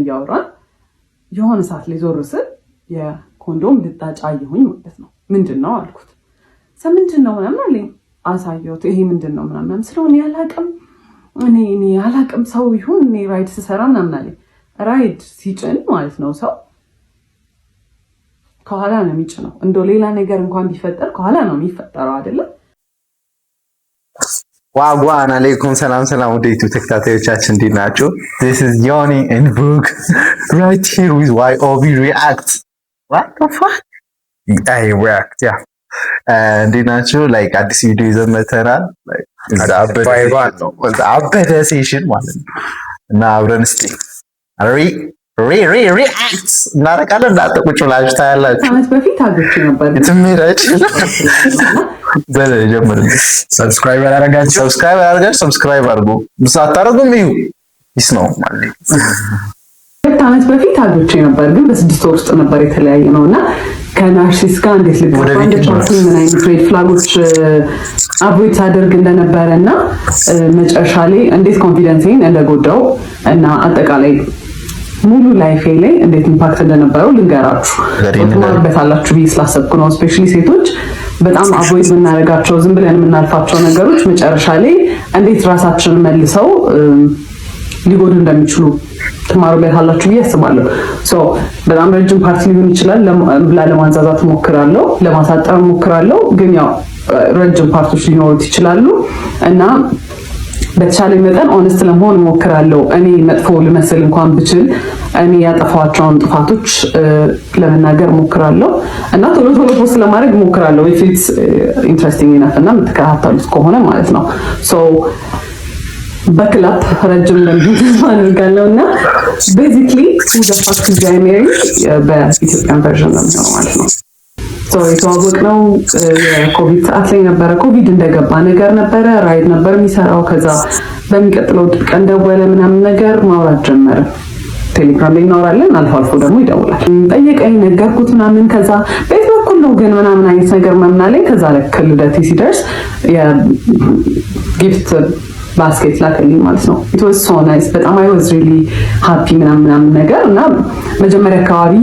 እያወራን የሆነ ሰዓት ላይ ዞር ስል የኮንዶም ልጣጭ አየሁኝ ማለት ነው። ምንድነው አልኩት። ምንድነው ምናምን አለኝ። አሳየሁት። ይሄ ምንድነው ምናምን ስለሆነ ያላቅም እኔ ያላቅም ሰው ይሁን እኔ ራይድ ስሰራ ምናምን አለኝ። ራይድ ሲጭን ማለት ነው ሰው ከኋላ ነው የሚጭነው። እንደው ሌላ ነገር እንኳን ቢፈጠር ከኋላ ነው የሚፈጠረው አይደለም። ዋጓን አለይኩም ሰላም ወደ ዩቲዩብ ተከታታዮቻችን እንዴት ናችሁ? This is Yoni and Book right here with YOB React. What the fuck? I react, yeah. እንዴት ናችሁ? ላይክ አዲስ ቪዲዮ ይዘን መተናል። አበደ ሴሽን ማለት ነው እና አብረን እስቲ ሪአክት እናደርጋለን። እንዳትቁጭ ብላችሁ ታያላችሁ። ዓመት በፊት አግኝቼ ነበር ትምራጭ ጀምር። ሰብስክራይብ አድርጋችሁ ሰብስክራይብ አድርጉ። ሳታደርጉም እዩ ይስ ነው ማለት ዓመት በፊት አግኝቼ ነበር፣ ግን በ6 ወር ውስጥ ነበር የተለያየ ነውና ከናርሲስ ጋር እንዴት ልትወጣ እንደቻልኩኝ ምን አይነት ሬድ ፍላጎች አቮይድ አደርግ እንደነበረና መጨረሻ ላይ እንዴት ኮንፊደንሴን እንደጎዳው እና አጠቃላይ ሙሉ ላይፌ ላይ እንዴት ኢምፓክት እንደነበረው ልንገራችሁ። ትማሩበታላችሁ ብዬ ስላሰብኩ ነው። ስፔሻሊ ሴቶች በጣም አቮይድ የምናደርጋቸው ዝም ብለን የምናልፋቸው ነገሮች መጨረሻ ላይ እንዴት ራሳችንን መልሰው ሊጎዱ እንደሚችሉ ትማሩበታላችሁ ብዬ አስባለሁ። በጣም ረጅም ፓርቲ ሊሆን ይችላል። ለማንዛዛት እሞክራለሁ፣ ለማሳጠር እሞክራለሁ። ግን ያው ረጅም ፓርቶች ሊኖሩት ይችላሉ እና በተቻለ መጠን ኦነስት ለመሆን እሞክራለሁ። እኔ መጥፎ ልመስል እንኳን ብችል እኔ ያጠፋቸውን ጥፋቶች ለመናገር እሞክራለሁ እና ቶሎ ፖስት ለማድረግ እሞክራለሁ። if it's interesting enough እና የምትከታተሉት ከሆነ ማለት ነው። በክላፕ ረጅም ለምን ተስፋ አድርጋለሁ እና ቤዚክሊ who the fuck is I married በኢትዮጵያን ቨርዥን ነው የሚሆነው ማለት ነው። የተዋወቅነው የኮቪድ ሰዓት ላይ ነበረ። ኮቪድ እንደገባ ነገር ነበረ። ራይድ ነበር የሚሰራው። ከዛ በሚቀጥለው ቀን ደወለ ምናምን ነገር ማውራት ጀመረ። ቴሌግራም ላይ እናወራለን፣ አልፎ አልፎ ደግሞ ይደውላል። ጠየቀኝ፣ ነገርኩት ምናምን። ከዛ ቤት በኩል ነው ግን ምናምን አይነት ነገር ምናምን። ከዛ ልክ ልደቴ ሲደርስ የጊፍት ባስኬት ላከልኝ ማለት ነው። it was so nice በጣም I was really happy ምናምን ነገር እና መጀመሪያ አካባቢ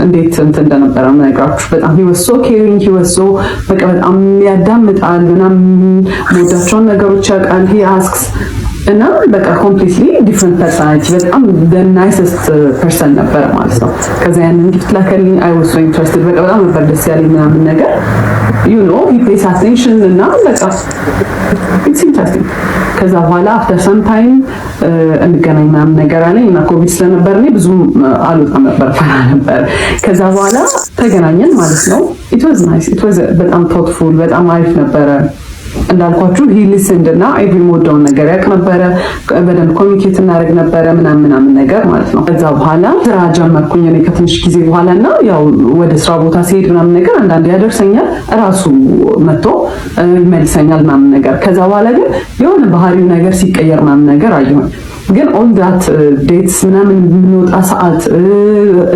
እንዴት እንደነበረ ምናግራችሁ በጣም he was so caring, he was so በቃ በጣም ያዳምጣል ምናምን ሞዳቸውን ነገሮች ያውቃል። he asks እና በቃ completely different personality በጣም the nicest person ነበር ማለት ነው። ከዛ ያንን ጊፍት ላከልኝ I was so interested በቃ በጣም ነበር ደስ ያለኝ ምናምን ነገር you know he pays attention እና በቃ it's interesting። ከዛ በኋላ after some time እንገናኝ ምናምን ነገር አለኝ እና ኮቪድ ስለነበር እኔ ብዙም አልወጣም ነበር፣ ፈራ ነበር። ከዛ በኋላ ተገናኘን ማለት ነው። it was nice, it was በጣም thoughtful በጣም አሪፍ ነበረ። እንዳልኳችሁ he listened እና ኤቭሪ ሞዳውን ነገር ያውቅ ነበረ። በደንብ ኮሚኒኬት እናደርግ ነበረ ምናምን ነገር ማለት ነው። ከዛ በኋላ ስራ ጀመርኩኝ እኔ ከትንሽ ጊዜ በኋላ እና ያው ወደ ስራ ቦታ ሲሄድ ምናምን ነገር አንዳንዴ ያደርሰኛል፣ እራሱ መጥቶ ይመልሰኛል ምናምን ነገር። ከዛ በኋላ ግን የሆነ ባህሪው ነገር ሲቀየር ምናምን ነገር አየሁኝ። ግን ኦል ዳት ዴትስ ምናምን የምንወጣ ሰዓት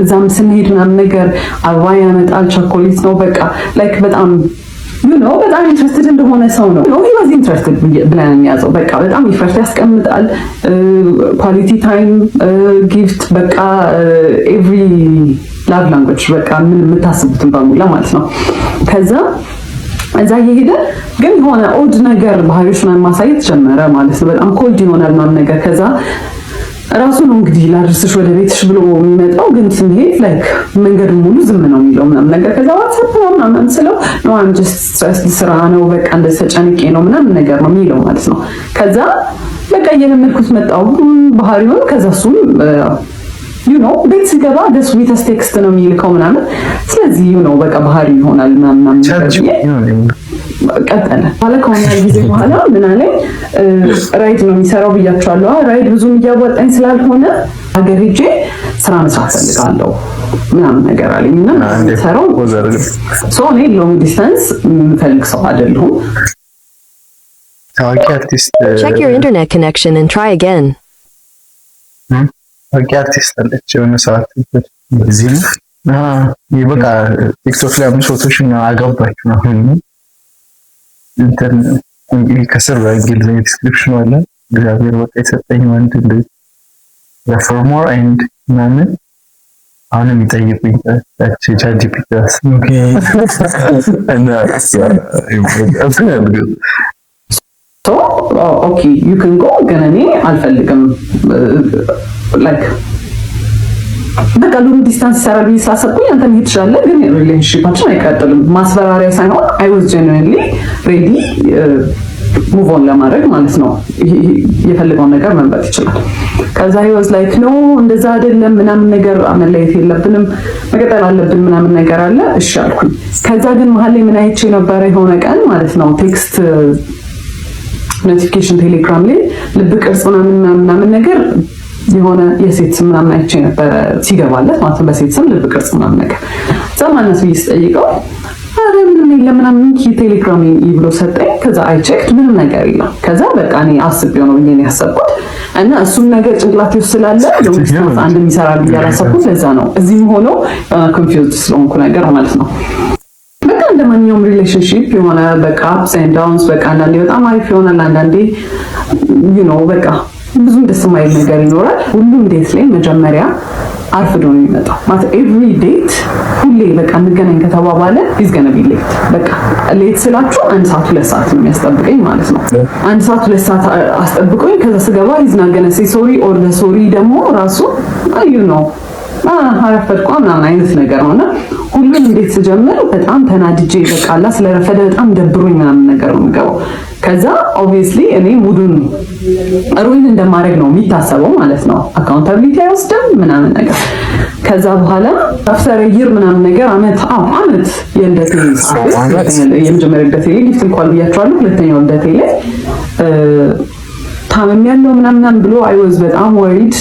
እዛም ስንሄድ ምናምን ነገር አበባ ያመጣል፣ ቸኮሌት ነው በቃ ላይክ በጣም በጣም ኢንትረስትድ እንደሆነ ሰው ነው። he was interested ብለን የሚያዘው በቃ በጣም ኢፈርት ያስቀምጣል። ኳሊቲ ታይም ጊፍት በቃ ኤቭሪ ላቭ ላንጉዌጅ በቃ ምን የምታስቡትን በሙላ ማለት ነው። ከዛ እዛ እየሄደ ግን የሆነ ኦድ ነገር ባህሪዎች ምናምን ማሳየት ጀመረ ማለት ነው። በጣም ኮልድ ይሆናል ምናምን ነገር። ከዛ ራሱ ነው እንግዲህ ላድርስሽ ወደ ቤትሽ ብሎ የሚመጣው፣ ግን ስንሄድ ላይክ መንገዱን ሙሉ ዝም ነው የሚለው ምናምን ነገር። ከዛ ዋትስአፕ ነው ምናምን ስለው ነው I'm just stressed ስራ ነው በቃ እንደዚህ ተጨንቄ ነው ምናምን ነገር ነው የሚለው ማለት ነው። ከዛ በቃ እየለመድኩት መጣሁ ባህሪውን። ከዛ እሱም ቤት ሲገባ ደስ ዊተስ ቴክስት ነው የሚልከው ምናምን። ስለዚህ በቃ ባህሪ ይሆናል ምናምን ቀጠለ። ኋላ ከሆነ ጊዜ በኋላ ምን አለኝ፣ ራይድ ነው የሚሰራው ብያቸዋለሁ። ራይድ ብዙም እያወጣኝ ስላልሆነ ሀገር ሄጄ ስራ መስራት ፈልጋለሁ ምናምን ነገር አለኝ እና ሰራው እኔ ሎንግ ዲስታንስ የምፈልግ ሰው አይደለሁም። ታዋቂ አርቲስት check your internet connection and try again ታዋቂ አርቲስት አለች የሆነ ሰዓት በዚህ በቃ ቲክቶክ ላይ 500,000 አገባች ነው እንግዲህ ከስር በእንግሊዝኛ ዲስክሪፕሽን አለ። እግዚአብሔር በቃ የሰጠኝ ወንድ እንደዚህ for more and ምናምን አሁን የሚጠይቁኝ ቻትጂፒቲ ኦኬ ዩ ካን ጎ ግን እኔ አልፈልግም ላይክ በቃ ሎንግ ዲስታንስ ይሰራል ብዬ ስላሰብኩኝ አንተ መሄድ ትችላለህ፣ ግን ሪሌሽንሺፓችን አይቀጥልም። ማስፈራሪያ ሳይሆን አይ ዋዝ ጀኑዊንሊ ሬዲ ሙቭ ኦን ለማድረግ ማለት ነው። የፈለገውን ነገር መምረጥ ይችላል። ከዛ he was like no እንደዛ አይደለም ምናምን ነገር መለየት የለብንም መቀጠል አለብን ምናምን ነገር አለ። እሺ አልኩኝ። ከዛ ግን መሀል ላይ ምን አይቼ ነበረ የሆነ ቀን ማለት ነው ቴክስት ኖቲፊኬሽን ቴሌግራም ላይ ልብ ቅርጽ ምናምን ነገር የሆነ የሴት ስም ምናምን አይቼ ነበረ ሲገባለት ማለት ነው። በሴት ስም ልብ ቅርጽ ምናምን ነገር ዘማነስ ይስጠይቀው አረ ምንም የለም ምናምን ቴሌግራም ይብሎ ሰጠኝ። ከዛ አይ ቼክድ ምንም ነገር የለም። ከዛ በቃ እኔ አስቤው ነው ብዬ ነው ያሰብኩት እና እሱም ነገር ጭንቅላቴ ውስጥ ስላለ ለምሳሌ አንድ የሚሰራል ብዬ አላሰብኩት። ለዛ ነው እዚህም ሆኖ ኮንፊውዝድ ስለሆንኩ ነገር ማለት ነው። በቃ እንደማንኛውም ሪሌሽንሺፕ የሆነ በቃ አፕስ ኤንድ ዳውንስ በቃ አንዳንዴ በጣም አሪፍ ይሆናል፣ አንዳንዴ ዩ ኖ በቃ ብዙ ደስ የማይል ነገር ይኖራል። ሁሉም ዴት ላይ መጀመሪያ አርፍዶ ነው የሚመጣው ማለት ኤቭሪ ዴት ሁሌ በቃ እንገናኝ ከተባባለ ኢዝ ገና ቢ ሌት። በቃ ሌት ስላችሁ 1 ሰዓት 2 ሰዓት ነው የሚያስጠብቀኝ ማለት ነው። 1 ሰዓት 2 ሰዓት አስጠብቆኝ ከዛ ስገባ ኢዝ ናት ገና ሴ ሶሪ ኦር ዘ ሶሪ ደግሞ ራሱ ዩ ኖ አረፈድኩ ምናምን አይነት ነገር ነውና ሁሉም እንዴት ስጀምር በጣም ተናድጄ በቃ አላ ስለረፈደ በጣም ደብሮኝ ምናምን ነገር ነው የምገባው። ከዛ ኦብቪየስሊ እኔ ሙዱን ሩይን እንደማድረግ ነው የሚታሰበው ማለት ነው። አካውንታቢሊቲ አይወስድም ምናምን ነገር። ከዛ በኋላ አፍተር ይር ምናምን ነገር አመት የልደቴ የመጀመሪያ ልደቴ ላይ ጊፍት እንኳን ብያቸዋለሁ። ሁለተኛው ልደቴ ላይ ታመም ያለው ምናምን ብሎ አይ ዋዝ በጣም ወሪድ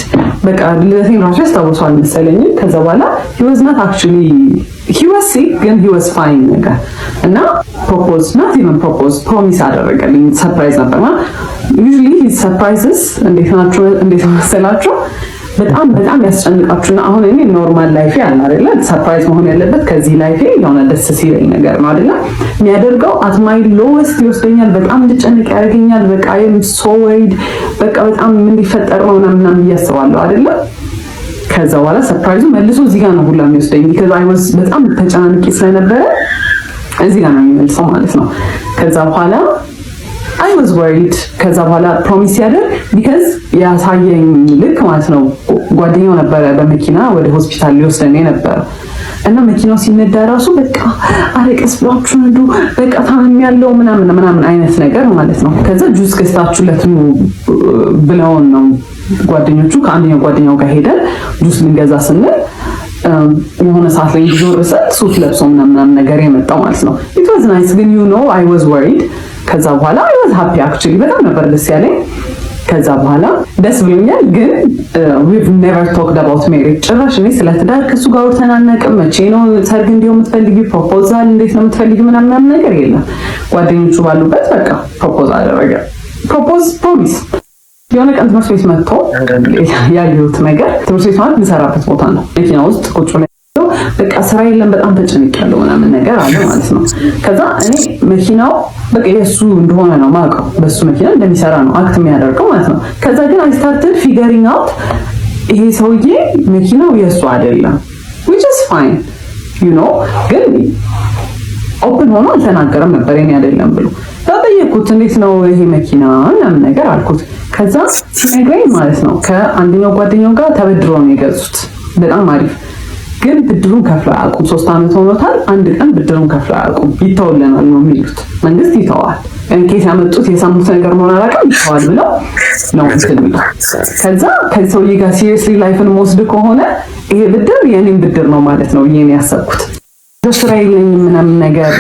በቃ ልደቴን ራሱ ያስታውሰዋል መሰለኝ። ከዛ በኋላ he was not actually he was sick ግን he was fine ነገር እና ፕሮፖዝ not even propose ፕሮሚስ አደረገልኝ። ሰርፕራይዝ ነበር ማለት usually his surprises እንዴት መሰላችሁ በጣም ያስጨንቃችሁና አሁን እኔ ኖርማል ላይፍ ያለ አይደለ ሰርፕራይዝ መሆን ያለበት ከዚህ ላይፍ የሆነ ደስ ሲለኝ ነገር ነው አይደለ የሚያደርገው at my lowest ይወስደኛል። በጣም እንድጨንቅ ያደርገኛል። በቃ I am so worried በቃ በጣም ምን ሊፈጠር ነው ምናምን እያስባለሁ አይደለ። ከዛ በኋላ ሰርፕራይዙ መልሶ እዚህ ጋር ነው ሁላ የሚወስደኝ because I was በጣም ተጨናንቄ ስለነበረ እዚህ ጋር ነው የሚመልሰው ማለት ነው። ከዛ በኋላ I was worried ከዛ በኋላ ፕሮሚስ ያደርግ because ያሳየኝ ልክ ማለት ነው ጓደኛው ነበረ በመኪና ወደ ሆስፒታል ሊወስደኝ ነበር እና መኪናው ሲነዳ ራሱ በቃ አረቀስ ብላችሁ ነዱ በቃ ታመም ያለው ምናምን አይነት ነገር ማለት ነው። ከዛ ጁስ ገዝታችሁለት ነው ብለውን ነው ጓደኞቹ ከአንደኛው ጓደኛው ጋር ሄደን ጁስ ልንገዛ ስንል የሆነ ሰዓት ላይ ዞር ሰጥ ሱት ለብሶ ምናምን ነገር የመጣው ማለት ነው። it was nice ግን you know I was worried ከዛ በኋላ I was happy actually በጣም ነበር ደስ ያለኝ። ከዛ በኋላ ደስ ብሎኛል ግን we've never talked about marriage ጭራሽ እኔ ስለ ትዳር ከሱ ጋር ወርተናናቅም። መቼ ነው ሰርግ እንዲሁ የምትፈልጊው ፕሮፖዛል እንዴት ነው የምትፈልጊው ምናምን ነገር የለም። ጓደኞቹ ባሉበት በቃ ፕሮፖዝ አደረገ። ፕሮሚስ የሆነ ቀን ትምህርት ቤት መጥቶ ያየሁት ነገር ትምህርት ቤት ማለት የምሰራበት ቦታ ነው። መኪና ውስጥ ቁጭ ብሎ በቃ ስራ የለም በጣም ተጨንቄያለሁ ምናምን ነገር አለ ማለት ነው። ከዛ እኔ መኪናው በቃ የሱ እንደሆነ ነው ማውቀው በሱ መኪና እንደሚሰራ ነው አክት የሚያደርገው ማለት ነው። ከዛ ግን I started figuring out ይሄ ሰውዬ መኪናው የሱ አይደለም which is fine you know ግን ኦፕን ሆኖ አልተናገረም ነበር የኔ አይደለም ብሎ ተጠየቅኩት። እንዴት ነው ይሄ መኪና ምናምን ነገር አልኩት። ከዛ ሲነግረኝ ማለት ነው ከአንደኛው ጓደኛው ጋር ተበድሮ ነው የገዙት በጣም አሪፍ ግን ብድሩን ከፍለው አያውቁም። 3 አመት ሆኖታል። አንድ ቀን ብድሩን ከፍለው አያውቁም። ይተውልናል ነው የሚሉት። መንግስት ይተዋል። እንኬት ያመጡት የሰሙት ነገር መሆን አላውቅም ይተዋል ብለው ነው የሚሉት። ከዛ ከሰውዬ ጋር ሲሪየስሊ ላይፍን ወስድ ከሆነ ይሄ ብድር የኔን ብድር ነው ማለት ነው ይሄን ያሰብኩት። ስራ የለኝም ምናምን ነገር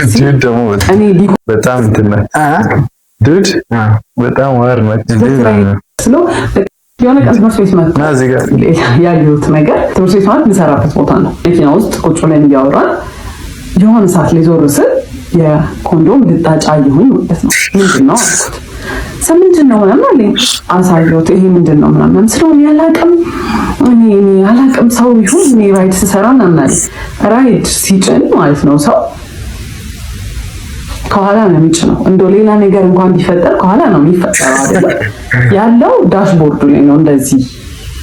እኔ በጣም እንትን ዱድ በጣም ዋር ነው የሆነ ቀን ትምህርት ቤት መጥቶ ያየሁት ነገር ትምህርት ቤት ማለት የምሰራበት ቦታ ነው። መኪና ውስጥ ቁጭ ብለን እያወራን የሆነ ሰዓት ላይ ዞር ስል የኮንዶም ልጣጭ አየሁኝ ማለት ነው። ምንድን ነው አልኩት። ምንድን ነው ምናምን አለኝ። አሳየሁት። ይሄ ምንድን ነው ምናምን ስለሆነ ያላቅም እኔ አላቅም ሰው ይሁን እኔ ራይድ ስሰራ ምናምን አለኝ። ራይድ ሲጭን ማለት ነው ሰው ከኋላ ነው የሚጭነው። እንደው ሌላ ነገር እንኳን ቢፈጠር ከኋላ ነው የሚፈጠረው አይደል? ያለው ዳሽቦርዱ ላይ ነው እንደዚህ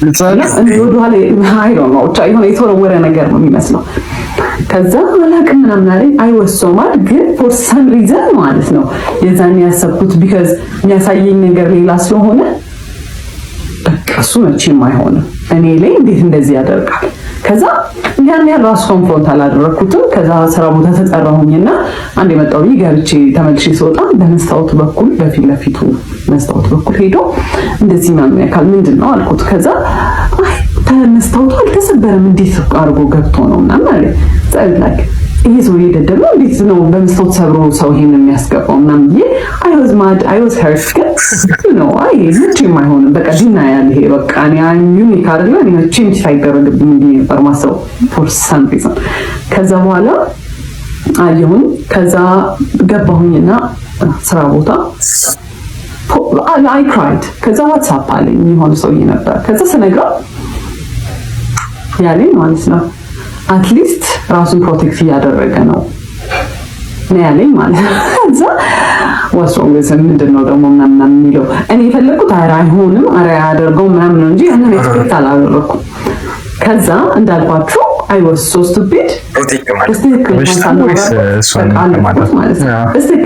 ወደኋላ አይ ዶንት ኖ የሆነ የተወረወረ ነገር ነው የሚመስለው። ከዛ አላቅም ምናምን አለኝ። አይወሶማል ግን ፎር ሰም ሪዘን ማለት ነው የዛን ያሰብኩት ቢካዝ የሚያሳየኝ ነገር ሌላ ስለሆነ በቃ እሱ መቼም አይሆንም እኔ ላይ እንዴት እንደዚህ ያደርጋል። ከዛ ያን ያህል ራሱ ኮንፍሮንት አላደረኩትም። ከዛ ስራ ቦታ ተጠራሁኝና አንድ የመጣው ገብቼ ተመልሼ ስወጣ በመስታወቱ በኩል በፊት ለፊቱ መስታወቱ በኩል ሄዶ እንደዚህ ምናምን ያካል ምንድን ነው አልኩት። ከዛ አይ መስታወቱ አልተሰበረም እንዴት አድርጎ ገብቶ ነው ምናምን አለ። ጸልላክ ይሄ ሰው ይደደብ ነው እንዴት ነው በመስታወት ሰብሮ ሰው ይሄን የሚያስገባው ምናምን ይሄ አይ ዋዝ ማድ አይ ዋዝ ሄርት ግን ነው አይ መቼም አይሆንም በቃ ዲና ያለ ይሄ በቃ እኔ ዩኒክ አይደለ እኔ መቼም ሳይደረግብኝ እንዴ ነበር ማሰው ፎር ሰም ሪዝን። ከዛ በኋላ አየሁኝ። ከዛ ገባሁኝና ስራ ቦታ አይ ክራይድ። ከዛ ዋትስአፕ አለኝ የሆነ ሰውዬ ነበር። ከዛ ስነግረው ያለኝ ማለት ነው አትሊስት ራሱን ፕሮቴክት እያደረገ ነው ያለኝ ማለት ነው። ከዛ ወስሮ ምንድነው ደግሞ ምናምን የሚለው እኔ የፈለኩት አይሆንም አረ ያደርገው ምናምን ነው እንጂ እኔ ኤክስፔክት አላደረኩም። ከዛ እንዳልኳችሁ አይ ዋስ ሶ ስቱፒድ እስቲክል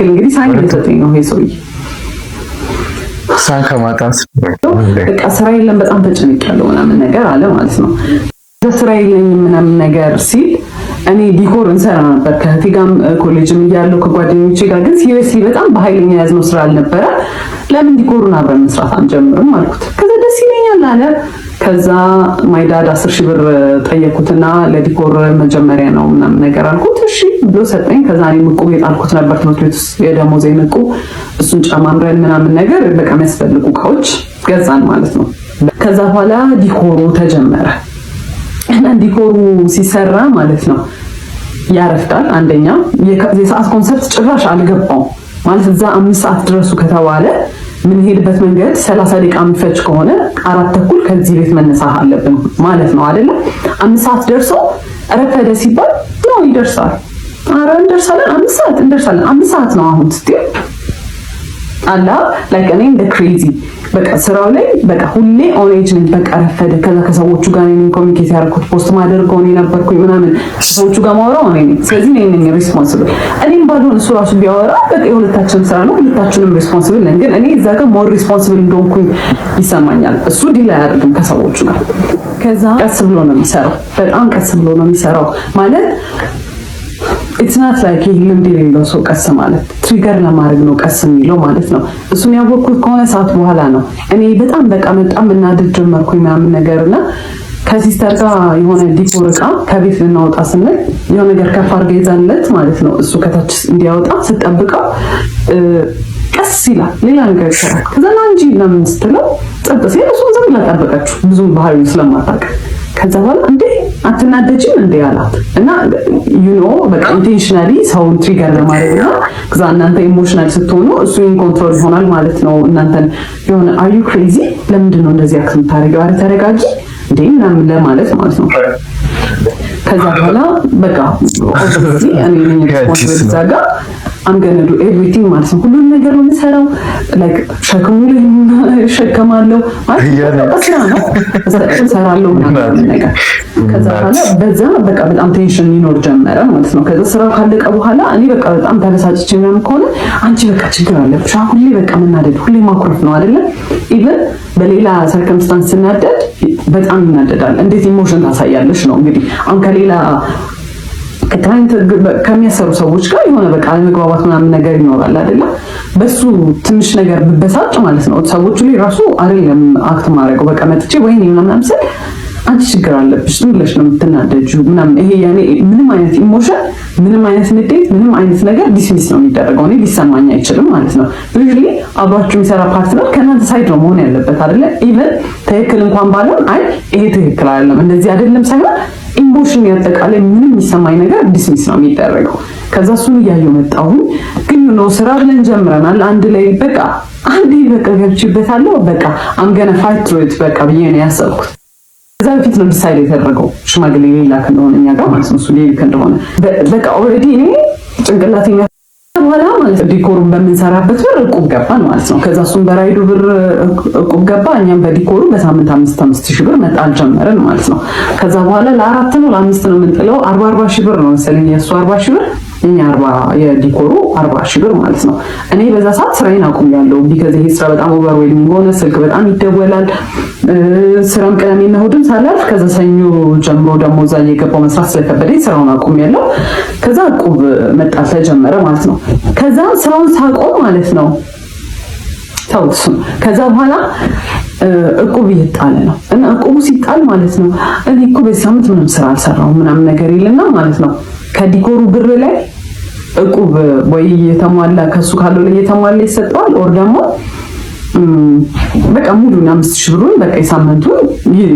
እንግዲህ ሳይን ልሰጠኝ ነው ይሄ ሰውዬ ሳን ከማጣስ በቃ ስራ የለም በጣም ተጨንቄያለሁ ምናምን ነገር አለ ማለት ነው። ስራ የለኝም ምናምን ነገር ሲል እኔ ዲኮር እንሰራ ነበር ከእህቴ ጋርም ኮሌጅም እያለሁ ከጓደኞቼ ጋር ግን ሲሪየስሊ በጣም በኃይለኛ ያዝነው ስራ አልነበረ። ለምን ዲኮሩን አብረን መስራት አንጀምርም አልኩት። ከዛ ደስ ይለኛል አለ። ከዛ ማይዳድ 10,000 ብር ጠየቁትና ለዲኮር መጀመሪያ ነው ምናምን ነገር አልኩት። እሺ ብሎ ሰጠኝ። ከዛ እኔ ምቁብ የጣልኩት ነበር ትምህርት ቤት ውስጥ የደሞዜ ምቁብ እሱን ጨማምረን ምናምን ነገር በቃ የሚያስፈልጉ እቃዎች ገዛን ማለት ነው። ከዛ በኋላ ዲኮሩ ተጀመረ እና ዲኮሩ ሲሰራ ማለት ነው ያረፍዳል። አንደኛ የሰዓት ኮንሰፕት ጭራሽ አልገባው ማለት እዛ 5 ሰዓት ድረሱ ከተባለ ምን ሄድበት መንገድ 30 ደቂቃ የሚፈጅ ከሆነ 4:30 ከዚህ ቤት መነሳት አለብን ማለት ነው አይደለ? 5 ሰዓት ደርሶ ረፈደ ሲባል ነው ይደርሳል። አረ እንደርሳለን 5 ሰዓት እንደርሳለን 5 ሰዓት ነው አሁን ስትይ አላ ላይክ እኔ እንደ ክሬዚ በቃ ስራው ላይ በቃ ሁሌ ኦን ኤጅ ነኝ። በቃ ረፈደ። ከዛ ከሰዎቹ ጋር እኔ ኮሚኒኬት ያደረኩት ፖስት ማደርገው እኔ ነበርኩኝ ምናምን ሰዎቹ ጋር ማውራው እኔ ነኝ። ስለዚህ እኔ ነኝ ሪስፖንሲብል። እኔም ባልሆን እሱ ራሱ ቢያወራ በቃ የሁለታችን ስራ ነው፣ ሁለታችንም ሪስፖንሲብል ነን። ግን እኔ እዛ ጋር ሞር ሪስፖንሲብል እንደሆንኩኝ ይሰማኛል። እሱ ዲል አያደርግም ከሰዎቹ ጋር። ከዛ ቀስ ብሎ ነው የሚሰራው፣ በጣም ቀስ ብሎ ነው የሚሰራው ማለት it's not like ይሄ ልምድ የሌለው ሰው ቀስ ማለት ትሪገር ለማድረግ ነው ቀስ የሚለው ማለት ነው። እሱን ያወቅኩት ከሆነ ሰዓት በኋላ ነው። እኔ በጣም በጣም እናድድ ጀመርኩኝ ምናምን ነገርና ከሲስተር ጋር የሆነ ዲኮር እቃ ከቤት ልናወጣ ስንል የሆነ ነገር ከፍ አድርጋ ይዛለት ማለት ነው። እሱ ከታች እንዲያወጣ ስጠብቀው ቀስ ይላል፣ ሌላ ነገር ይሰራል። ከዛ አንጂ ለምን ስትለው ጸጥ ሲል እሱ ዝም ብላ ጠበቀችው ብዙም ባህሪው ስለማታውቅ። ከዛ በኋላ እንዴ አትናደጂም እንዴ አላት እና ዩ ኖ በቃ ኢንቴንሽናሊ ሰውን ትሪገር ለማድረግ ነው። ከዛ እናንተ ኢሞሽናል ስትሆኑ እሱ ኢን ኮንትሮል ይሆናል ማለት ነው። እናንተን የሆነ አር ዩ ክሬዚ ለምንድን ነው እንደዚህ አክት የምታደርጊው? አረ ተረጋጊ እንዴ ምናምን ለማለት ማለት ነው። ከዛ በኋላ በቃ ኦብቪየስሊ እኔ ነኝ ሪስፖንሲብል እዛ ጋር I'm gonna do everything ማለት ነው። ሁሉን ነገር ነው የምሰራው። ላይክ ሸክሙ ላይ ሸከማለሁ ማለት ስራ ነው እሰራለሁ ምናምን ነገር። ከዛ በኋላ በዛ በቃ በጣም ቴንሽን ይኖር ጀመረ ማለት ነው። ከዛ ስራው ካለቀ በኋላ እኔ በቃ በጣም ተበሳጭቼ ምናምን ከሆነ አንቺ በቃ ችግር አለብሽ ሁሌ በቃ መናደድ ሁሌ ማኩረፍ ነው አይደለ? ኢቭን በሌላ ሰርከምስታንስ ስናደድ በጣም ይናደዳል። እንዴት ኢሞሽን ታሳያለሽ ነው እንግዲህ አሁን ከሌላ ከታንት ከሚያሰሩ ሰዎች ጋር የሆነ በቃ መግባባት ምናምን ነገር ይኖራል አይደለ? በሱ ትንሽ ነገር በበሳጭ ማለት ነው ሰዎቹ ላይ ራሱ አይደለም አክት ማድረገው በቃ መጥቼ ወይኔ ምናምን ስል አንቺ ችግር አለብሽ ዝም ብለሽ ነው የምትናደጂው ምናምን። ይሄ ያኔ ምንም አይነት ኢሞሽን ምንም አይነት ንዴት ምንም አይነት ነገር ዲስሚስ ነው የሚደረገው። እኔ ሊሰማኝ አይችልም ማለት ነው። ዩዥሊ አብራችሁ የሚሰራ ፓርትነር ከእናንተ ሳይድ ነው መሆን ያለበት አይደለ? ኢቨን ትክክል እንኳን ባለው አይ ይሄ ትክክል አይደለም እንደዚህ አይደለም ሳይሆን ኢሞሽን ያጠቃላይ ምንም የሚሰማኝ ነገር ዲስሚስ ነው የሚደረገው። ከዛ እሱን እያየሁ መጣሁ። ግን ነው ስራ ብለን ጀምረናል አንድ ላይ በቃ አንዴ በቃ ገብቼበታለሁ በቃ I'm gonna fight through it በቃ ብዬ ነው ያሰብኩት። ከዛ በፊት ነው ዲሳይድ የተደረገው ሽማግሌ ሌላ እንደሆነ እኛ ጋር ማለት ነው እሱ ሌላ እንደሆነ በቃ ኦልሬዲ እኔ ጭንቅላቴ በኋላ ማለት ዲኮሩን በምንሰራበት ብር እቁብ ገባን ማለት ነው። ከዛ እሱም በራይዱ ብር እቁብ ገባ፣ እኛም በዲኮሩ በሳምንት 5,000 ብር መጣል ጀመርን ማለት ነው። ከዛ በኋላ ለ4 ነው ለ5 ነው የምንጥለው 40 ሺህ ብር ነው መሰለኝ የእሱ 40 ሺህ ብር እኛ 40 የዲኮሩ 40 ሺህ ብር ማለት ነው። እኔ በዛ ሰዓት ስራዬን አቁሜያለሁ። ቢካዝ ይሄ ስራ በጣም ኦቨርዌልሚንግ ሆነ። ስልክ በጣም ይደወላል። ስራም ቅዳሜና እሑድም ሳላልፍ ከዛ ሰኞ ጀምሮ ደግሞ እዛ እየገባሁ መስራት ስለከበደኝ ስራውን አቁሜያለሁ። ከዛ እቁብ መጣል ተጀመረ ማለት ነው። ከዛ ስራውን ሳቆም ማለት ነው ታውሱ ከዛ በኋላ እቁብ እየጣለ ነው እና እቁቡ ሲጣል ማለት ነው እኔ እኮ በዚህ ሳምንት ምንም ስራ አልሰራሁም ምናምን ነገር ይልና ማለት ነው ከዲኮሩ ብር ላይ እቁብ ወይ የተሟላ ከሱ ካለው ላይ የተሟላ ይሰጣል ኦር ደግሞ በቃ ሙሉ 5,000 ብሩን በቃ የሳምንቱን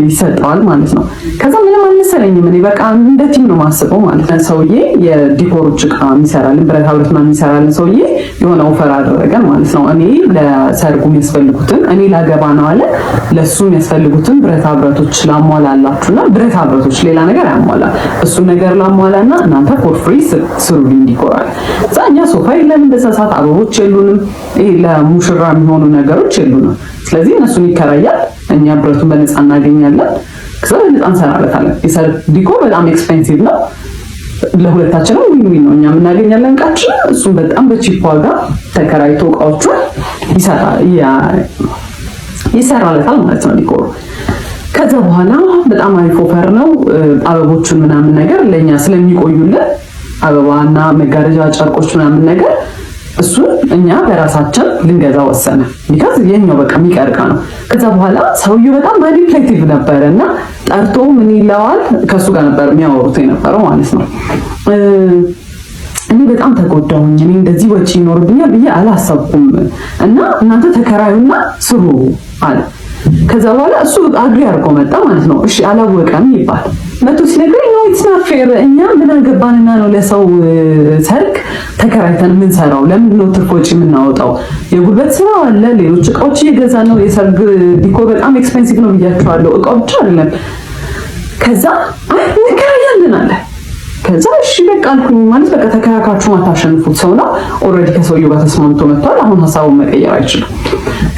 ይሰጣል ማለት ነው። ከዛ ምንም አልመሰለኝም። እኔ በቃ እንደ ቲም ነው ማስበው ማለት ነው። ሰውዬ የዲኮር ጭቃ የሚሰራልን ብረታ ብረት ምናምን የሚሰራልን ሰውዬ የሆነ ኦፈር አደረገን ማለት ነው። እኔ ለሰርጉ የሚያስፈልጉትን እኔ ላገባ ነው አለ ለሱ የሚያስፈልጉትን ብረታ ብረቶች ላሟላላችሁና ብረታ ብረቶች ሌላ ነገር ያሟላል እሱ ነገር ላሟላና እናንተ ፎር ፍሪ ስሩልኝ ዲኮራል። እኛ ሶፋ የለንም በዛ ሰዓት አበቦች የሉንም። ይሄ ለሙሽራ የሚሆኑ ነገሮች የሉንም። ስለዚህ እነሱን ይከራያል፣ እኛ ብረቱን በነፃ እናገኛለን። ከዛ በነፃ እንሰራለታለን። የሰርግ ዲኮር በጣም ኤክስፔንሲቭ ነው። ለሁለታችንም ዊን ነው። እኛም እናገኛለን እቃችን፣ እሱም በጣም በቺፕ ዋጋ ተከራይቶ እቃዎቹን ይሰራለታል ማለት ነው ዲኮሩ። ከዛ በኋላ በጣም አሪፍ ኦፈር ነው። አበቦቹን ምናምን ነገር ለኛ ስለሚቆዩልን አበባና መጋረጃ ጨርቆች ምናምን ነገር እሱን እኛ በራሳችን ልንገዛ ወሰነ። ቢካዝ የኛው በቃ የሚቀርቃ ነው። ከዛ በኋላ ሰውየው በጣም ማኒፕሌቲቭ ነበረ እና ጠርቶ ምን ይለዋል ከሱ ጋር ነበር የሚያወሩት የነበረው ማለት ነው። እኔ በጣም ተጎዳሁኝ። እኔ እንደዚህ ወጪ ይኖርብኛል ብዬ አላሰብኩም እና እናንተ ተከራዩና ስሩ አለ። ከዛ በኋላ እሱ አግሪ አድርጎ መጣ ማለት ነው። እሺ አላወቀም ይባል መቶ ሲነግረኝ ነው ኢትስ ናት ፌር። እኛ ምን አገባንና ነው ለሰው ሰርግ ተከራይተን የምንሰራው? ለምን ነው ትርፍ ወጪ የምናወጣው? የጉልበት ስራ አለ፣ ሌሎች እቃዎች እየገዛ ነው። የሰርግ ዲኮር በጣም ኤክስፔንሲቭ ነው ብያቸዋለሁ። እቃው ብቻ አይደለም። ከዛ እንከራያለን አለ። ከዛ እሺ በቃ አልኩኝ። ማለት በቃ ተከራካችሁ ማታሸንፉት ሰው ነው። ኦልሬዲ ከሰውየው ጋር ተስማምቶ መጥቷል። አሁን ሐሳቡን መቀየር አይችልም።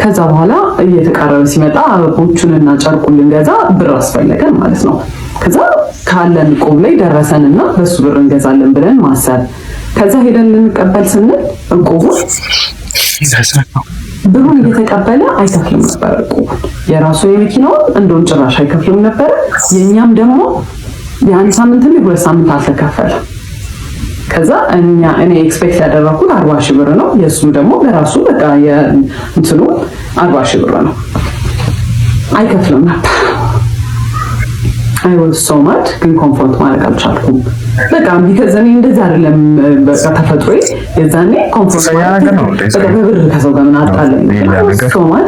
ከዛ በኋላ እየተቃረበ ሲመጣ አበቦቹንና ጨርቁን ልንገዛ ብር አስፈለገን ማለት ነው። ከዛ ካለን ቆብ ላይ ደረሰንና በሱ ብር እንገዛለን ብለን ማሰብ። ከዛ ሄደን ልንቀበል ስንል እቁቡ ብሩን እየተቀበለ አይከፍልም ነበር። እቁቡ የራሱ የመኪናውን እንደውን ጭራሽ አይከፍልም ነበር። የኛም ደግሞ የአንድ ሳምንት ነው የሁለት ሳምንት አልተከፈለም። ከዛ እኔ ኤክስፔክት ያደረኩት 40 ሺህ ብር ነው። የሱ ደግሞ በራሱ በቃ የእንትኑ 40 ሺህ ብር ነው። አይከፍልም ነበር። አይ ዋዝ ሶ ማድ ግን ኮምፎርት ማድረግ አልቻልኩም። በቃ ቢከዛ እኔ እንደዛ አይደለም በቃ ተፈጥሮዬ የዛኔ ኮምፎርት ማድረግ ነው። በቃ በብር ከሰው ጋር ምን አጣለኝ ሶ ማድ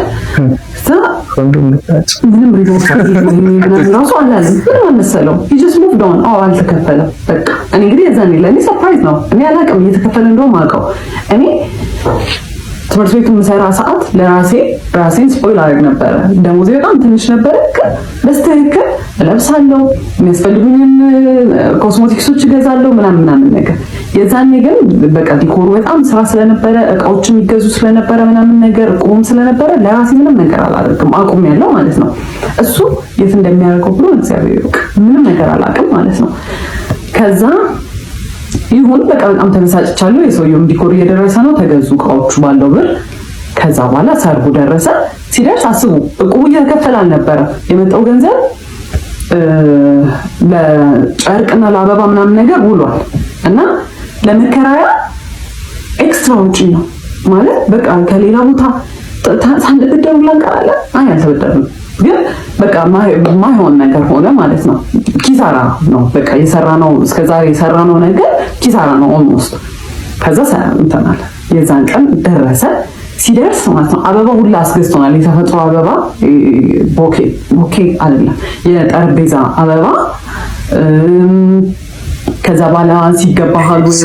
ምንም ሪፖርት ምንም ራሱ አላለም። ምን መሰለው he just moved on። አልተከፈለም በቃ። እኔ እንግዲህ የዛኔ ለኔ ሰርፕራይዝ ነው። እኔ አላውቅም እየተከፈለ እንደውም አውቀው እኔ ትምህርት ቤት የምሰራ ሰዓት ራሴን ስፖይል አደረግ ነበረ። ደሞዜ በጣም ትንሽ ነበረ። በስተክክል እለብሳለሁ፣ የሚያስፈልጉኝን ኮስሞቲክሶች እገዛለሁ ምናምን ነገር። የዛኔ ግን በቃ ዲኮሩ በጣም ስራ ስለነበረ እቃዎች የሚገዙ ስለነበረ ምናምን ነገር ቁም ስለነበረ ለራሴ ምንም ነገር አላደርግም። አቁሜያለሁ ማለት ነው። እሱ የት እንደሚያደርገው ብሎ እግዚአብሔር ይወቅ። ምንም ነገር አላውቅም ማለት ነው። ከዛ ይሁን በቃ በጣም ተበሳጭቻለሁ። የሰውየውም ዲኮር እየደረሰ ነው። ተገዙ እቃዎቹ ባለው ብር። ከዛ በኋላ ሰርጉ ደረሰ። ሲደርስ አስቡ እቁቡ እየተከፈለ አልነበረ። የመጣው ገንዘብ ለጨርቅና ለአበባ ምናምን ነገር ውሏል እና ለመከራያ ኤክስትራ ውጪ ነው ማለት በቃ ከሌላ ቦታ ሳንበደር እንቀራለን። አይ አልተበደርንም፣ ግን በቃ ማይሆን ነገር ሆነ ማለት ነው። ኪሳራ ነው በቃ የሰራነው እስከዛሬ የሰራነው ነገር ኪሳራ ነው ኦልሞስት። ከዛ እንተናል የዛን ቀን ደረሰ። ሲደርስ ማለት ነው አበባ ሁላ አስገዝቶናል። የተፈጥሮ አበባ ቦኬ አይደለም የጠረጴዛ አበባ ከዛ በኋላ ሲገባሃል ወይ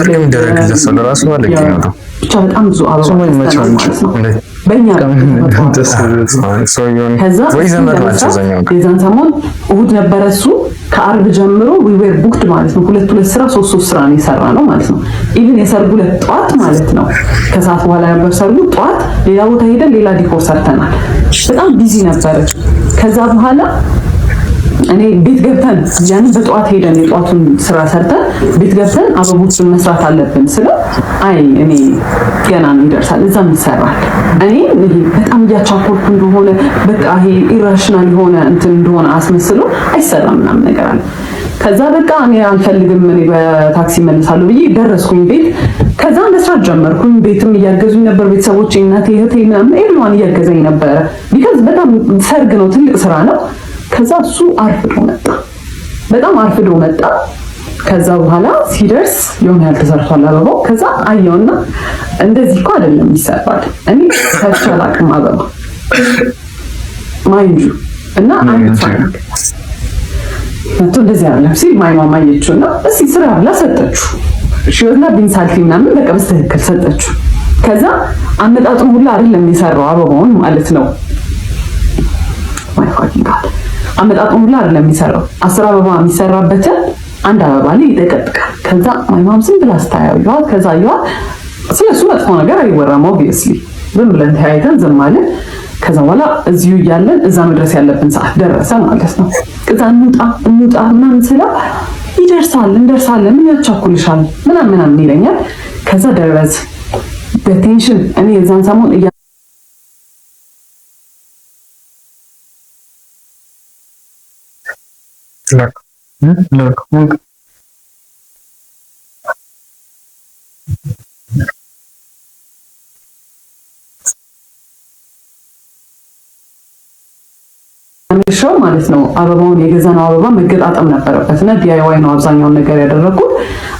ብቻ በጣም ብዙ አበባ ማለት ነው በእኛ የዛን ሰሞን እሑድ ነበረ እሱ ከአርብ ጀምሮ we were booked ማለት ነው። ሁለት ስራ ሶስት ስራ ነው የሰራ ነው ማለት ነው። ኢቭን የሰርጉ ዕለት ጠዋት ማለት ነው ከሰዓት በኋላ ነበር ሰርጉ። ጠዋት ሌላ ቦታ ሄደን ሌላ ዲኮር ሰርተናል። በጣም ቢዚ ነበር። ከዛ በኋላ እኔ ቤት ገብተን ያን በጠዋት ሄደን የጠዋቱን ስራ ሰርተን ቤት ገብተን አበቦችን መስራት አለብን ስለ አይ እኔ ገና ነው ይደርሳል እዛም ይሰራል። እኔ በጣም ያቻኮልኩ እንደሆነ በቃ ይሄ ኢራሽናል የሆነ እንትን እንደሆነ አስመስሎ አይሰራም ምናምን ነገር አለ። ከዛ በቃ እኔ አልፈልግም እኔ በታክሲ መልሳለሁ ብዬ ደረስኩኝ ቤት። ከዛ መስራት ጀመርኩኝ። ቤትም እያገዙኝ ነበር ቤተሰቦቼ፣ እናቴ፣ እህቴ ምናምን ኤቭሪዋን እያገዘኝ ነበረ። ቢካዝ በጣም ሰርግ ነው፣ ትልቅ ስራ ነው። ከዛ እሱ አርፍዶ መጣ፣ በጣም አርፍዶ መጣ። ከዛ በኋላ ሲደርስ የሆነ ያህል ተሰርቷል አበባው። ከዛ አየውና እንደዚህ እኮ አይደለም ይሰራል። እኔ ሰርቼ አላውቅም አበባ ማይንጁ እና አይታንክ መቶ እንደዚህ አይደለም ሲል ማይ ማማ አየችውና እስኪ ስራ ብላ ሰጠችው። ሺወና ቢንሳልቲ ምናምን በቃ በስትክክል ሰጠችው። ከዛ አመጣጡን ሁላ አይደለም የሰራው አበባውን ማለት ነው። አመጣጡን ሁላ አይደለም የሚሰራው። 10 አበባ የሚሰራበትን አንድ አበባ ላይ ይጠቀጥቃል። ከዛ ማይማም ዝም ብላ ስታየው ከዛ ይዋል ስለሱ መጥፎ ነገር አይወራም። ኦብቪየስሊ ዝም ብለን ተያይተን ዝም ማለት። ከዛ በኋላ እዚሁ እያለን እዛ መድረስ ያለብን ሰዓት ደረሰ ማለት ነው። ከዛ እንውጣ ምናምን ስለው ይደርሳል እንደርሳለን ምን ያቻኩልሻል ምናምን ይለኛል። ከዛ ደረስ በቴንሽን እኔ የዛን ሰሞን look. ሾው ማለት ነው። አበባውን የገዛነው አበባ መገጣጠም ነበረበት እና ዲአይዋይ ነው አብዛኛውን ነገር ያደረኩት።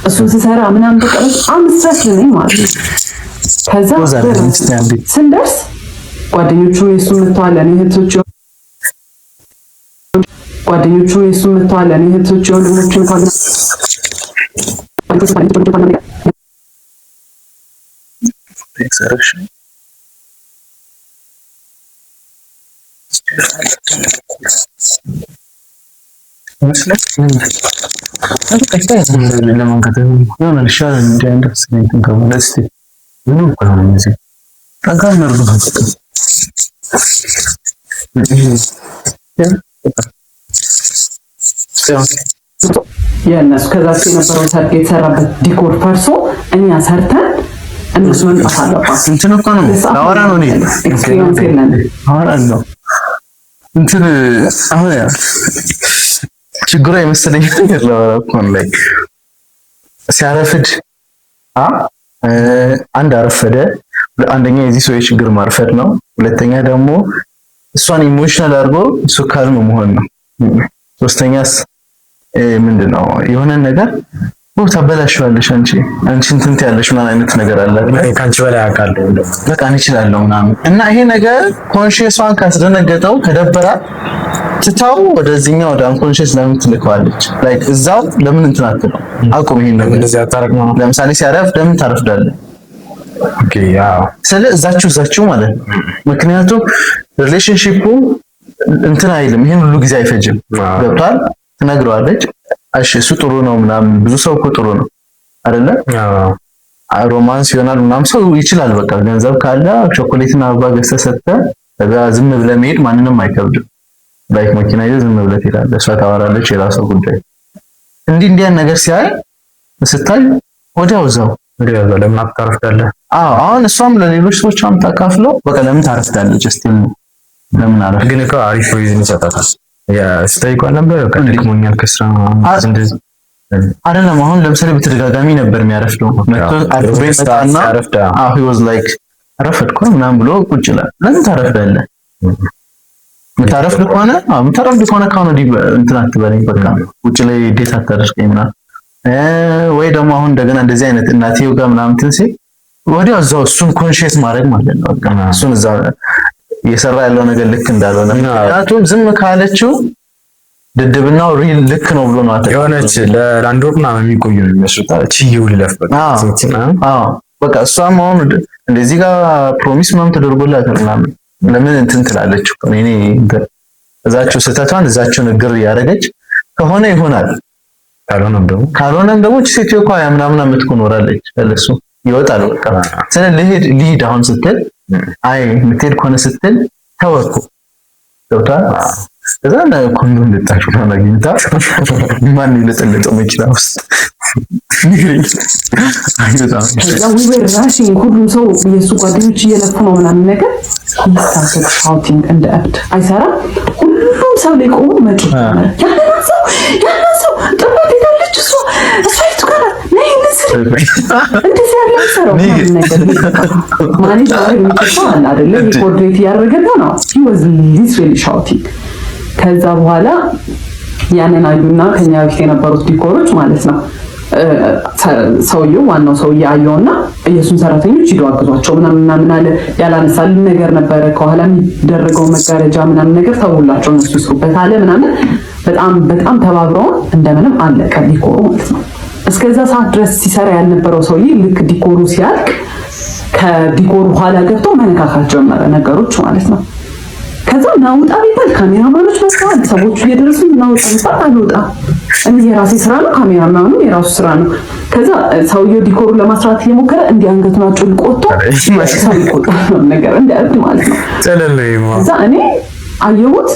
እሱን ስሰራ ምናምን በቀረጽ አምስት ነኝ ማለት ነው። ከዛ ስንደርስ ጓደኞቹ የሱን መተዋል እኔ እህቶቹ የሱን መተዋል እኔ እህቶቹ ወንድሞቹን ካለ የእነሱ ከዛ የነበረው ሰርግ የተሰራበት ዲኮር ፈርሶ እኛ ሰርተን እነሱ መምጣት አለባቸው። እንትን እኮ ነው አወራ ነው እኔ ኤክስፒሪየንስ የለን አወራ ነው እንትን አሁን ያ ችግሩ የመሰለኝ ነገር ለወራኩ ላይ ሲያረፍድ አንድ አረፈደ። አንደኛ የዚህ ሰው የችግር ማርፈድ ነው። ሁለተኛ ደግሞ እሷን ኢሞሽናል አድርጎ እሱ ካልም መሆን ነው። ሶስተኛስ ምንድነው የሆነ ነገር ታበላሽዋለሽ አንቺ እንትን ያለሽ ምናምን አይነት ነገር አለ ካንቺ በላይ አውቃለሁ በቃ እንችላለን ምናምን እና ይሄ ነገር ኮንሺየስዋን ካስደነገጠው ከደበራት ትታው ወደዚህኛው ወደ አንኮንሺየስ ለምን ትልከዋለች? ላይክ እዛው ለምን እንትን አትለው? አቁም ይሄን ነገር እንደዚህ አታረቅ ነው። ለምሳሌ ሲያረፍ ለምን ታረፍዳለህ? ኦኬ ያው ስለ እዛችሁ ማለት ነው። ምክንያቱም ሪሌሽንሺፑ እንትን አይልም፣ ይሄን ሁሉ ጊዜ አይፈጅም። ገብቷል? ትነግረዋለች። እሺ እሱ ጥሩ ነው ምናምን፣ ብዙ ሰው እኮ ጥሩ ነው አይደለ? ሮማንስ ይሆናል ምናምን ሰው ይችላል። በቃ ገንዘብ ካለ ቾኮሌትና አበባ ገዝተህ ሰጥተህ ከዛ ዝም ብለህ መሄድ ማንንም አይከብድም። ላይክ መኪና ይዘህ ዝም ብለህ ትሄዳለህ፣ እሷ ታወራለች፣ የራሷ ጉዳይ። እንዲህ ያን ነገር ሲያይ ስታይ ወዲያው እዛው ለምን አታረፍዳለህ? አሁን እሷም ለሌሎች ሰዎች ታካፍለው በቃ ለምን ታረፍዳለች? እስቲ ለምን አረፍ ግን እኮ አሪፍ ሪዝን ይሰጣታል። ስጠይቋል ነበር በቃ ደክሞኛል ከስራ እንደዚህ አይደለም። አሁን ለምሳሌ በተደጋጋሚ ነበር የሚያረፍደው መጥቶ አርፍቤታና he was like አረፈድኩ ምናምን ብሎ ቁጭ ይላል። ለምን ታረፍዳለህ? ምታረፍድ ከሆነ ካሁን እንትን አትበለኝ፣ በቃ ቁጭ ላይ ዴት አታደርገኝ ምናምን ወይ ደግሞ አሁን እንደገና እንደዚህ አይነት እናቴው ጋር ምናምን እንትን ሲል ወዲያው እዛው እሱን ኮንሺየስ ማድረግ ማለት ነው። በቃ እሱን እዛው እየሰራ ያለው ነገር ልክ እንዳልሆነ ምክንያቱም ዝም ካለችው ድድብናው ሪል ልክ ነው ብሎ ነው አተ የሆነች ለአንድ ወር ምናምን የሚቆዩ ነው የሚመስሉት ችዬው ልለፍ በቃ እሷም አሁን እንደዚህ ጋር ፕሮሚስ ምናምን ተደርጎላት ምናምን ለምን እንትን ትላለች እኔ እዛቸው ስህተቷን እዛቸው ንግር ያደረገች ከሆነ ይሆናል ካልሆነም ደግሞ ሴትዮ እኮ ምናምን የምትኖራለች ለሱ ይወጣል በቃ ስለ ልሂድ አሁን ስትል አይ ምትሄድ ከሆነ ስትል ተወኩ ዶክተር እዛ ነው ኮንዶም ልጣችሁ ነው አግኝታ ማን ይለጥልጠው መኪና ውስጥ ንግሪኝ አይደለም we were rushing ሁሉም ሰው የሱ ጓደኞች እየለፉ ነው ምናምን ነገር he started shouting and act አይሰራ ሁሉም ሰው ላይ ቆሞ መጡ ያለው ሰው ጥራት ይታለች እሱ እሱ ጋር ነይ እንስር እንደዚህ ያለ ሰው ነገር ማን ይችላል አይደለ ኮርዲኔት ያደረገ ነው he was literally shouting ከዛ በኋላ ያንን አዩና ከኛ በፊት የነበሩት ዲኮሮች ማለት ነው ሰውየው ዋናው ሰውዬ አየውና ኢየሱስ ሰራተኞች ሂደው አግዟቸው ምናምን አለ ያላነሳልን ነገር ነበረ ከኋላ የሚደረገው መጋረጃ ምናምን ነገር ተውላቸው እነሱ ይስሩበት አለ ምናምን በጣም ተባብረው እንደምንም አለቀ ዲኮሩ ማለት ነው እስከዛ ሰዓት ድረስ ሲሰራ ያልነበረው ሰውዬ ልክ ዲኮሩ ሲያልቅ ከዲኮሩ ኋላ ገብቶ መነካካት ጀመረ ነገሮች ማለት ነው ከዛ ናውጣ ቢባል ካሜራማኖች መስዋል ሰዎች እየደረሱ ናውጣ ቢባል አልወጣ እኔ የራሴ ስራ ነው ካሜራማኑ የራሱ ስራ ነው ከዛ ሰውየው ዲኮሩን ለማስራት እየሞከረ እንዲህ አንገቱን አጭልቆ ወጥቶ ሰው ይቆጣል ነገር እንደ እብድ ማለት ነው ከዛ እኔ አየሁት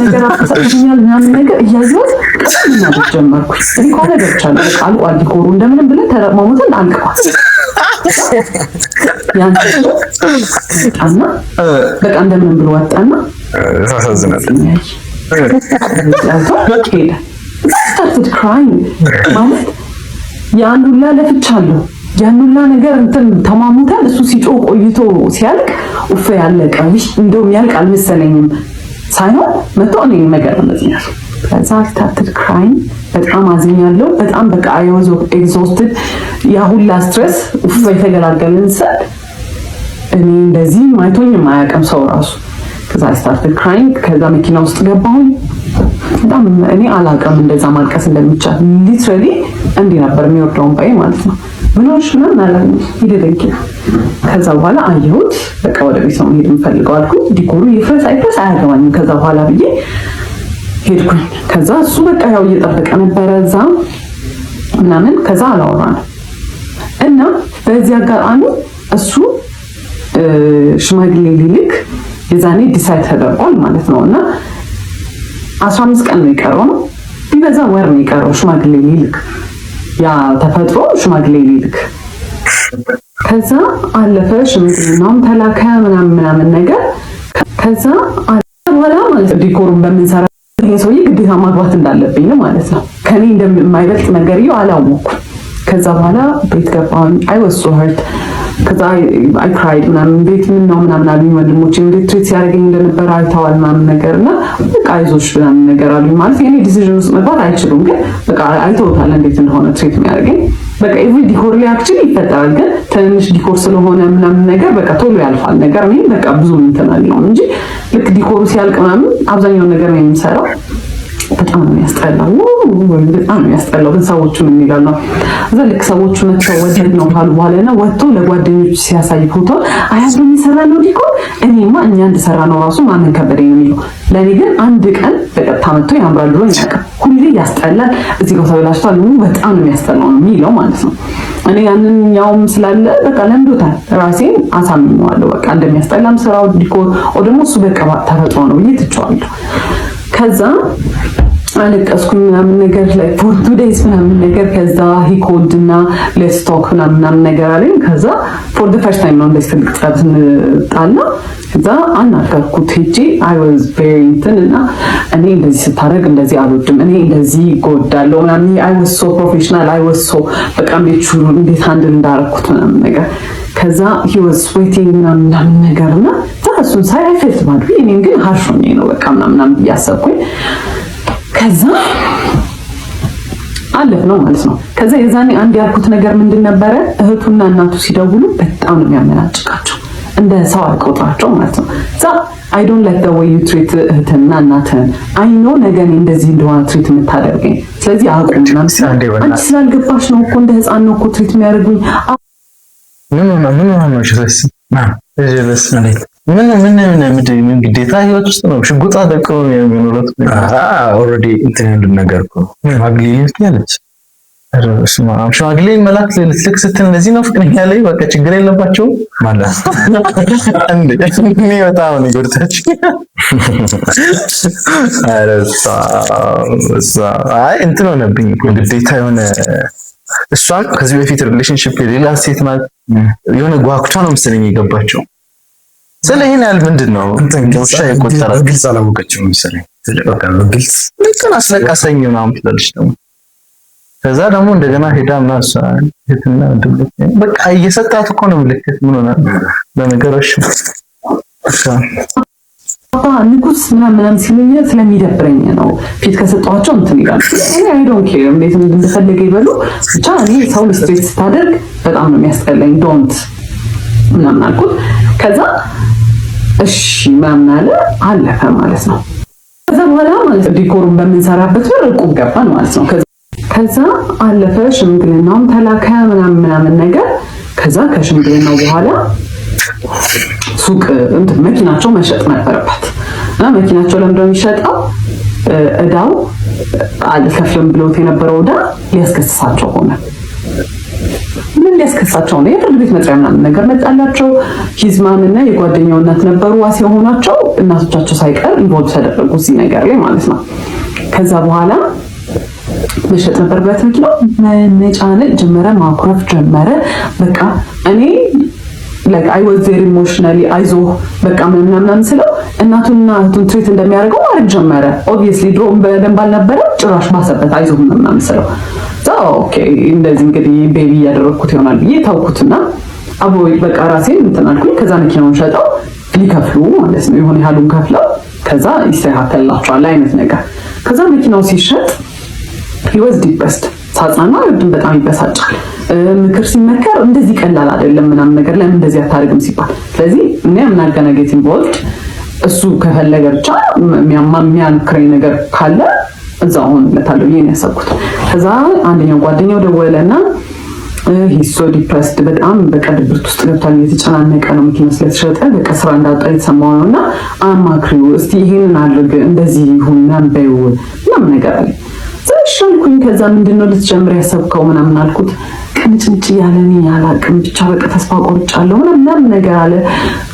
ነገር አፈሳኛል ምናምን ነገር እያየሁት ቀጥታ ጀመርኩ ሪኮርድ አደረቻለሁ አልቋል ዲኮሩ እንደምንም ብለን ተረማሙትን አልቋል ያን አና በቃ እንደምንም ብሎ ወጣና ተሳዝናል started crying ማለት ያን ሁላ ለፍቻለሁ ያን ሁላ ነገር እንትን ተማሙታል እሱ ሲጮህ ቆይቶ ሲያልቅ ኡፍ ያለቀ እንደውም ያልቅ አልመሰለኝም ሳይሆን መጥቶ እኔን ነገር እንደዚህ ከዛ started crying በጣም አዝኛለሁ በጣም በቃ I was exhausted ያ ሁላ ስትረስ ኡፍ የተገላገልን ሰዓት እኔ እንደዚህ ማይቶኝ ማያቀም ሰው ራሱ ከዛ started crying ከዛ መኪና ውስጥ ገባሁኝ በጣም እኔ አላቀም እንደዛ ማልቀስ እንደሚቻል ሊትራሊ እንዲህ ነበር የሚወርደውን ባይ ማለት ነው ምንሽ ምን ማለት ይደረግ ከዛ በኋላ አየሁት በቃ ወደ ቤት ነው ሄድ የምፈልገው አልኩኝ ዲኮሩ ይፍረስ አይፍረስ አያገባኝም ከዛ በኋላ ብዬ ሄድኩኝ ከዛ እሱ በቃ ያው እየጠበቀ ነበረ እዛ ምናምን ከዛ አላወራንም እና በዚህ አጋጣሚ እሱ ሽማግሌ ሊልክ የዛኔ ዲሳይድ ተደርጓል ማለት ነውና 15 ቀን ነው የቀረው ነው ቢበዛ ወር ነው የቀረው ሽማግሌ ሊልክ ያ ተፈጥሮ ሽማግሌ ሊልክ ከዛ አለፈ ሽምግልናውም ተላከ ምናምን ነገር ከዛ በኋላ ማለት ዲኮሩን በመንሰራ ይሄ ሰውዬ ግዴታ ማግባት እንዳለብኝ ነው ማለት ነው ከኔ እንደማይበልጥ ነገር ይው አላወኩም ከዛ በኋላ ቤት ገባሁኝ I was so hurt ከዛ I cried ምናምን ቤት ምን ነው ምናምን አሉኝ ወንድሞቼ እንዴት ትሪት ሲያደርገኝ እንደነበር አይተዋል ምናምን ነገርና በቃ አይዞሽ ምናምን ነገር አሉኝ ማለት የኔ ዲሲዥን ውስጥ መግባት አይችሉም ግን በቃ አይተውታል እንዴት እንደሆነ ትሪት የሚያደርገኝ በቃ ኤቭሪ ዲኮር ላይ አክቹሊ ይፈጠራል ግን ትንሽ ዲኮር ስለሆነ ምናምን ነገር በቃ ቶሎ ያልፋል ነገር እኔ በቃ ብዙ እንትን አለው እንጂ ልክ ዲኮሩ ሲያልቅ ምናምን አብዛኛው ነገር ነው የሚሰራው በጣም ነው ያስጠላው በጣም ነው ያስጠላው ግን ሰዎቹ ምን ይላሉ እዛ ልክ ሰዎቹ መጥተው ወደድ ነው ካሉ በኋላና ወጥቶ ለጓደኞች ሲያሳይ ፎቶ አያብረን ይሰራሉ ዲኮር እኔማ እኛ እንደሰራ ነው ራሱ ማንን ከበደኝ ነው የሚለው ለኔ ግን አንድ ቀን በቀጥታ መጥቶ ያምራል ብሎ ያውቃል ሁሌ ያስጠላል እዚህ ጋር ተበላሽቷል በጣም ነው ያስጠላው ነው የሚለው ማለት ነው እኔ ያንን ያውም ስላለ በቃ ለምዶታል ራሴን አሳምነዋለሁ በቃ እንደሚያስጠላም ስራው ዲኮር ወይ ደግሞ እሱ በቃ ተፈጥሮ ነው እየተጫወተው ከዛ አለቀስኩኝ ምናምን ነገር ላይ for 2 days ምናምን ነገር ከዛ he called እና let's talk ምናምን ነገር አለኝ ከዛ for the first time ነው እንደዚህ ትልቅ ጸብ ስንጣላ ከዛ አናገርኩት ሄጄ I was very እና እኔ እንደዚህ ስታረግ እንደዚህ አልወድም እኔ እንደዚህ ጎዳለሁ ምናምን I was so professional I was so በቃ እንዴት ሃንድል እንዳረኩት ምናምን ነገር ከዛ he was sweating ምናምን ነገርና እሱን ሳይ I felt bad እኔም ግን harsh ሆኜ ነው በቃ ምናምን እያሰብኩኝ ከዛ አለፍ ነው ማለት ነው ከዛ የዛኔ አንድ ያልኩት ነገር ምንድን ነበረ እህቱና እናቱ ሲደውሉ በጣም ነው የሚያመናጭቃቸው እንደ ሰው አልቆጥራቸው ማለት ነው I don't like the way you treat እህትና እናትህን I know ነገ እኔ እንደዚህ እንደሆነ ትሪት የምታደርገኝ ስለዚህ አቁም አንቺ ስላልገባሽ ነው እኮ እንደ ህፃን ነው እኮ ትሪት የሚያደርጉኝ ምን ግዴታ ህይወት ውስጥ ነው ሽጉጣ ደቅሞ የሚኖሩት ኦልሬዲ እንትን ያሉት ነገር እኮ ማግሊ ያለች ሽማግሌ መላክ ልትልክ ስትል እንደዚህ ነው ፍቅረኛ ላይ በቃ ችግር የለባቸው ማለት እንዴ እኔ በጣም ነው ጎርታች አይ እንትን ሆነብኝ ግዴታ የሆነ እሷም ከዚህ በፊት ሪሌሽንሺፕ ሌላ ሴት ማለት የሆነ ጓጉቷ ነው መሰለኝ የገባቸው ስለዚህ ያህል ምንድነው እንትን ሻ ይቆጠራል ግልጽ አላወቀችም መሰለኝ በቃ ግልጽ ለቀን አስለቃሰኝ ምናምን ትላለች ደግሞ ከዛ ደግሞ እንደገና ሄዳ ማሳን እህትና በቃ እየሰጣት እኮ ነው ምልክት ምን ሆነ ለነገሮች ንጉስ ምናምን ሲሉኝ ስለሚደብረኝ ነው ፊት ከሰጧቸው እንትን ይላል እኔ አይ ዶንት ኬር እንዴት እንደፈለገ ይበሉ ብቻ እኔ ሰው ስትሬት ስታደርግ በጣም ነው የሚያስጠላኝ ዶንት ምናምን አልኩት ከዛ እሺ ምናምን አለፈ ማለት ነው ከዛ በኋላ ማለት ዲኮሩን በምንሰራበት እቁብ ገባን ማለት ነው ከዛ አለፈ ሽምግልናውም ተላከ ምናምን ነገር ከዛ ከሽምግልናው በኋላ ሱቅ እንትን መኪናቸው መሸጥ ነበረበት እና መኪናቸው ለምንድነው የሚሸጠው እዳው አልከፍልም ብሎት የነበረው እዳ ሊያስከስሳቸው ሆነ ምን ሊያስከስሳቸው ነው የፍርድ ቤት መጥሪያ ምናምን ነገር መጣላቸው ሂዝማንና የጓደኛው እናት ነበሩ ዋስ የሆናቸው እናቶቻቸው ሳይቀር ኢንቮልቭ ተደረጉ እዚህ ነገር ላይ ማለት ነው ከዛ በኋላ መሸጥ ነበረበት መኪናው መነጫነጭ ጀመረ ማኩረፍ ጀመረ በቃ እኔ like I was very emotionally አይዞ በቃ ምናምን ስለው እናቱና እህቱን ትሪት እንደሚያደርገው ማድረግ ጀመረ obviously ድሮም በደንብ አልነበረ ጭራሽ ባሰበት አይዞ ምናምን ስለው ኦኬ እንደዚህ እንግዲህ ቤቢ ያደረኩት ይሆናል ብዬ ታውኩትና አቦይ በቃ ራሴን እንትን አልኩኝ ከዛ መኪናውን ሸጠው ሊከፍሉ ማለት ነው የሆነ ያሉን ከፍለው ከዛ ይስተካከልላቸዋል አይነት ነገር ከዛ መኪናው ሲሸጥ he was depressed ሳጻና ወድም በጣም ይበሳጫል ምክር ሲመከር እንደዚህ ቀላል አይደለም ምናምን ነገር ለምን እንደዚህ አታርግም ሲባል ስለዚህ እኔ አምናገናገት ኢንቮልቭድ እሱ ከፈለገ ብቻ የሚያምክረኝ ነገር ካለ እዛው ሆነለታለሁ ይሄን ያሰብኩት ከዛ አንደኛው ጓደኛው ደወለና he's so depressed በጣም በቀድብርት ውስጥ ገብቷል እየተጨናነቀ ነው መኪና ስለተሸጠ በቃ ስራ እንዳጣ የተሰማው ነውና አማክሪው እስቲ ይሄንን አድርግ እንደዚህ ይሁን ናምበው ምናምን ነገር አለ ዘሽልኩኝ ከዛ ምንድነው ልትጀምር ያሰብከው ምናምን አልኩት ቅንጭንጭ ያለኝ ያላቅም ብቻ በቃ ተስፋ ቆርጫለሁ ምናምን ነገር አለ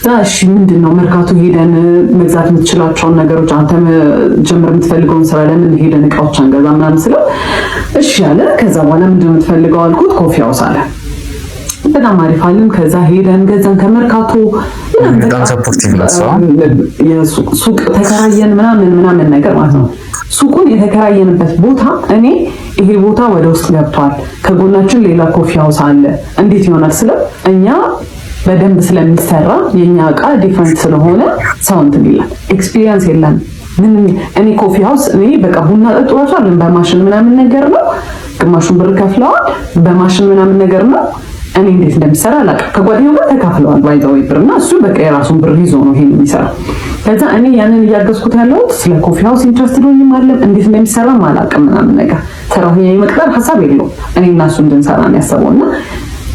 ዛሽ ምንድነው መርካቶ ሄደን መግዛት የምትችላቸው ነገሮች አንተ ጀምር የምትፈልገውን ስራ ለምን ሄደን እቃዎች አንገዛ ምናምን ስለው እሺ አለ ከዛ በኋላ ምንድነው የምትፈልገው አልኩት ኮፊ ሃውስ አለ በጣም አሪፍ አለም ከዛ ሄደን ገዛን ከመርካቶ በጣም ሰፖርቲቭ ነው ሱቅ ተከራየን ምናምን ነገር ማለት ነው ሱቁን የተከራየንበት ቦታ እኔ ይሄ ቦታ ወደ ውስጥ ገብቷል ከጎናችን ሌላ ኮፊ ሃውስ አለ እንዴት ይሆናል ስለ እኛ በደንብ ስለሚሰራ የኛ እቃ ዲፈረንት ስለሆነ ሰው እንትን ይላል ኤክስፒሪየንስ የለም ምን እኔ ኮፊ ሃውስ እኔ በቃ ቡና ጠጥቷል በማሽን ምናምን ነገር ነው ግማሹን ብር ከፍለዋል በማሽን ምናምን ነገር ነው እኔ እንዴት እንደሚሰራ አላውቅም ከጓደኛው ጋር ተካፍለዋል ባይዘው ብርና እሱ በቃ የራሱን ብር ይዞ ነው ይሄን የሚሰራው ከዛ እኔ ያንን እያገዝኩት ያለው ስለ ኮፊ ሃውስ ኢንትረስትድ ሆኜ ማለት እንዴት እንደሚሰራ አላውቅም ምናምን ነገር ሰራሁኝ የመቅጠር ሐሳብ የለውም እኔ እና እሱ እንድንሰራ ነው ያሰበውና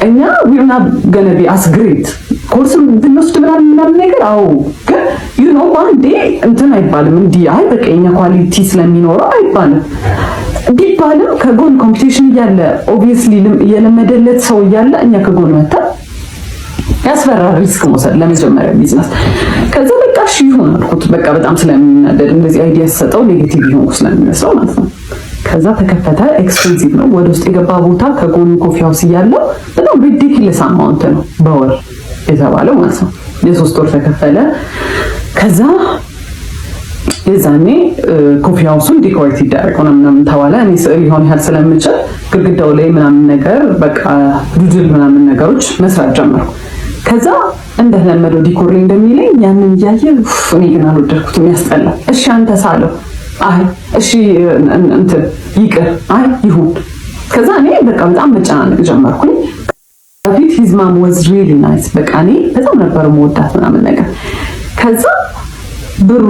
እኛ we're not gonna be as great ኮርስም ብንወስድ ምናምን ነገር አዎ ግን you know one day እንትን አይባልም እንዲህ አይ በቃ የኛ ኳሊቲ ስለሚኖረው አይባልም ቢባልም ከጎን ኮምፒቲሽን እያለ obviously የለመደለት ሰው እያለ እኛ ከጎን መጣ ያስፈራል ሪስክ መውሰድ ለመጀመሪያ ቢዝነስ ከዛ በቃ እሺ ይሁን አልኩት በቃ በጣም ስለሚናደድ እንደዚህ አይዲያ ሰጠው ኔጌቲቭ ይሁን ስለሚመስለው ማለት ነው ከዛ ተከፈተ ኤክስፔንሲቭ ነው ወደ ውስጥ የገባ ቦታ ከጎን ኮፊ ሃውስ እያለው በጣም ሪዲኩለስ አማውንት ነው በወር የተባለው ማለት ነው የሶስት ወር ተከፈለ ከዛ የዛኔ ኮፊ ሃውሱን ዲኮሬት ይደረግ ምናምን ተባለ እኔ ስዕል ይሆን ያህል ስለምችል ግድግዳው ላይ ምናምን ነገር በቃ ዱድል ምናምን ነገሮች መስራት ጀመርኩ ከዛ እንደለመደው ዲኮር ላይ እንደሚለኝ ያንን እያየ እኔ ግን አልወደድኩትም ያስጠላል እሺ አንተ ሳለው አይ እሺ እንትን ይቅር አይ ይሁን ከዛ እኔ በቃ በጣም መጨናነቅ ጀመርኩኝ በፊት his mom was really nice በቃ እኔ በጣም ነበር የምወዳት ምናምን ነገር ከዛ ብሩ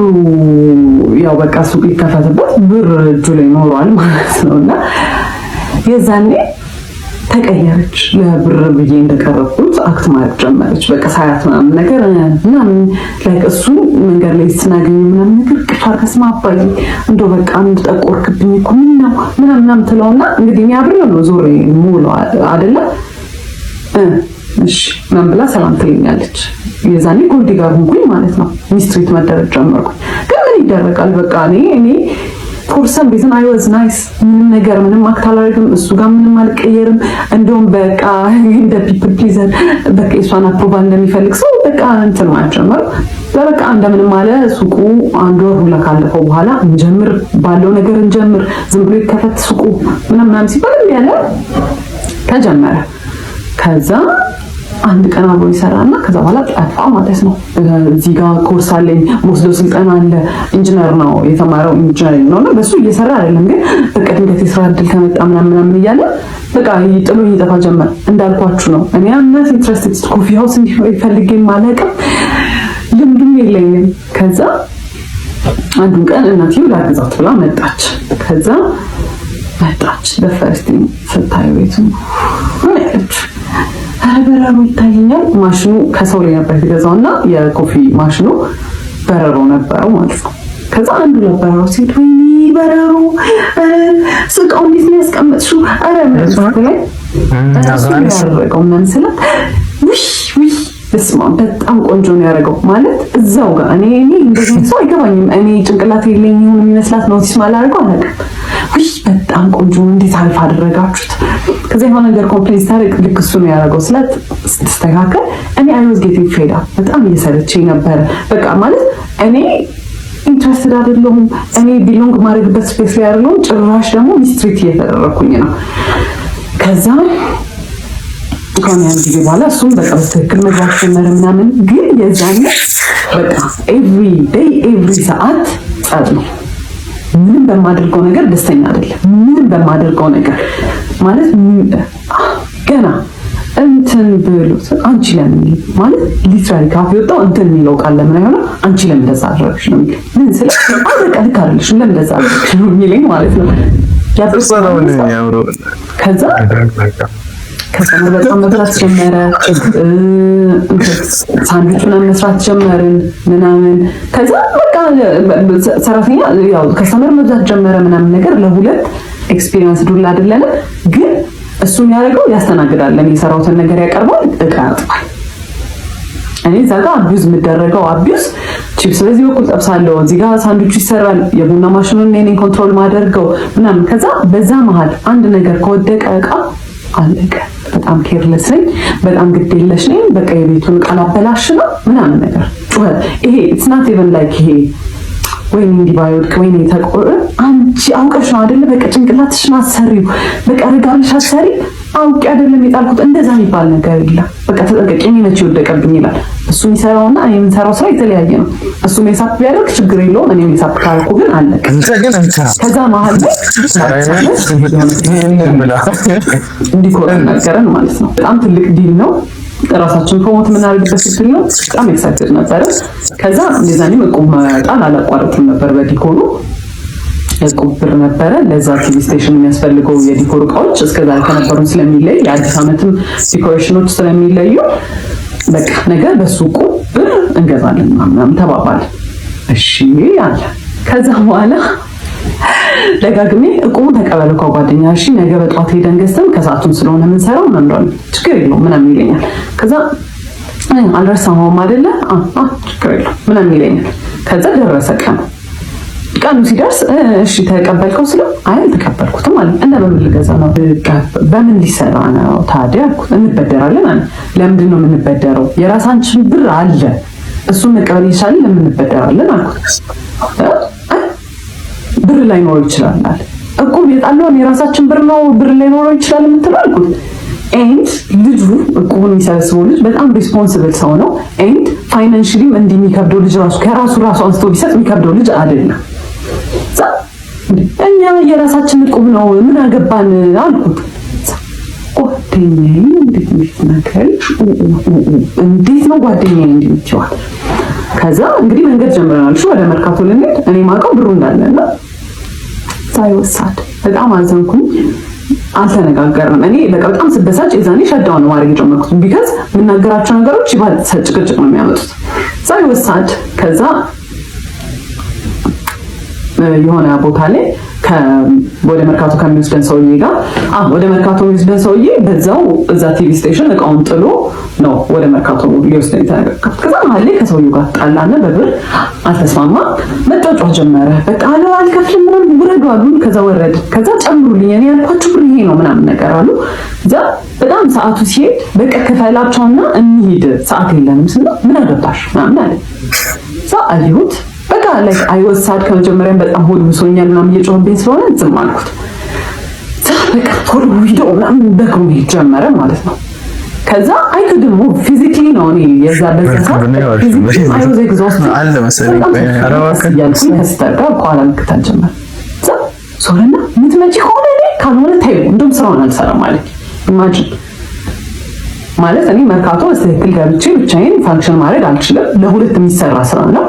ያው በቃ ሱቅ ሊከፈትበት ብር እጁ ላይ ኖሯል ማለት ነውና የዛኔ ተቀየረች። ለብር ብዬ እንደቀረብኩት አክት ማለት ጀመረች። በቃ ሳያት ምናምን ነገር ምናምን ላይክ እሱን መንገድ ላይ ስናገኝ ምናምን ነገር ቅፋር ከስማ አባዬ እንደው በቃ አንድ ጠቆርክብኝ እኮ ምናምን ትለውና እንግዲህ እኔ አብሬ ነው ዞሬ ሙሉ አይደለ እሺ ምናምን ብላ ሰላም ትለኛለች። የዛኔ ጎልዲ ጋር ሆንኩኝ ማለት ነው። ሚስትሪት መደረግ ጀመርኩኝ። ግን ምን ይደረጋል በቃ እኔ for some reason I was nice ምንም አክት አላደርግም እሱ ጋር ምንም አልቀየርም። እንደውም በቃ እንደ people pleaser በቃ እሷን አፕሮቫል እንደሚፈልግ ሰው በቃ እንትን ማጨመር በቃ እንደምንም አለ። ሱቁ አንድ ወር ሁላ ካለፈው በኋላ እንጀምር ባለው ነገር እንጀምር ዝም ብሎ ይከፈት ሱቁ ምናምን ሲባል ያለ ተጀመረ። ከዛ አንድ ቀን አብሮ ይሰራና ከዛ በኋላ ጠፋ ማለት ነው። እዚህ ጋር ኮርስ አለኝ ወስዶ ስልጠና አለ። ኢንጂነር ነው የተማረው ኢንጂነሪንግ ነውና በሱ እየሰራ አይደለም ግን በቃ ድንገት የስራ እድል ከመጣ ምናምን እያለ በቃ ጥሎ ይጠፋ ጀመር። እንዳልኳችሁ ነው እኔ አምናት ኢንትረስትድ ኮፊ ሃውስ እንዲፈልግ ማለቅም ልምድም የለኝም። ከዛ አንዱን ቀን እናትዬው ላግዛት ብላ መጣች። ከዛ መጣች ለፈርስቲንግ ስታይ ቤቱ ማለት በረሮ ይታየኛል። ማሽኑ ከሰው ላይ ነበር የተገዛውና የኮፊ ማሽኑ በረሮ ነበረው ማለት ነው። ከዛ አንዱ ለበረሮ ሲል ወይኔ በረሮ ስቃው እንዴት ነው ያስቀመጥሽው? አረ ማለት ነው እሱ ያደረገው ምናምን ስላት ውይ በስመ አብ በጣም ቆንጆ ነው ያደረገው ማለት እዛው ጋር እኔ እንደዚህ ሰው አይገባኝም። እኔ ጭንቅላት የለኝም የሚመስላት ነው ሲስማላ አድርገው አላውቅም። ውይ በጣም ቆንጆ እንዴት አልፋ አደረጋችሁት። ከዛ የሆነ ነገር ኮምፕሌንስ ታሪክ ልክ እሱ ነው ያደረገው ስላት ስትስተካከል እኔ አይ ዋዝ ጌቲንግ ፌድ አፕ በጣም እየሰለቸኝ ነበር። በቃ ማለት እኔ ኢንትረስትድ አይደለሁም። እኔ ቢሎንግ ማድረግበት ስፔስ ላይ አይደለሁም። ጭራሽ ደግሞ ሚስትሪት እየተደረኩኝ ነው። ከዛ ከሆነ ጊዜ በኋላ እሱም በቃ በትክክል መግባት ጀመረ ምናምን። ግን የዛኔ በቃ ኤቭሪ ዴይ ኤቭሪ ሰዓት ጸጥ ነው። ምንም በማደርገው ነገር ደስተኛ አይደለም። ምንም በማደርገው ነገር ማለት ገና እንትን ብሎት አንቺ ለምን ማለት ሊትራሊ ካፍ የወጣው እንትን የሚለው ቃል ለምን አይሆነ አንቺ ለምን እንደዛ አደረግሽ ነው የሚል ምን ስለ በቃ ልክ አይደለሽ ለምን እንደዛ አደረግሽ ነው የሚለኝ ማለት ነው። ከዛ በጣም መስራት ጀመረ። ሳንዱች ምናምን መስራት ጀመርን ምናምን። ከዛ በቃ ሰራተኛ ያው ከስተመር መብዛት ጀመረ ምናምን ነገር ለሁለት ኤክስፒሪየንስ ዱላ አይደለም። ግን እሱ የሚያደርገው ያስተናግዳል። የሰራውትን ነገር ያቀርባል፣ እቃ ያጥፋል። እኔ እዛ ጋር አቢዩዝ የምደረገው አቢዩዝ ቺፕስ በዚህ በኩል ጠብሳለሁ፣ እዚህ ጋር ሳንዱች ይሰራል፣ የቡና ማሽኑን እኔ ኮንትሮል ማደርገው ምናምን። ከዛ በዛ መሀል አንድ ነገር ከወደቀ እቃ አለቀ። በጣም ኬርለስ ነኝ፣ በጣም ግዴለሽ ነኝ። በቃ የቤቱን ቃል አበላሽ ነው ምናምን ነገር ጩኸት። ይሄ it's not even like ይሄ ወይኔ እንዲህ ባይወድቅ ወይኔ ተቆረ አንቺ አውቀሽ ነው አይደለ? በቃ ጭንቅላትሽን አሰሪው በቃ ረጋልሽ አሰሪ አውቄ አይደለም የጣልኩት እንደዛ የሚባል ነገር የለም። በቃ ተጠንቀቂ እኔ ነች ይወደቀብኝ ይላል። እሱ የሚሰራውና እኔ የምሰራው ስራ የተለያየ ነው። እሱ ሜሳፕ ቢያደርግ ችግር የለውም። እኔ ሜሳፕ ካልኩ ግን አለቀ። ከዛ መሀል ላይ እንዲኮራ ነገረን ማለት ነው። በጣም ትልቅ ዲል ነው። ራሳችን ፕሮሞት የምናደርግበት ስል ነው። በጣም ኤክሳይትድ ነበረ። ከዛ እንደዛኔ መቆም መጣል አላቋረጥም ነበር። በዲኮሩ እቁብ ብር ነበረ። ለዛ ቲቪ ስቴሽን የሚያስፈልገው የዲኮር እቃዎች እስከዛ ከነበሩን ስለሚለይ የአዲስ ዓመትም ዲኮሬሽኖች ስለሚለዩ በቃ ነገር በሱቁ ብር እንገዛለን ምናምን ተባባል። እሺ ያለ ከዛ በኋላ ደጋግሜ እቁቡን ተቀበለው ከጓደኛ እሺ ነገ በጧት ሄደን ገዝተን ከሰዓቱን ስለሆነ የምንሰራው ምናምን ችግር የለውም ምናምን ይለኛል። ከዛ አልረሳሁም አይደለ ችግር የለውም ምናምን ይለኛል። ከዛ ደረሰ ቀኑ ሲደርስ እሺ ተቀበልከው ስለው አይ አልተቀበልኩትም አለ። እና በምን ልገዛ ነው? በምን ሊሰራ ነው ታዲያ? እንበደራለን አለ። ለምንድን ነው የምንበደረው? የራሳችን ብር አለ እሱን መቀበል ይቻላል ለምን እንበደራለን አልኩት። ብር ላይ ኖር ይችላል አለ። እቁብ የጣለውን የራሳችን ብር ነው ብር ላይ ኖር ይችላል የምትለው አልኩት። ኤንድ ልጁ እቁቡን የሚሰበስበው ልጅ በጣም ሪስፖንሲብል ሰው ነው። ኤንድ ፋይናንሻሊም እንዲህ የሚከብደው ልጅ ራሱ አንስቶ ቢሰጥ የሚከብደው ልጅ አይደለም። እኛ የራሳችን እቁብ ነው ምን አገባን አልኩት። ጓደኛዬ እንዴት ነው ጓደኛዬ እንዴት ይችላል ከዛ እንግዲህ መንገድ ጀምረናል። እሺ ወደ መርካቶ ልንሄድ እኔ ማውቀው ብሩ እንዳለና ሳይወሳድ በጣም አዘንኩኝ። አልተነጋገርንም። እኔ በቃ በጣም ስበሳጭ የዛኔ ሸዳውን ማድረግ የጀመርኩት ቢካዝ የምናገራቸው ነገሮች ይባል ጭቅጭቅ ነው የሚያመጡት። ሳይወሳድ ከዛ የሆነ ቦታ ላይ ወደ መርካቶ ከሚወስደን ሰውዬ ጋር ወደ መርካቶ የሚወስደን ሰውዬ በዛው እዛ ቲቪ ስቴሽን እቃውን ጥሎ ነው ወደ መርካቶ ሊወስደን የተነጋገርኩት። ከዛ መሀል ላይ ከሰውዬው ጋር ጣላና በብር አልተስማማ መጫጫ ጀመረ። በቃ አልከፍልም ምናምን ውረዱ አሉን። ከዛ ወረድ። ከዛ ጨምሩልኝ እኔ ያልኳችሁ ብር ይሄ ነው ምናምን ነገር አሉ። እዛ በጣም ሰዓቱ ሲሄድ በቃ ክፈላቸውና እንሂድ ሰዓት የለንም ስለ ምን አገባሽ ምናምን አለ። እዛ አየሁት በቃ ላይ አይወሳድ ከመጀመሪያም በጣም ሆድ ብሶኛል ምናምን እየጮህብኝ ስለሆነ ዝም አልኩት። በቃ ቶሎ ቪዲዮ ምናምን በግሩ ጀመረ ማለት ነው። ከዛ አይኩድም ፊዚካሊ ነው እኔ የዛ በዛ አይወዘ ኤግዞስት አለ መሰለኝ ከስተጋ ቋላ ምክታል ጀመረ። ሶለና ምትመጪ ከሆነ እኔ ካልሆነ ታዩ እንደውም ስራውን አልሰራም ማለት ኢማጂን ማለት እኔ መርካቶ በትክክል ገብቼ ብቻዬን ፋንክሽን ማድረግ አልችልም። ለሁለት የሚሰራ ስራ ነው።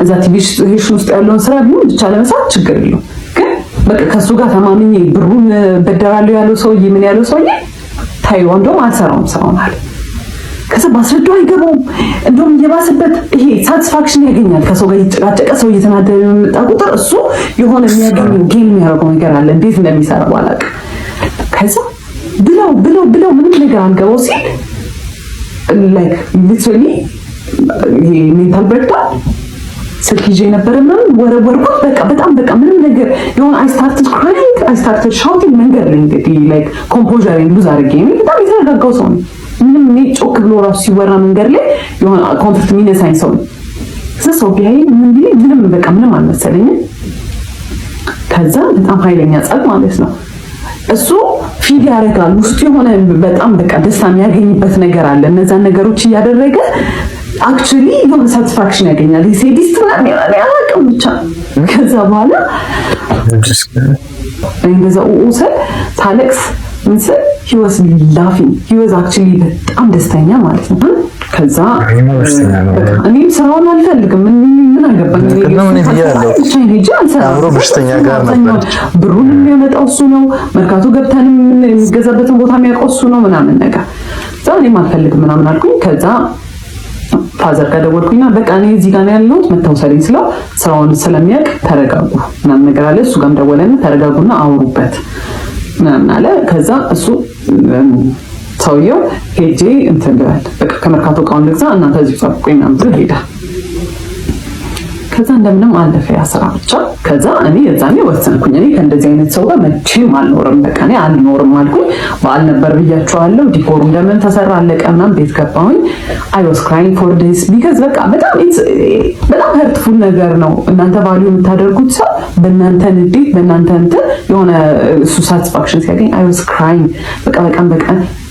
እዛ ቲቪ ስቴሽን ውስጥ ያለውን ስራ ቢሆን ብቻ ለመስራት ችግር የለውም። ግን በቃ ከሱ ጋር ተማምኜ ብሩን በደራለሁ ያለው ሰውዬ ምን ያለው ሰውዬ ታዩ እንደውም አልሰራውም ስራውን አለ። ከዛ ባስረዳው አይገባውም። እንደውም እየባሰበት ይሄ ሳቲስፋክሽን ያገኛል። ከሰው ጋር እየተጨቃጨቀ ሰው እየተናደደ የሚመጣ ቁጥር እሱ የሆነ የሚያገኘው ጌም የሚያደርገው ነገር አለ። እንዴት እንደሚሰራ ባላውቅም ከዛ ብለው ምንም ነገር አልገባው ሲል ላይክ ሊትራሊ ይሄ ሜንታል ብሬክዳውን ስልክ ይዤ ነበረ ምናምን ወረወርኩት። በቃ በጣም በቃ ምንም ነገር የሆነ I started shouting መንገድ ላይ እንግዲህ ላይክ ኮምፖዘሪንግ ሉዝ አድርጌ ነው። በጣም የተረጋጋው ሰው ነው። ምንም ጮክ ብሎ ራሱ ሲወራ መንገድ ላይ የሆነ ኮንፍሊክት የሚነሳኝ ሰው ነው። ሰው ቢያይ ምን ቢል ምንም በቃ ምንም አልመሰለኝም። ከዛ በጣም ኃይለኛ ጸብ ማለት ነው። እሱ ፊል ያደርጋል ውስጡ የሆነ በጣም በቃ ደስታ የሚያገኝበት ነገር አለ። እነዛን ነገሮች እያደረገ አክቹሊ የሆነ ሳቲስፋክሽን ያገኛል። ሴዲስት ምናምን ያላቅም ብቻ ከዛ በኋላ እንደዛ ኡሰል ታለቅስ ምስል he was laughing he was actually በጣም ደስተኛ ማለት ነው። ከዛ እኔም ስራውን አልፈልግም ምን አገባኝ አብሮ በሽተኛ ጋር ነበር። ብሩን የሚያመጣው እሱ ነው። መርካቶ ገብተን የሚገዛበትን ቦታ የሚያውቀው እሱ ነው ምናምን ነገር እኔም አልፈልግም ምናምን አልኩኝ። ከዛ ፋዘር ጋር ደወልኩኝና በቃ እኔ እዚህ ጋር ነው ያለሁት መታወሰልኝ ስለው ስራውን ስለሚያውቅ ተረጋጉ ምናምን ነገር አለ። እሱ ጋርም ደወለና ተረጋጉና አውሩበት ምናምን አለ። ከዛ እሱ ሰውየው ሄጄ እንትን ብሏል በቃ ከመርካቶ እቃውን ልግዛ እናንተ እዚህ ጠብቁኝ ምናምን ብሎ ሄደ። ከዛ እንደምንም አለፈ ያ ስራ ብቻ። ከዛ እኔ የዛኔ ወሰንኩኝ እኔ ከእንደዚህ አይነት ሰው ጋር መቼም አልኖርም። በቃ እኔ አልኖርም አልኩኝ። በዓል ነበር ብያቸዋለሁ። ዲኮሩ እንደምን ተሰራ አለቀ ምናምን ቤት ገባሁኝ። I was crying for this because በቃ በጣም hurtful ነገር ነው። እናንተ ቫልዩ የምታደርጉት ሰው በእናንተ ንዴት በእናንተ እንትን የሆነ እሱ ሳቲስፋክሽን ሲያገኝ I was crying በቃ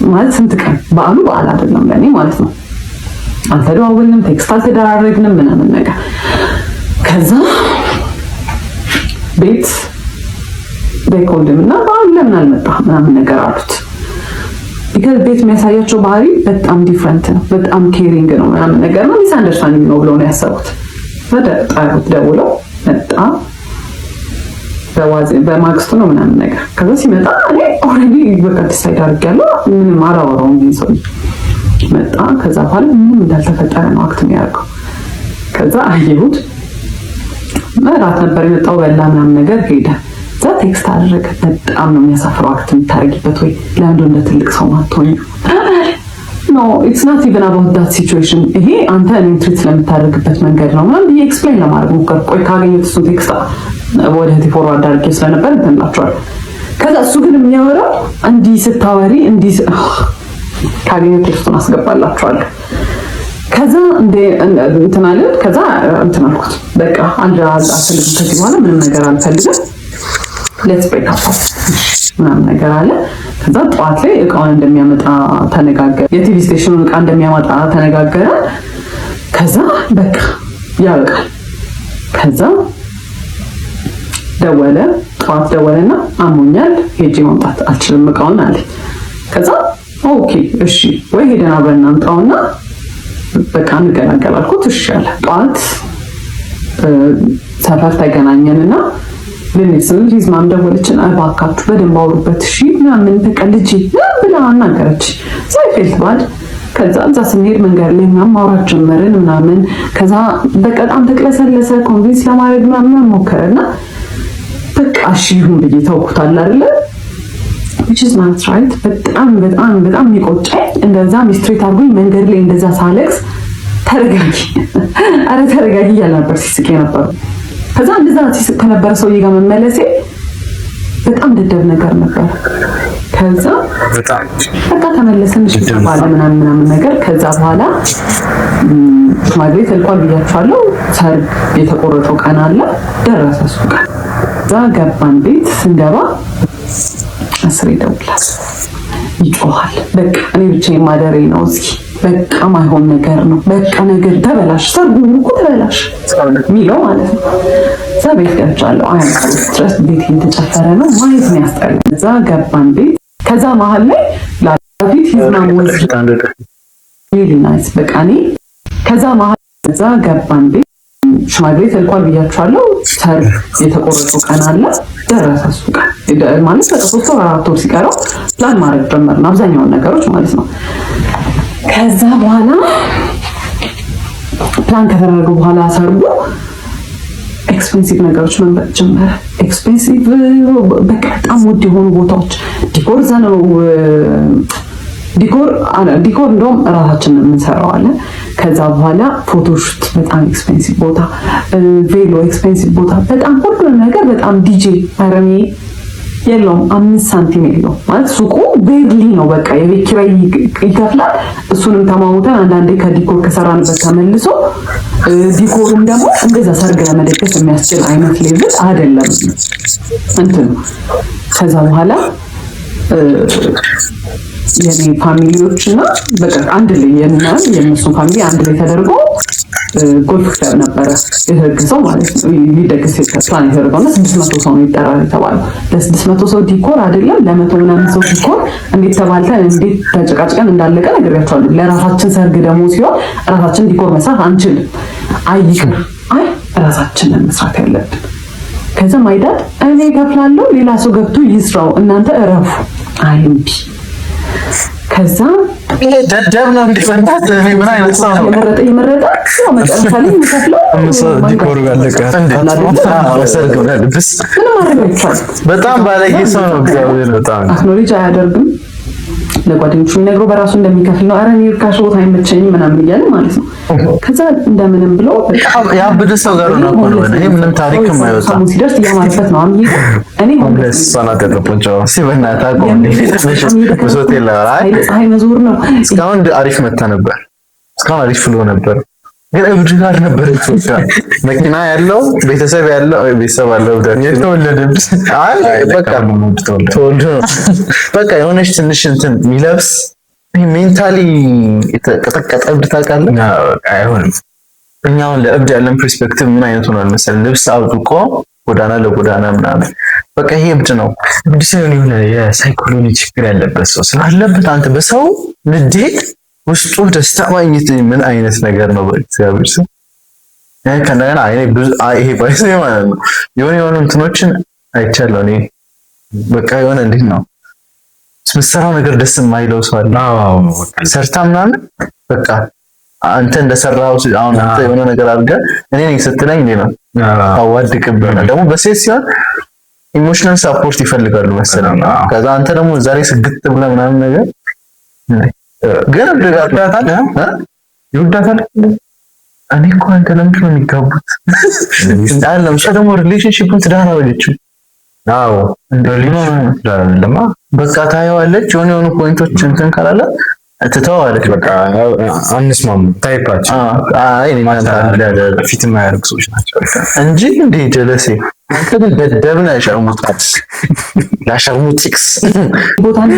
ማለት ስንት ቀን በዓል አይደለም ለኔ ማለት ነው። አልተደዋወልንም፣ ቴክስት አልተደራረግንም ምናምን ነገር። ከዛ ቤት በኮልድም እና በዓል ለምን አልመጣም ምናምን ነገር አሉት። ቢካዝ ቤት የሚያሳያቸው ባህሪ በጣም ዲፍረንት ነው፣ በጣም ኬሪንግ ነው ምናምን ነገር ነው። ሚስ አንደርስታንዲንግ ነው ብለው ነው ያሰቡት። ወደ ጣሩት ደውለው መጣ። በማግስቱ ነው ምናምን ነገር። ከዛ ሲመጣ እኔ ኦልሬዲ በቃ ዲሳይድ አድርጌያለሁ ምንም አላወራውም ሰው መጣ። ከዛ በኋላ ምንም እንዳልተፈጠረ ነው አክት የሚያደርገው። ከዛ አየሁት እራት ነበር የመጣው በላ ምናምን ነገር ሄደ። እዛ ቴክስት አደረገ። በጣም ነው የሚያሳፍረው አክት የምታደርጊበት ወይ ለአንዱ እንደ ትልቅ ሰው ማትሆኝ ኖ ኢትስ ናት ኢቨን አባውት ዳት ሲቹዌሽን ይሄ አንተ እኔን ትሪት ስለምታደርግበት መንገድ ነው ምናምን ብዬ ኤክስፕሌን ለማድረግ ሞከርኩ። ቆይ ካገኘሁት እሱን ቴክስት ወደ እህቴ ፎርዋርድ አድርጌ ስለነበር እንትንላቸዋል። ከዛ እሱ ግን የሚያወራው እንዲህ ስታወሪ እንዲህ ካገኘሁት ቴክስቱን አስገባላችኋለሁ። ከዛ እንትን አለ። ከዛ እንትን አልኩት በቃ አልፈልግም ከዚህ በኋላ ምንም ነገር አልፈልግም ሌትስ ብሬክ አፕ ምናምን ነገር አለ። ከዛ ጠዋት ላይ እቃውን እንደሚያመጣ ተነጋገረ። የቲቪ ስቴሽኑን እቃ እንደሚያመጣ ተነጋገረ። ከዛ በቃ ያበቃል። ከዛ ደወለ። ጠዋት ደወለና አሞኛል ሄጄ ማምጣት አልችልም እቃውን አለ። ከዛ ኦኬ እሺ ወይ ሄደን አብረን እናምጣውና በቃ እንገናገር አልኩት። እሺ አለ። ጠዋት ሰፈር ተገናኘንና ልንሄድ ስንል ሂዝማም ደወለችን። እባካችሁ በደንብ አውሩበት እሺ ምናምን በቃ ልጄ ብላ አናገረች። ሳይፌልት ባድ ከዛ እዛ ስንሄድ መንገድ ላይ ምናምን ማውራት ጀመርን ምናምን። ከዛ በጣም ተቅለሰለሰ። ኮንቪንስ ለማድረግ ምናምን ሞከረና በቃ እሺ ይሁን ብዬ ተውኩታል አይደለ which is not right። በጣም በጣም በጣም የሚቆጨኝ እንደዛ ሚስትሬት አድርጎኝ መንገድ ላይ እንደዛ ሳለቅስ ተረጋጊ አረ ተረጋጊ እያለ ነበር ሲስቅ የነበረው። ከዛ እንደዛ ሲስቅ ከነበረ ሰውዬ ጋር መመለሴ በጣም ደደብ ነገር ነበር። ከዛ በቃ ተመለስን ባለ ምናምን ነገር። ከዛ በኋላ ሽማግሌ ተልኳል ብያችኋለሁ። ሰርግ የተቆረጠው ቀን አለ ደረሰ እሱ ቀን። ከዛ ገባን። ቤት ስንገባ አስሬ ይደውላል፣ ይጮሃል። በቃ እኔ ብቻዬን ማደሬ ነው እዚህ በቃ ማይሆን ነገር ነው። በቃ ነገር ተበላሽ፣ ሰርጉ እኮ ተበላሽ ሚለው ማለት ነው። እዛ ቤት ገብቻለሁ። ስትረስ ቤት እየተጨፈረ ነው። ማየት ነው ያስጠላል። እዛ ገባን ቤት። ከዛ መሀል ላይ ላፊት ሂዝማም ወዝ ሪሊ ናይስ በቃ እኔ ከዛ መሀል እዛ ገባን ቤት። ሽማግሌ ተልኳል ብያችኋለሁ። ሰርግ የተቆረጠው ቀን አለ ደረሰ እሱ ቀን ማለት በቃ 3 ወር 4 ወር ሲቀረው ፕላን ማድረግ ጀመርን አብዛኛውን ነገሮች ማለት ነው። ከዛ በኋላ ፕላን ከተደረገ በኋላ ሰርጉ ኤክስፔንሲቭ ነገሮች መምረጥ ጀመረ። ኤክስፔንሲቭ በቃ በጣም ውድ የሆኑ ቦታዎች ዲኮር ዘነው ዲኮር እንደውም እራሳችንን የምንሰራው አለ። ከዛ በኋላ ፎቶሹት በጣም ኤክስፔንሲቭ ቦታ፣ ቬሎ ኤክስፔንሲቭ ቦታ፣ በጣም ሁሉንም ነገር በጣም ዲጄ አረሜ የለውም 5 ሳንቲም የለውም ማለት ሱቁ ቤድሊ ነው። በቃ የቤት ኪራይ ይከፍላል። እሱንም ተማውተን አንዳንዴ ከዲኮር ከሰራንበት ተመልሶ ዲኮሩም ደግሞ እንደዛ ሰርግ ለመደገስ የሚያስችል አይነት ሌቭል አይደለም እንትን። ከዛ በኋላ የኔ ፋሚሊዎች እና በቃ አንድ ላይ የነሱ ፋሚሊ አንድ ላይ ተደርጎ ጎልፍ ክለብ ነበረ የተደገሰው ማለት ነው። ሊደገስ ፕላን የተደረገው እና 600 ሰው ነው ይጠራል የተባለው። ለ600 ሰው ዲኮር አይደለም ለ100 ምናምን ሰው ዲኮር እንዴት ተባልተን እንዴት ተጨቃጭቀን እንዳለቀ ነግሬያቸዋለሁ። ለራሳችን ሰርግ ደግሞ ሲሆን ራሳችን ዲኮር መስራት አንችልም። አይቅር ራሳችንን መስራት ያለብን። ከዛ ማይዳድ እኔ እከፍላለሁ ሌላ ሰው ገብቶ ይስራው እናንተ እረፉ አይምቢ። ከዛ ደደብ ነው እንዲፈንታት ምን አይነት ሰው ነው የመረጠ ያው መጨረሻ ላይ የሚከፍለው ዲኮር ያለቀ ሰርግ ብለብስ በጣም ባለጌ ሰው ነው። እግዚአብሔር በጣም አክኖሌጅ አያደርግም። ለጓደኞቹ የሚነግረው በራሱ እንደሚከፍል ነው። አረ እኔ ካሽ ቦታ አይመቸኝም ምናምን እያለ ማለት ነው። ከዛ እንደምንም ብሎ ያብድ ሰው ጋር ነው እኮ ነው። እኔ ምንም ታሪክም አይወጣም ሲደርስ እያማረበት ነው አምይ እኔ ሆምለስ ሰና ተቀበጫው ሲበናታ ቆንዴ ሆቴል ላይ ፀሐይ መዞር ነው። እስካሁን አሪፍ መታ ነበር። እስካሁን አሪፍ ፍሎ ነበር። ግን እብድ ጋር ነበር ኢትዮጵያ። መኪና ያለው ቤተሰብ ያለው ቤተሰብ አለው የተወለደብስ አይ በቃ ተወልዶ በቃ የሆነች ትንሽ እንትን የሚለብስ ሜንታሊ የተቀጠቀጠ እብድ ታውቃለህ። አይሆንም። እኛውን ለእብድ ያለን ፐርስፔክቲቭ ምን አይነት ሆኗል መሰለህ? ልብስ አውጥቆ ጎዳና ለጎዳና ምናምን በቃ ይሄ እብድ ነው። እብድ ሳይሆን የሆነ የሳይኮሎጂ ችግር ያለበት ሰው ስላለበት አንተ በሰው ንዴት ውስጡ ደስታ ማግኘት ምን አይነት ነገር ነው? በእግዚአብሔር ስም ከእንደገና ይሄ ባይሰ ማለት ነው የሆነ እንትኖችን አይቻለሁ እኔ በቃ የሆነ እንዴት ነው የምትሰራው ነገር ደስ የማይለው ሰው አለ። ሰርታ ምናምን በቃ አንተ እንደሰራው አሁን አንተ የሆነ ነገር አድርገህ እኔ ነኝ ስትለኝ እንዴ ነው አዋድቅብህ። ደግሞ በሴት ሲሆን ኢሞሽናል ሳፖርት ይፈልጋሉ መሰለኝ። ከዛ አንተ ደግሞ ዛሬ ስግጥ ብለህ ምናምን ነገር ግን ይወዳታል ይወዳታል። እኔ እኮ አንተ ለምንድን ነው የሚጋቡት? እንዳለ ለምሳሌ ደግሞ ሪሌሽንሺፑን ትዳር አወለችው። አዎ ለማ በቃ ታየዋለች። የሆኑ ፖይንቶች እንትን ካላለ ትተዋለች። በቃ አንስማም ታይፓችን አይ እኔ ማለት ፊት የማያደርጉ ሰዎች ናቸው እንጂ እንደ ጀለሴ አንተ ግን ደደብ ነህ። ሸርሙጣት ላሸርሙቲክስ ቦታን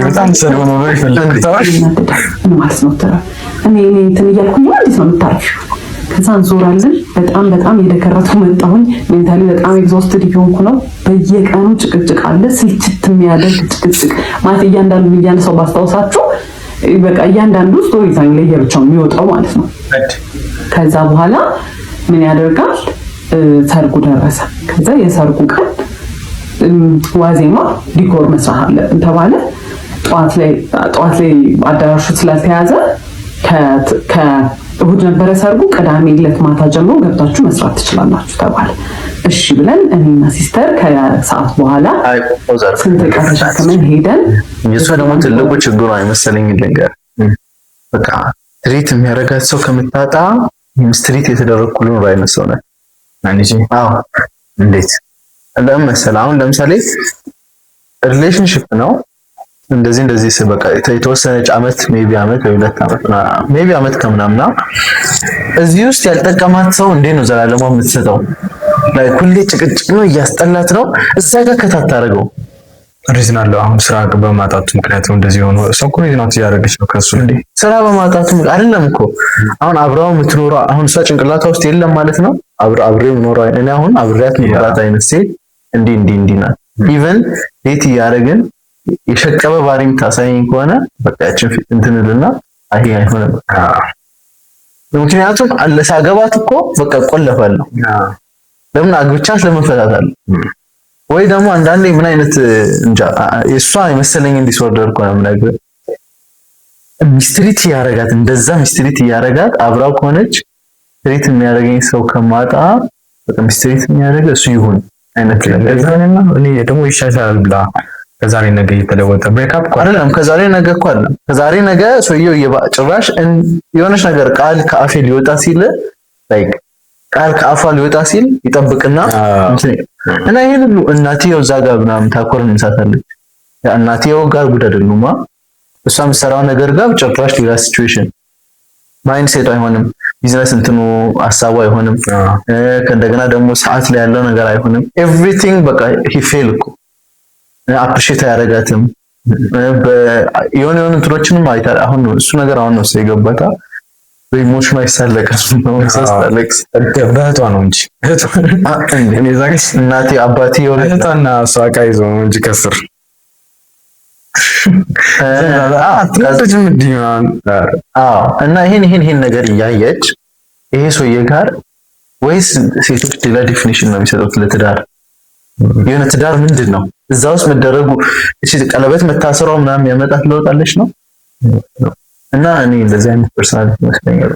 በጣም ሰው ነው ይፈልጋል ማለት ነው። እኔ እንትን እያልኩኝ እንዴት ነው የምታርፊው? ከዛ እንዞራለን። በጣም እየደከረተው መጣሁኝ። ሜንታሊ በጣም ኤግዞስትድ እየሆንኩ ነው። በየቀኑ ጭቅጭቅ አለ። ስልችት የሚያደርግ ጭቅጭቅ ማለት እያንዳንዱ ሰው ባስታውሳችሁ በቃ እያንዳንዱ ስቶሪ ታይም ላይ የብቻው የሚወጣው ማለት ነው። ከዛ በኋላ ምን ያደርጋል? ሰርጉ ደረሰ። ከዛ የሰርጉ ቀን ዋዜማ ዲኮር መስራት አለብን ተባለ። ጠዋት ላይ አዳራሹ ስላልተያዘ ከእሑድ ነበረ ሰርጉ፣ ቅዳሜ ዕለት ማታ ጀምሮ ገብታችሁ መስራት ትችላላችሁ ተባለ። እሺ ብለን እኔና ሲስተር ከሰዓት በኋላ ስንት ዕቃ ተሸክመን ሄደን የእሷ ደግሞ ትልቁ ችግሩ አይመሰለኝ ልንገር፣ በቃ ትሪት የሚያደርጋት ሰው ከምታጣ ስትሪት የተደረግኩ ልኖር አይነት ሰው ነህ። አዎ እንዴት ለምን መሰለህ? አሁን ለምሳሌ ሪሌሽንሺፕ ነው እንደዚህ በቃ የተወሰነች አመት ሜቢ አመት ወይ 2 አመት ሜቢ አመት ከምናምና እዚህ ውስጥ ያልጠቀማት ሰው እንዴት ነው ዘላለማ የምትሰጠው? ላይ ሁሌ ጭቅጭቅ ነው፣ እያስጠላት ነው። እዛ ጋር ከታታረገው ሪዝን አለው። አሁን ስራ በማጣቱ ምክንያት ነው እንደዚህ ሆኖ ሰው እኮ ሪዝናት እያደረገች ነው ከሱ እንዴ። ስራ በማጣቱ አይደለም እኮ አሁን አብራው የምትኖረው አሁን እሷ ጭንቅላቷ ውስጥ የለም ማለት ነው። አብሬው ኖረው እኔ አሁን አብሬያት ምራት አይነት ሴት እንዲህ ናት። ኢቨን ዴት እያደረግን የሸቀበ ባሪ የምታሳየኝ ከሆነ በቃ ያችን እንትንልና አይ አይሆንም። ምክንያቱም ሳገባት እኮ በቃ ቆለፋለሁ። ለምን አግብቻት ለምን ፈታታለሁ? ወይ ደግሞ አንዳንዴ ምን አይነት እንጃ የሷ የመሰለኝ ዲስኦርደር እኮ ነው የምነግርህ። ሚስትሪት ያረጋት እንደዛ ሚስትሪት ያረጋት አብራው ከሆነች ትሪት የሚያደርገኝ ሰው ከማጣ በቃ ሚስትሪት የሚያደርግ እሱ ይሁን አይነት ለዛኔና እኔ ደግሞ ይሻሻላል ብላ ከዛሬ ነገ እየተለወጠ ብሬክአፕ እኮ አይደለም። ከዛሬ ነገ እኮ አይደለም። ከዛሬ ነገ ሰውየው ጭራሽ የሆነች ነገር ቃል ከአፌ ሊወጣ ሲል ላይክ ቃል ከአፏ ሊወጣ ሲል ይጠብቅና እና ይሄን ሁሉ እናቴው እዛ ጋር ምናምን ታኮርን እንሳታለች። ያ እናቴው ጋር ጉድ አይደሉማ። እሷ የምትሰራው ነገር ጋር ጭራሽ ሌላ ሲቹዌሽን ማይንድ ሴት አይሆንም። ቢዝነስ እንትኑ ሀሳቡ አይሆንም። ከእንደገና ደግሞ ሰዓት ላይ ያለው ነገር አይሆንም። ኤቭሪቲንግ በቃ ሂ ፌል እኮ አፕሪሺየት አያደርጋትም። የሆነ እንትኖችንም አይታል። አሁን እሱ ነገር አሁን ነው የገባታ በኢሞሽን አይሳለቅም ነው ሳስታለቅስ በእህቷ ነው እንጂ እኔ ዛሬ እናቴ አባቴ የሆነ እህቷና እሷ ዕቃ ይዞ ነው እንጂ ከስር እና ይሄን ነገር እያየች ይሄ ሰውዬ ጋር ወይስ ሴቶች ሌላ ዲፊኒሽን ነው የሚሰጡት ለትዳር? የሆነ ትዳር ምንድን ነው? እዛ ውስጥ መደረጉ እቺ ቀለበት መታሰሯው ምናምን ያመጣት ለውጣለች ነው። እና እኔ እንደዚህ አይነት ፐርሰናሊቲ መስለኛል።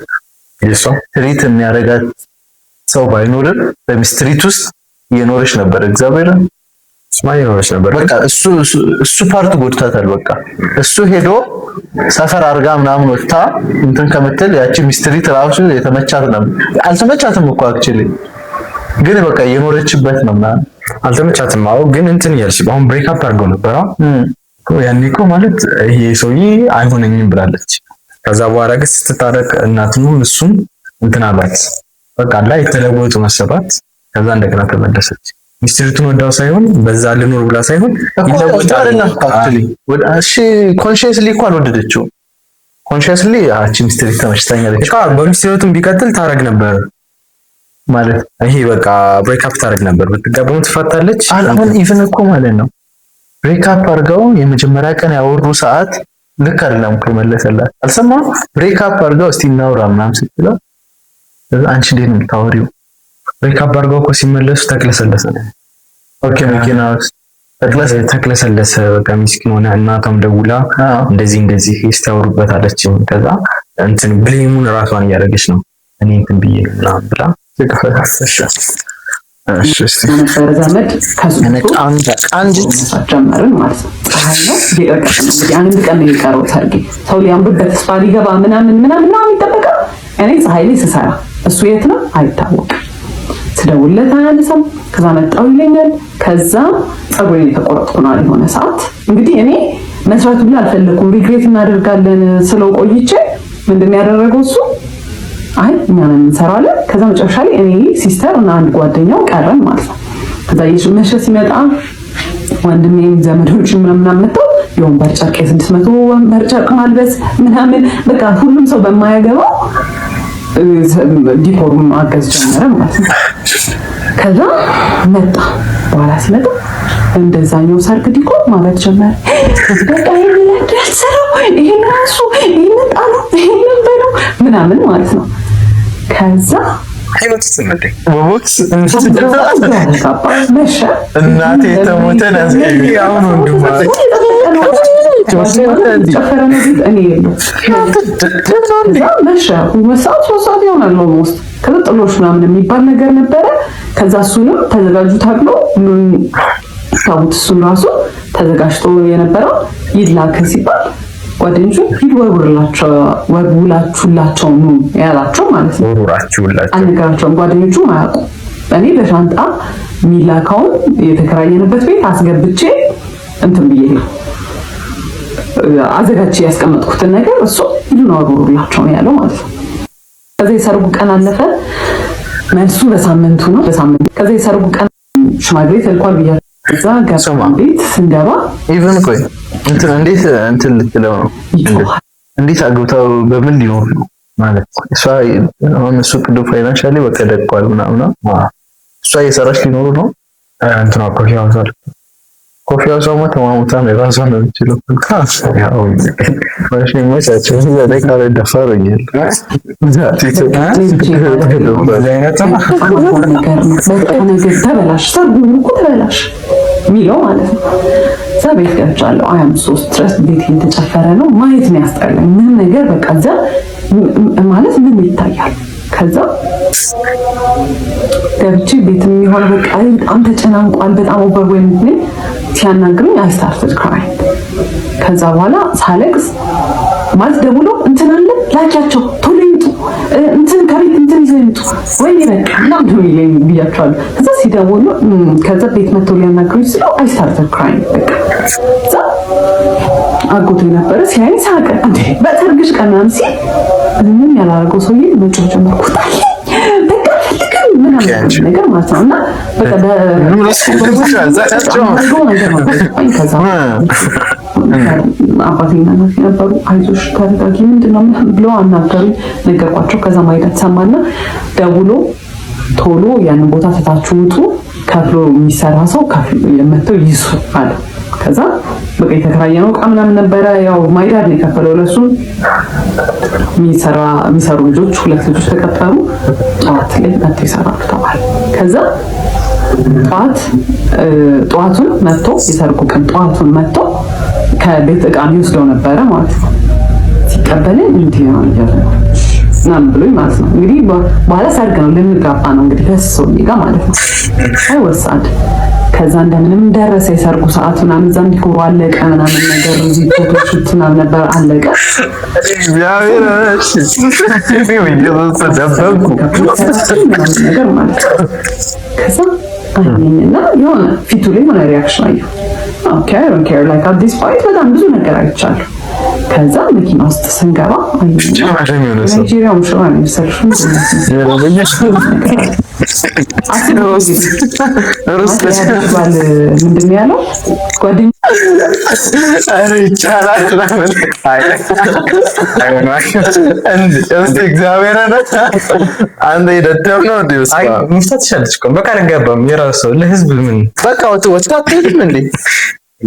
የሷ ትሪት የሚያረጋት ሰው ባይኖርም በሚስትሪት ውስጥ እየኖረች ነበር። እግዚአብሔር ስማይ እየኖረች ነበር። በቃ እሱ ፓርት ጎድታታል። በቃ እሱ ሄዶ ሰፈር አርጋ ምናምን ወጣ እንትን ከምትል ያቺ ሚስትሪት ራሱ የተመቻት ነው። አልተመቻትም እኮ አክቹሊ ግን በቃ እየኖረችበት ነው ምናምን አልተመቻትም። አዎ ግን እንትን እያልሽ አሁን ብሬክአፕ አድርገው ነበር ያኔ እኮ ማለት ይሄ ሰውዬ አይሆነኝም ብላለች። ከዛ በኋላ ግን ስትታረቅ እናቱም እሱም እንትን አላት። በቃ ላይ የተለወጡ መሰባት። ከዛ እንደገና ተመለሰች። ሚስትሪቱን ወዳው ሳይሆን በዛ ልኖር ብላ ሳይሆን ይለወጣል አክቹሊ። እሺ ኮንሺየስሊ እኮ አልወደደችው። ኮንሺየስሊ አቺ ሚስትሪት ተመችታኛለች። በቃ በሚስትሪቱም ቢቀጥል ታረግ ነበር ማለት ይሄ በቃ ብሬክአፕ ታረግ ነበር። ብትጋባው ትፈታለች። አሁን ኢቭን እኮ ማለት ነው ብሬክአፕ አድርገው የመጀመሪያ ቀን ያወሩ ሰዓት ልክ አይደለም እኮ መለሰላት። አልሰማም። ብሬክአፕ አድርገው እስቲ እናውራ ምናምን ስትለው አንቺ እንዴት ነው የምታወሪው? ብሬክአፕ አድርገው እኮ ሲመለሱ ተክለሰለሰ። ኦኬ መኪና ውስጥ ተክለሰለሰ። በቃ ምስኪን ሆነ። እናቷም ደውላ እንደዚህ እስታወሩበት አለችኝ። ከዛ እንትን ብሌሙን ራሷን እያደረገች ነው እኔ እንትን ብዬ ምናምን ብላ ተከፈታለች። ዘመድ ከሱ ጀመርን ማለት ነው። አንድ ቀን ነው የቀረው ሰርጌ። ሰው ሊያምርበት ተስፋ ሊገባ ምናምን ይጠበቃል። እኔ ፀሐይ ላይ ስሰራ እሱ የት ነው አይታወቅም። ስደውልለት አያነሳም። ከዛ መጣው ይለኛል። ከዛ ፀጉሬን የተቆረጥኩ ነው የሆነ ሰዓት። እንግዲህ እኔ መስራት ብላ አልፈለኩም። ሪግሬት እናደርጋለን ስለው ቆይቼ ምንድን ነው ያደረገው እሱ አይ እኛ ነን እንሰራለን። ከዛ መጨረሻ ላይ እኔ ሲስተር እና አንድ ጓደኛው ቀረን ማለት ነው። ከዛ መሸ ሲመጣ ወንድሜም ዘመዶች ምናምን መጥተው የወንበር ጨርቅ 600 ወንበር ጨርቅ ማልበስ ምናምን በቃ ሁሉም ሰው በማያገባው ዲኮሩን ማገዝ ጀመረ ማለት ነው። ከዛ መጣ በኋላ ሲመጣ እንደዛኛው ሰርግ ዲኮር ማለት ጀመረ። በቃ ይሄን ለንድ ያልሰራው ይሄን ራሱ ይሄን ጣሉ ይሄን በሉ ምናምን ማለት ነው። ከዛ አይወጥስ እንዴ ቦክስ መሸ እናቴ ተሞተ ናስገቢ አሁን ወንድም ጨፈረ ነው ቤት እኔ የለው መሸ ወሳት ወሳት ይሆናል ኦልሞስት። ከዛ ጥሎሽ ምናምን የሚባል ነገር ነበረ። ከዛ እሱንም ተዘጋጁ ተብሎ ታውት እሱን ራሱ ተዘጋጅቶ የነበረው ይላክ ሲባል ጓደኞቹ ወርውላችሁላቸው ነው ያላቸው ማለት ነው። ወርውላችሁላቸው አነጋቸው ጓደኞቹ ማያውቁ እኔ በሻንጣ ሚላካውን የተከራየንበት ቤት አስገብቼ እንትን ብዬ አዘጋጅቼ ያስቀመጥኩትን ነገር እሱ ይሉን ወርውላቸው ነው ያለው ማለት ነው። ከዛ የሰርጉ ቀን አለፈ። መልሱ በሳምንቱ ነው። ከዛ የሰርጉ ቀን ሽማግሌ ተልኳል ብያለሁ። እዛ ገባ ቤት ስንገባ ኢቭን ቆይ እንትን ልትለው ነው እንዴት አግብታው በምን ሊሆን ነው ማለት እሷ አሁን እሱ ቅዱ ፋይናንሻሊ በቃ ደቋል ምናምን እሷ እየሰራች ሊኖሩ ነው እንትና ኮፊያው ሰው ተማሙታ ነው ራሷ ነው የሚችለው ያው ማሽ መቻቸው ላይ ካለ ደፋረኛል ተበላሽ ሚለው ማለት ነው። ቤት ገብቻለሁ። አያም 3 ድረስ ቤት የተጨፈረ ነው ማየት ነው ያስጠላኝ። ምንም ነገር በቃ እዛ ማለት ምን ይታያል። ከዛ ገብቼ ቤት የሚሆን በቃ በጣም ተጨናንቋል። በጣም ኦቨርዌልም ነኝ። ሲያናግሩኝ I started crying። ከዛ በኋላ ሳለቅስ ማለት ደውሎ እንትን አለ ላኪያቸው ቶሎ ይምጡ እንትን ከቤት እንትን ይዘው ይምጡ ወይ በቃ ምናምን የሚለኝ ብያቸዋለሁ። ከዛ ሲደውሉ ከዛ ቤት መጥቶ ሊያናግሩኝ ስለው I started crying። በቃ ከዛ አጎቴ ነበረ ሲያይ ሳቀ። እንዴ በሰርግሽ ቀን ምናምን ሲል ምንም ያላረገው ሰውዬ መጮህ ጀመርኩ። በቃ ምናምን ነገር ማለት ነው። እና በቃ አባቴና እናቴ ነበሩ። አይዞሽ ተረጋጊ ምንድነው ብለው አናገሩኝ፣ ነገርኳቸው። ከዛ ማይዳት ሰማና ደውሎ ቶሎ ያንን ቦታ ትታችሁ ውጡ፣ ከፍሎ የሚሰራ ሰው ከፍሎ የመተው ይሱ አለ። ከዛ በቃ የተከራየነው ዕቃ ምናምን ነበረ። ያው ማይዳድ ነው የከፈለው ለሱ። የሚሰሩ ልጆች 2 ልጆች ተቀጠሩ። ጠዋት ላይ መጥተው ይሰራሉ ተባለ። ከዛ ጠዋቱን መጥቶ የሰርጉ ቀን ጠዋቱን መጥቶ ከቤት ዕቃ የሚወስደው ነበረ ማለት ነው። ሲቀበልን እንዴ ነው ምናምን ብሎኝ ማለት ነው። እንግዲህ በኋላ ሰርግ ነው ልንጋባ ነው እንግዲህ ከሰው ጋር ማለት ነው። አይወሳድ ከዛ እንደምንም ደረሰ የሰርጉ ሰዓት ምናምን እዛ እንዲኮሩ አለቀ ምናምን ነገር እዚህ ፎቶሹት ምናምን ነበር አለቀ። ነገር ማለት ከዛ አይኔና የሆነ ፊቱ ላይ ሆነ ሪያክሽን አየሁ። ኦኬ አይ ዶንት ኬር ላይክ አት ዲስ ፖይንት በጣም ብዙ ነገር አይቻለሁ። ከዛ መኪና ውስጥ ስንገባ ናይጄሪያ ሙሽራ ነው የሚሰልሹ ምንድን ያለው ጓደኛ እግዚአብሔር አንተ የደደብ ነው እንዴ? መፍታት ይሻለች እኮ በቃ አልገባም። የራሱ ለህዝብ ምን በቃ ወጣ አትሄድም እንዴ?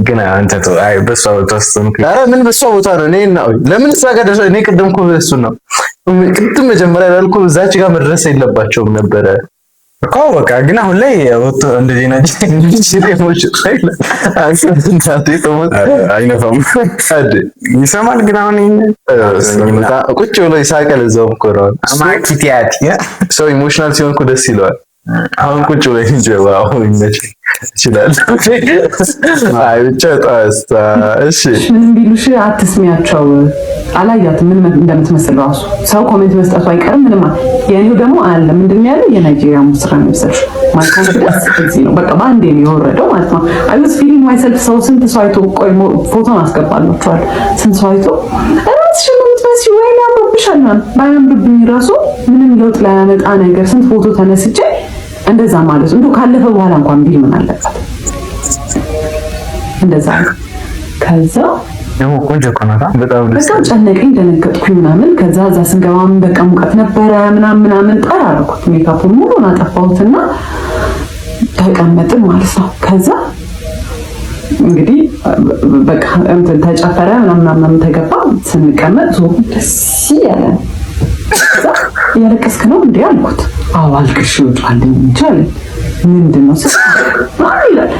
ግን አንተ በሷ ቦታ ነው። ኧረ ምን በሷ ቦታ ነው? ለምን እዛ ጋር ደረሰ? እኔ ቅድም እኮ እሱ ነው ቅድም መጀመሪያ ያልኩህ እዛች ጋር መድረስ የለባቸውም ነበረ እኮ በቃ ግን አሁን ላይ ወጥቶ እንደዚህ ናቸው አይነፋም ይሰማል። ግን አሁን ቁጭ ብሎ ይሳቀል እዛው እኮ ነው ማኪቲያት ሰው ኢሞሽናል ሲሆን እኮ ደስ ይለዋል። አሁን ቁጭ ብሎ ይንጀባው ይችላል። አይ ብቻ ታስታ እሺ ምን ቢሉሽ አትስሚያቸው። አላያትም ምን እንደምትመስል ራሱ ሰው ኮሜንት መስጠቱ አይቀርም። ምንም የኔው ደግሞ አለ ምንድነው ያለው የናይጄሪያ ሙስራ ነው የሚሰልሽ ማይኮንፊደንስ እዚህ ነው በቃ ባንዴ ነው የወረደው ማለት ነው። አይ ዋዝ ፊሊንግ ማይሰልፍ ሰው ስንት ሰው አይቶ ቆይ ፎቶን አስገባላችኋል። ስንት ሰው አይቶ ራስሽ ምን ትመስይ ወይ ያምርብሻል ማለት ባያምርብኝ ራሱ ምንም ለውጥ ላያመጣ ነገር ስንት ፎቶ ተነስቼ እንደዛ ማለት እንደው ካለፈ በኋላ እንኳን ቢል ምን አለበት እንደዛ። ከዛ ነው ቆንጆ ቆናታ በጣም ጨነቀኝ፣ ደነገጥኩኝ ምናምን። ከዛ እዛ ስንገባም በቃ ሙቀት ነበረ ምናምን ጠራርኩት። ሜካፑን ሙሉን አጠፋሁትና ተቀመጥን ማለት ነው። ከዛ እንግዲህ በቃ እንትን ተጨፈረ ምናምን ተገባ። ስንቀመጥ ዞሩ ደስ ያለ እያለቀስክ ነው እንዴ አልኩት። አዎ አልቅሽ ይወጣልኝ እንጂ ምንድነው ይላል።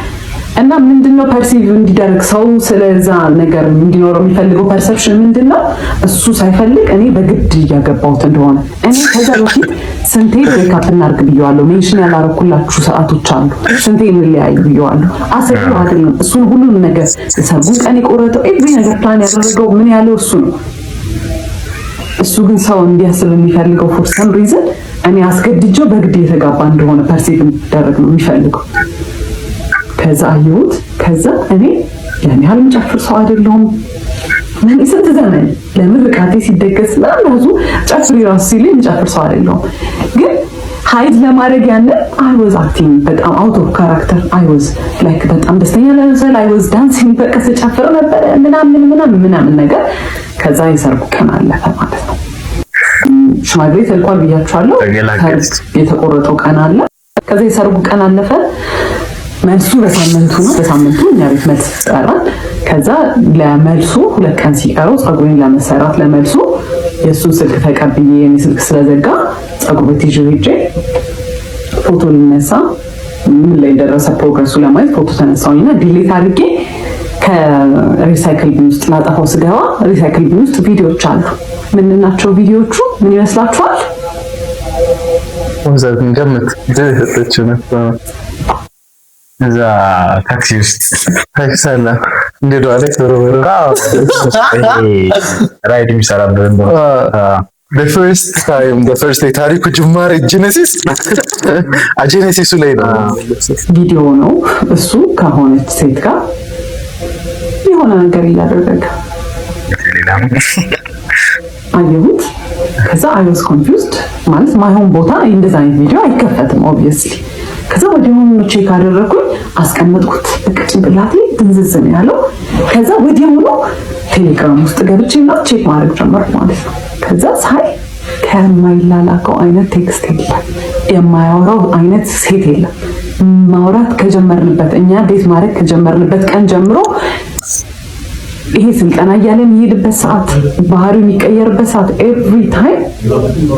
እና ምንድነው ፐርሲቭ እንዲደረግ ሰው ስለዛ ነገር እንዲኖረው የሚፈልገው ፐርሰፕሽን ምንድነው? እሱ ሳይፈልግ እኔ በግድ እያገባሁት እንደሆነ። እኔ ከዛ በፊት ስንቴ ብሬክአፕ እናድርግ ብየዋለሁ። ሜንሽን ያላረኩላችሁ ሰዓቶች አሉ። ስንቴ እንለያይ ብየዋለሁ። አሰብኩ አይደለም እሱን ሁሉን ነገር ሰርጉን ቀን የቆረጠው ኤቭሪ ነገር ፕላን ያደረገው ምን ያለው እሱ ነው። እሱ ግን ሰው እንዲያስብ የሚፈልገው ፎር ሰም ሪዝን እኔ አስገድጄው በግድ የተጋባ እንደሆነ ፐርሲቭ እንዲደረግ ነው የሚፈልገው። ከዛ አየሁት። ከዛ እኔ ያን ያህል የምጨፍር ሰው አይደለሁም። ምን ስንት ዘመን ለምርቃቴ ሲደገስ ራሱ ጨፍሪ ራሱ ሲለኝ የምጨፍር ሰው አይደለሁም። ግን ሀይድ ለማድረግ ያንን አይ ዋዝ አክቲንግ በጣም አውት ኦፍ ካራክተር አይ ዋዝ ላይክ በጣም ደስተኛ ለምሳሌ አይ ዋዝ ዳንሲንግ በቃ ስጨፍር ነበረ ምናምን ነገር። ከዛ የሰርጉ ቀን አለፈ ማለት ነው። ሽማግሌ ተልኳል ብያችኋለሁ። የተቆረጠው ቀን አለ። ከዛ የሰርጉ ቀን አለፈ። መልሱ በሳምንቱ ነው። በሳምንቱ እኛ ቤት መልስ ይጠራል። ከዛ ለመልሱ 2 ቀን ሲቀረው ፀጉሬን ለመሰራት ለመልሱ የእሱን ስልክ ተቀብዬ የኔ ስልክ ስለዘጋ ፀጉር ቤት ይዤ ሄጄ ፎቶ ልነሳ ምን ላይ ደረሰ ፕሮግረሱ ለማየት ፎቶ ተነሳሁኝና ዲሌት አድርጌ ከሪሳይክል ቢን ውስጥ ላጠፋው ስገባ ሪሳይክል ቢን ውስጥ ቪዲዮዎች አሉ። ምን ናቸው ቪዲዮቹ? ምን ይመስላችኋል? ወዛን ገምት እዛ ታክሲ ውስጥ ታክሳላ እንደው አለክ ወረወረ ራይድ የሚሰራበት ነው። the first day ታሪኩ ጅማሬ ጄኔሲስ ላይ ነው። ቪዲዮ ነው እሱ ከሆነች ሴት ጋር የሆነ ነገር እያደረገ አየሁት። ከዛ I was confused ማለት ማይሆን ቦታ እንደዛ አይነት ቪዲዮ አይከፈትም obviously። ከዛ ወዲያውኑ ቼክ አደረኩኝ፣ አስቀመጥኩት። በቃ ጭንቅላቴ ድንዝዝ ነው ያለው። ከዛ ወዲያውኑ ቴሌግራም ውስጥ ገብቼና ቼክ ማድረግ ጀመርኩ ማለት ነው። ከዛ ሳይ ከማይላላከው አይነት ቴክስት የለም፣ የማያወራው አይነት ሴት የለም። ማውራት ከጀመርንበት እኛ ዴት ማድረግ ከጀመርንበት ቀን ጀምሮ ይሄ ስልጠና እያለ የሚሄድበት ሰዓት ባህሪው የሚቀየርበት ሰዓት ኤቭሪ ታይም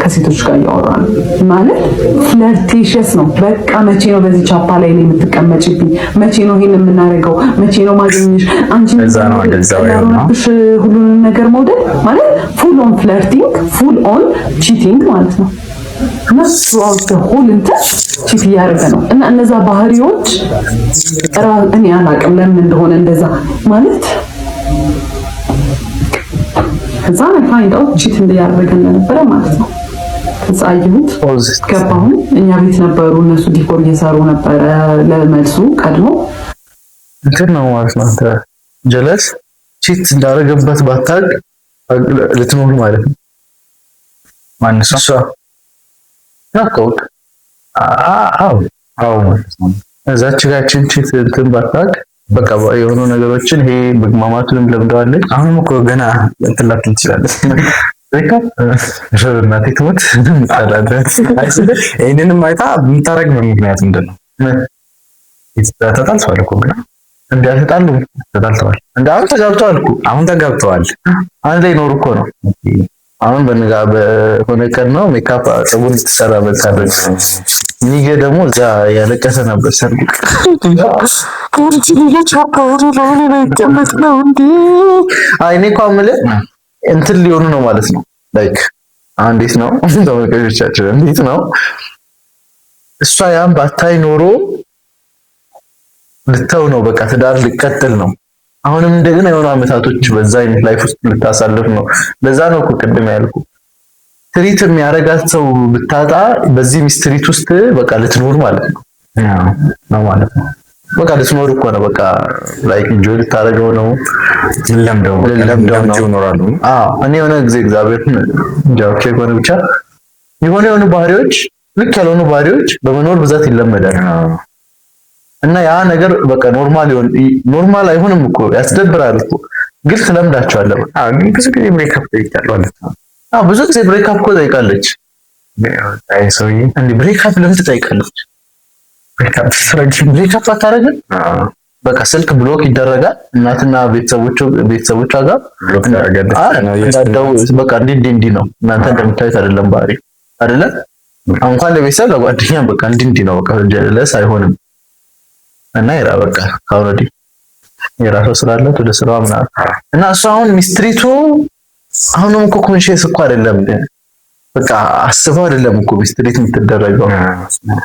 ከሴቶች ጋር እያወራን ማለት ፍለርቴሽስ ነው። በቃ መቼ ነው በዚህ ቻፓ ላይ የምትቀመጭብኝ? መቼ ነው ይሄን የምናደርገው? መቼ ነው ማግኘሽ? አንቺ ነው ሁሉንም ነገር መውደድ ማለት ፉል ኦን ፍለርቲንግ፣ ፉል ኦን ቺቲንግ ማለት ነው። እና throughout the whole እንትን ቺት እያደረገ ነው። እና እነዛ ባህሪዎች እኔ አላውቅም ለምን እንደሆነ እንደዛ ማለት ከዛ ነው ፋይንድ አውት ቺት እንዲያደርግ እንደነበረ ማለት ነው። ከዛ አየሁት ገባሁ። እኛ ቤት ነበሩ እነሱ ዲኮር እየሰሩ ነበረ። ለመልሱ ቀድሞ እንትን ነው ማለት ነው። አንተ ጀለስ ቺት እንዳደረገበት ባታውቅ ልትኖር ማለት ነው። ማንስ እሷ ናከውት አዎ ማለት ነው። እዛች ጋችን ቺት እንትን ባታውቅ በቃ የሆኑ ነገሮችን ይሄ በግማማቱንም ለምደዋለች። አሁንም እኮ ገና እንትላት ትችላለች። ሬካፕ እናቴ ትሞት ታላለት ይሄንንም አይታ የምታረግ ምክንያት ምንድን ነው? ተጣልተዋል እኮ ግን እንዲያተጣሉ ተጣልተዋል። አሁን ተጋብተዋል እኮ አሁን ተጋብተዋል። አንድ ላይ ኖሩ እኮ ነው። አሁን በሆነ ቀን ነው ሜካፕ ፀጉር ልትሰራበት ታደርግ ሚገ ደግሞ እዛ ያለቀሰ ነበር። ሰርጉ ኮርጂ ልጅ አባወሩ ነው ይቀመጥ ነው እንዴ? አይኔ እኮ የምልህ እንትን ሊሆኑ ነው ማለት ነው። ላይክ እንዴት ነው ተመልካቾቻችን፣ እንዴት ነው እሷ ያን ባታይ ኖሮ ልተው ነው በቃ ትዳር ሊቀጥል ነው። አሁንም እንደገና የሆነ አመታቶች በዛ አይነት ላይፍ ውስጥ ልታሳልፍ ነው። ለዛ ነው እኮ ቅድም ያልኩ ትሪት የሚያረጋት ሰው ብታጣ በዚህ ሚስትሪት ውስጥ በቃ ልትኖር ማለት ነው ነው ማለት ነው። በቃ ልትኖር እኮ ነው በቃ ላይክ ኢንጆይ ልታረገው ነው። ለምደው ይኖራሉ። እኔ የሆነ ጊዜ እግዚአብሔር ጃውቼ ሆነ ብቻ የሆነ ባህሪዎች ልክ ያልሆኑ ባህሪዎች በመኖር ብዛት ይለመዳል። እና ያ ነገር በቃ ኖርማል አይሆንም እኮ ያስደብራል እኮ ግን ትለምዳቸዋለህ። ግን ብዙ ጊዜ ብሬክአፕ ጠይቃለች። ብዙ ጊዜ ብሬክአፕ እኮ ጠይቃለች። አይ ሰውዬ እንዴ ብሬክአፕ ለምን ትጠይቃለች? ብሬክአፕ አታረግም? በቃ ስልክ ብሎክ ይደረጋል። እናትና ቤተሰቦቿ ጋር በቃ እንዲህ ነው። እናንተ እንደምታዩት አይደለም ባህሪ አይደለ? እንኳን ለቤተሰብ ለጓደኛ በቃ እንዲህ ነው። በቃ ጀለስ አይሆንም እና በቃ ካሁን ወዲህ የራሷ ስራ አላት ወደ ስራዋ ምናምን እና እሱ አሁን ሚስትሪቱ አሁንም እኮ ኮንሺየስ እኮ አይደለም በቃ አስበው አይደለም እኮ ሚስትሪት የምትደረገው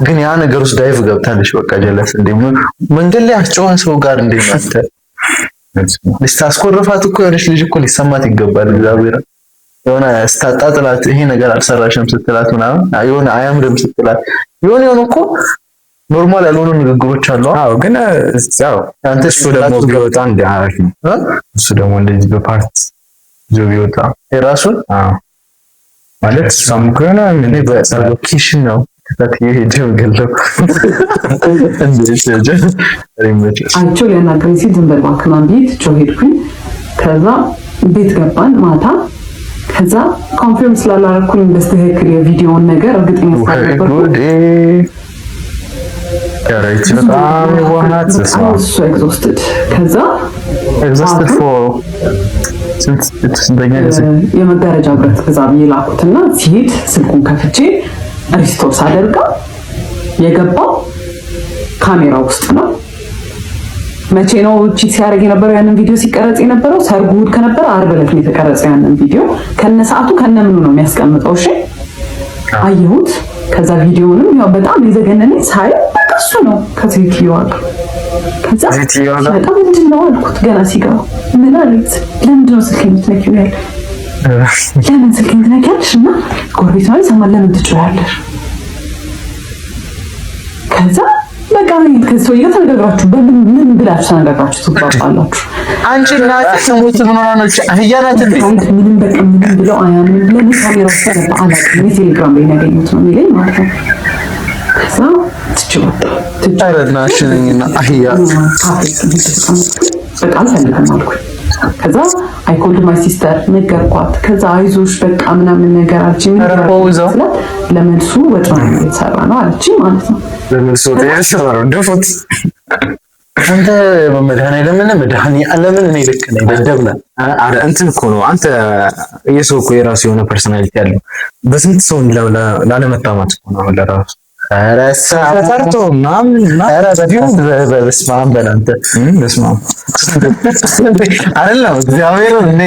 ግን ያ ነገር ውስጥ ዳይቭ ገብታለች። በቃ ጀለስ መንገድ ላይ አስጨዋ ሰው ጋር እንደማንተ ልታስኮርፋት እኮ የሆነች ልጅ እኮ ሊሰማት ይገባል። እግዚአብሔር የሆነ ስታጣጥላት ይሄ ነገር አልሰራሽም ስትላት ምናምን የሆነ አያምርም ስትላት የሆነ እኮ ኖርማል ያልሆኑ ንግግሮች አሉ። አዎ ግን ያው አንተ እሱ ደግሞ ቢወጣ እንዲያረፍ ነው። እሱ ደግሞ እንደዚህ በፓርት ቢወጣ የራሱን ማለት ሳምኩና ምን በሎኬሽን ነው ከታየ ሄደው ገለው አይቼው ያናገረኝ ሲል ዝም በል እባክህ ምናምን ቤት ሄድኩኝ። ከዛ ቤት ገባን ማታ። ከዛ ኮንፊርም ስላላረኩኝ በስተክክል የቪዲዮውን ነገር እርግጠኛ ስላልነበርኩ ያረች በጣም የዋናት እሱ ኤግዞስትድ ከዛ ኤግዞስትድ ፎር ስንተኛ ጊዜ የመጋረጃ ብረት ግዛ ብዬ ላኩትና ሲሄድ ስልኩን ከፍቼ ሪስቶር ሳደርጋ የገባው ካሜራ ውስጥ ነው። መቼ ነው ቺት ሲያደርግ የነበረው ያንን ቪዲዮ ሲቀረጽ የነበረው? ሰርጉ እሑድ ከነበረ ዓርብ ዕለት ነው የተቀረጸ ያንን ቪዲዮ ከነ ሰዓቱ ከነ ምኑ ነው የሚያስቀምጠው። እሺ አየሁት። ከዛ ቪዲዮንም ያው በጣም የዘገነነኝ ሳይ እሱ ነው ከሴትዮዋ ጋር። ከዛ በጣም ምንድን ነው አልኩት ገና ሲገባ። ምን አለች? ለምንድን ነው ስልኬን የምትነኪው ያለ ለምን ስልኬን ትነኪያለሽ? እና ጎረቤት ነው ይሰማል። ለምን ትጮያለሽ? ከዛ በቃ ከሰው ጋር ተነጋግራችሁ በምን ብላችሁ ተነጋግራችሁ ትባባላችሁ? አንቺ እናት ሰሙት ምን ሆነች? አህያናት ምንም በቃ ምንም ብለው አያምን። ለምን ካሜራው ተሰራ አላውቅም። ቴሌግራም ላይ ያገኙት ነው የሚለኝ ማለት ነው። ከዛ ትጫረናሽኝና አህያ በቃ አልፈልግም አልኩኝ። ከዛ አይ ኮልድ ማይ ሲስተር ነገርኳት። ከዛ አይዞሽ በቃ ምናምን ነገር አለችኝ። ለመልሱ ወጥ ነው የተሰራ ነው አለችኝ ማለት ነው። ለመልሱ ወጥ የተሰራ ነው ደፎት አንተ መድኃኒዓለምን እኔ ልክ ነኝ በደብና አረ እንትን እኮ ነው አንተ የሰው እኮ የራሱ የሆነ ፐርሰናሊቲ አለው። በስንት ሰው ላለመታማት እኮ ነው ለራሱ ተሰርቶ ምናምን በስመ አብ በላንተ በስመ አብ አይደለም እግዚአብሔር እኔ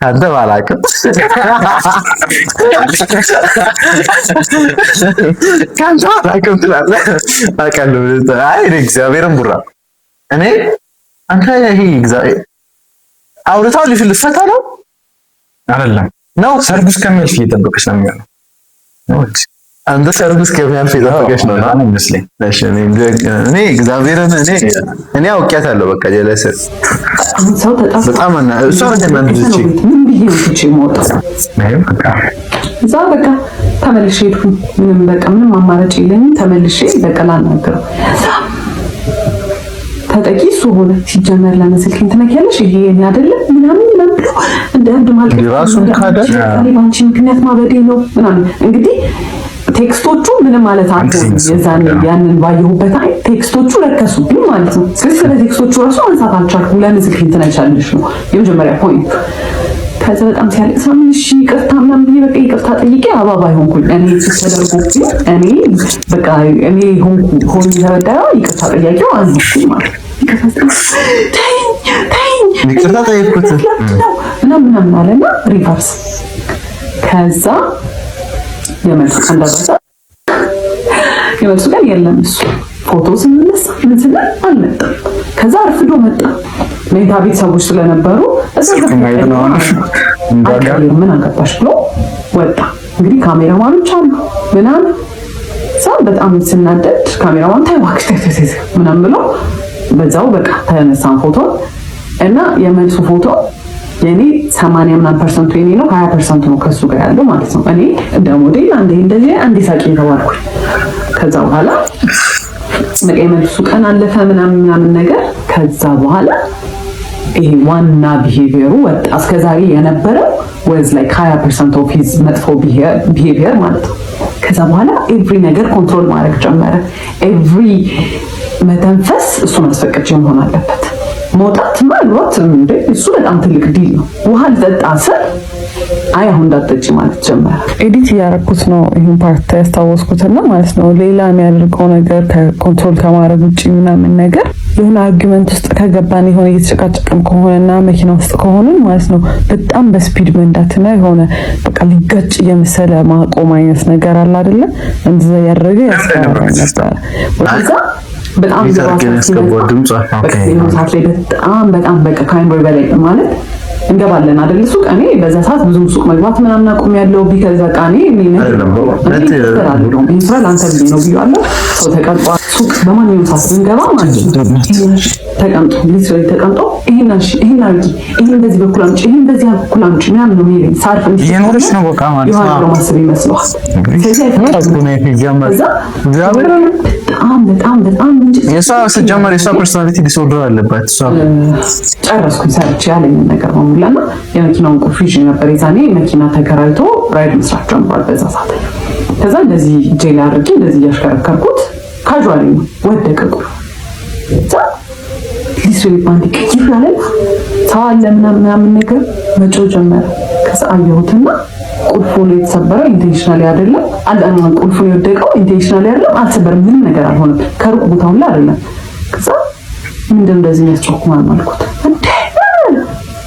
አንተ ባላቅም ካንተ ባላቅም ትላለህ አውቃለሁ። አይ እግዚአብሔርን ቡራ እኔ አንተ ይሄ እግዚአብሔር አውርታው ሊፍልፈታ ነው አይደለም ነው ሰርጉ እስከሚያልፍ እየጠበቀች ነው የሚሆነው። አንተ ሰርጉ እስከሚያልፍ እየጠበቀች ነው ነው መስለኝ። እሺ እኔ እግዚአብሔርን እኔ አውቄያታለሁ። በቃ ጀለስ ሰው ተጣጣ በጣም እና እሷ እንደምን ልጅ ምን ብዬ ነው ትቼ የምወጣው? በቃ እዛ በቃ ተመልሼ ሄድኩኝ። ምንም አማራጭ የለኝም። ተመልሼ በቃ ላናገረው ተጠቂ እሱ ሆነ። ሲጀመር ለመስልክኝ ትነኪያለሽ ይሄ እኔ አይደለም ምናምን ብሎ እንደ አንድ ማለት ራሱን ካደረ ባንቺ ምክንያት ማበዴ ነው ምናምን። እንግዲህ ቴክስቶቹ ምንም ማለት አትሆን የዛን ያንን ባየሁበት አይ ቴክስቶቹ ረከሱብኝ ማለት ነው። ስለዚህ ስለ ቴክስቶቹ ራሱ አንሳት አልቻልኩም። ለመስልክኝ ትነኪያለሽ ነው የመጀመሪያ ፖይንት። ከዛ በጣም ሲያለቅስ እሺ ይቅርታ ምናምን ብዬ በቃ ይቅርታ ጠይቄ አባባ ሆንኩኝ። እኔ ተደርጎብኝ እኔ በቃ እኔ ሆኜ ተበዳዩ ይቅርታ ጠያቂው አንቺ ማለት ይቅርታ ጠይቁት ምናምን አለና ሪቨርስ። ከዛ የመልሱ ቀን ደረሰ። የመልሱ ቀን የለም። እሱ ፎቶ ስንነሳ ምን ስንል አልመጣም። ከዛ አርፍዶ መጣ። መኝታ ቤት ሰዎች ስለነበሩ ምን አገባሽ ብሎ ወጣ። እንግዲህ ካሜራማኖች አሉ ምናምን ሰው በጣም ስናደድ ካሜራማን ታይዋክስ ምናምን ብሎ በዛው በቃ ተነሳን ፎቶ እና የመልሱ ፎቶ የኔ 80% የኔ ነው፣ 20% ነው ከሱ ጋር ያለው ማለት ነው። እኔ እንደ ሞዴል አንዴ ሳቂ ተባልኩኝ። ከዛ በኋላ በቃ የመልሱ ቀን አለፈ ምናምን ነገር። ከዛ በኋላ ይሄ ዋና ቢሄቪየሩ ወጣ። እስከዛሬ የነበረው ወዝ ላይክ 20% ኦፍ ሂዝ መጥፎ ቢሄቪየር ማለት ነው። ከዛ በኋላ ኤቭሪ ነገር ኮንትሮል ማድረግ ጀመረ። ኤቭሪ መተንፈስ እሱ ማስፈቀድ መሆን አለበት። መውጣት ማለት እንዴ እሱ በጣም ትልቅ ዲል ነው። ውሃ ልጠጣ ስል አይ አሁን እንዳትጠጪ ማለት ጀመረ። ኤዲት እያደረኩት ነው ይሄን ፓርት ያስታወስኩትና ማለት ነው ሌላ የሚያደርገው ነገር ከኮንትሮል ከማድረግ ውጪ ምናምን ነገር የሆነ አርጊመንት ውስጥ ከገባን የሆነ እየተጨቃጨቅን ከሆነና መኪና ውስጥ ከሆነን ማለት ነው በጣም በስፒድ መንዳትና የሆነ በቃ ሊጋጭ የመሰለ ማቆም አይነት ነገር አለ አይደለ? እንደዛ ያደረገ ያስፈራራኝ ነበር። ወደዛ በጣም በጣም በቃ ካይምቦይ በላይ ማለት እንገባለን አይደል ሱቅ። እኔ በዛ ሰዓት ብዙ ሱቅ መግባት ምናምን አቁም ያለው ቢከዛ ቃኔ ምን ይመስላል አንተ ነው ቢያለው ሰው ተቀምጧ ሱቅ በማንኛውም ሰዓት እንገባ ማለት ነው። ተቀምጦ ሊስሪ ተቀምጦ ይሄን አርጊ ይሄን በዚህ በኩል አምጪ ይሄን በዚህ በኩል አምጪ ምናምን ነው የሚለኝ። ሳርፍ እንዴ የኖርሽ ነው በቃ ማለት ነው ማሰብ ይመስላል። በጣም የሷ ሲጀመር የሷ ፐርሶናሊቲ ዲስኦርደር አለባት። እሷ ጨረስኩኝ ሰርቼ ያለኝ ነገር ነው ሙላና የመኪናውን ቁልፍ ይዤ ነበር። የዛኔ መኪና ተከራይቶ ራይድ መስራት ጀምሯል በዛ ሰዓት። ከዛ እንደዚህ ጄል አድርጌ እንደዚህ እያሽከረከርኩት ካጁዋሊ ወደቀ ቁልፍ። ዛ ሊስሪ ባንዲ ከኪፍ ያለ ሰው አለ ምናምን ነገር መጮህ ጀመረ። ከዛ አየሁትና ቁልፉ ነው የተሰበረው። ኢንቴንሽናሊ አይደለም አላማ ቁልፉ የወደቀው ኢንቴንሽናሊ አይደለም። አልሰበረም፣ ምንም ነገር አልሆነም። ከሩቅ ቦታው ላይ አይደለም። ከዛ ምንድነው እንደዚህ የሚያስጮህ ማለት አልኩት።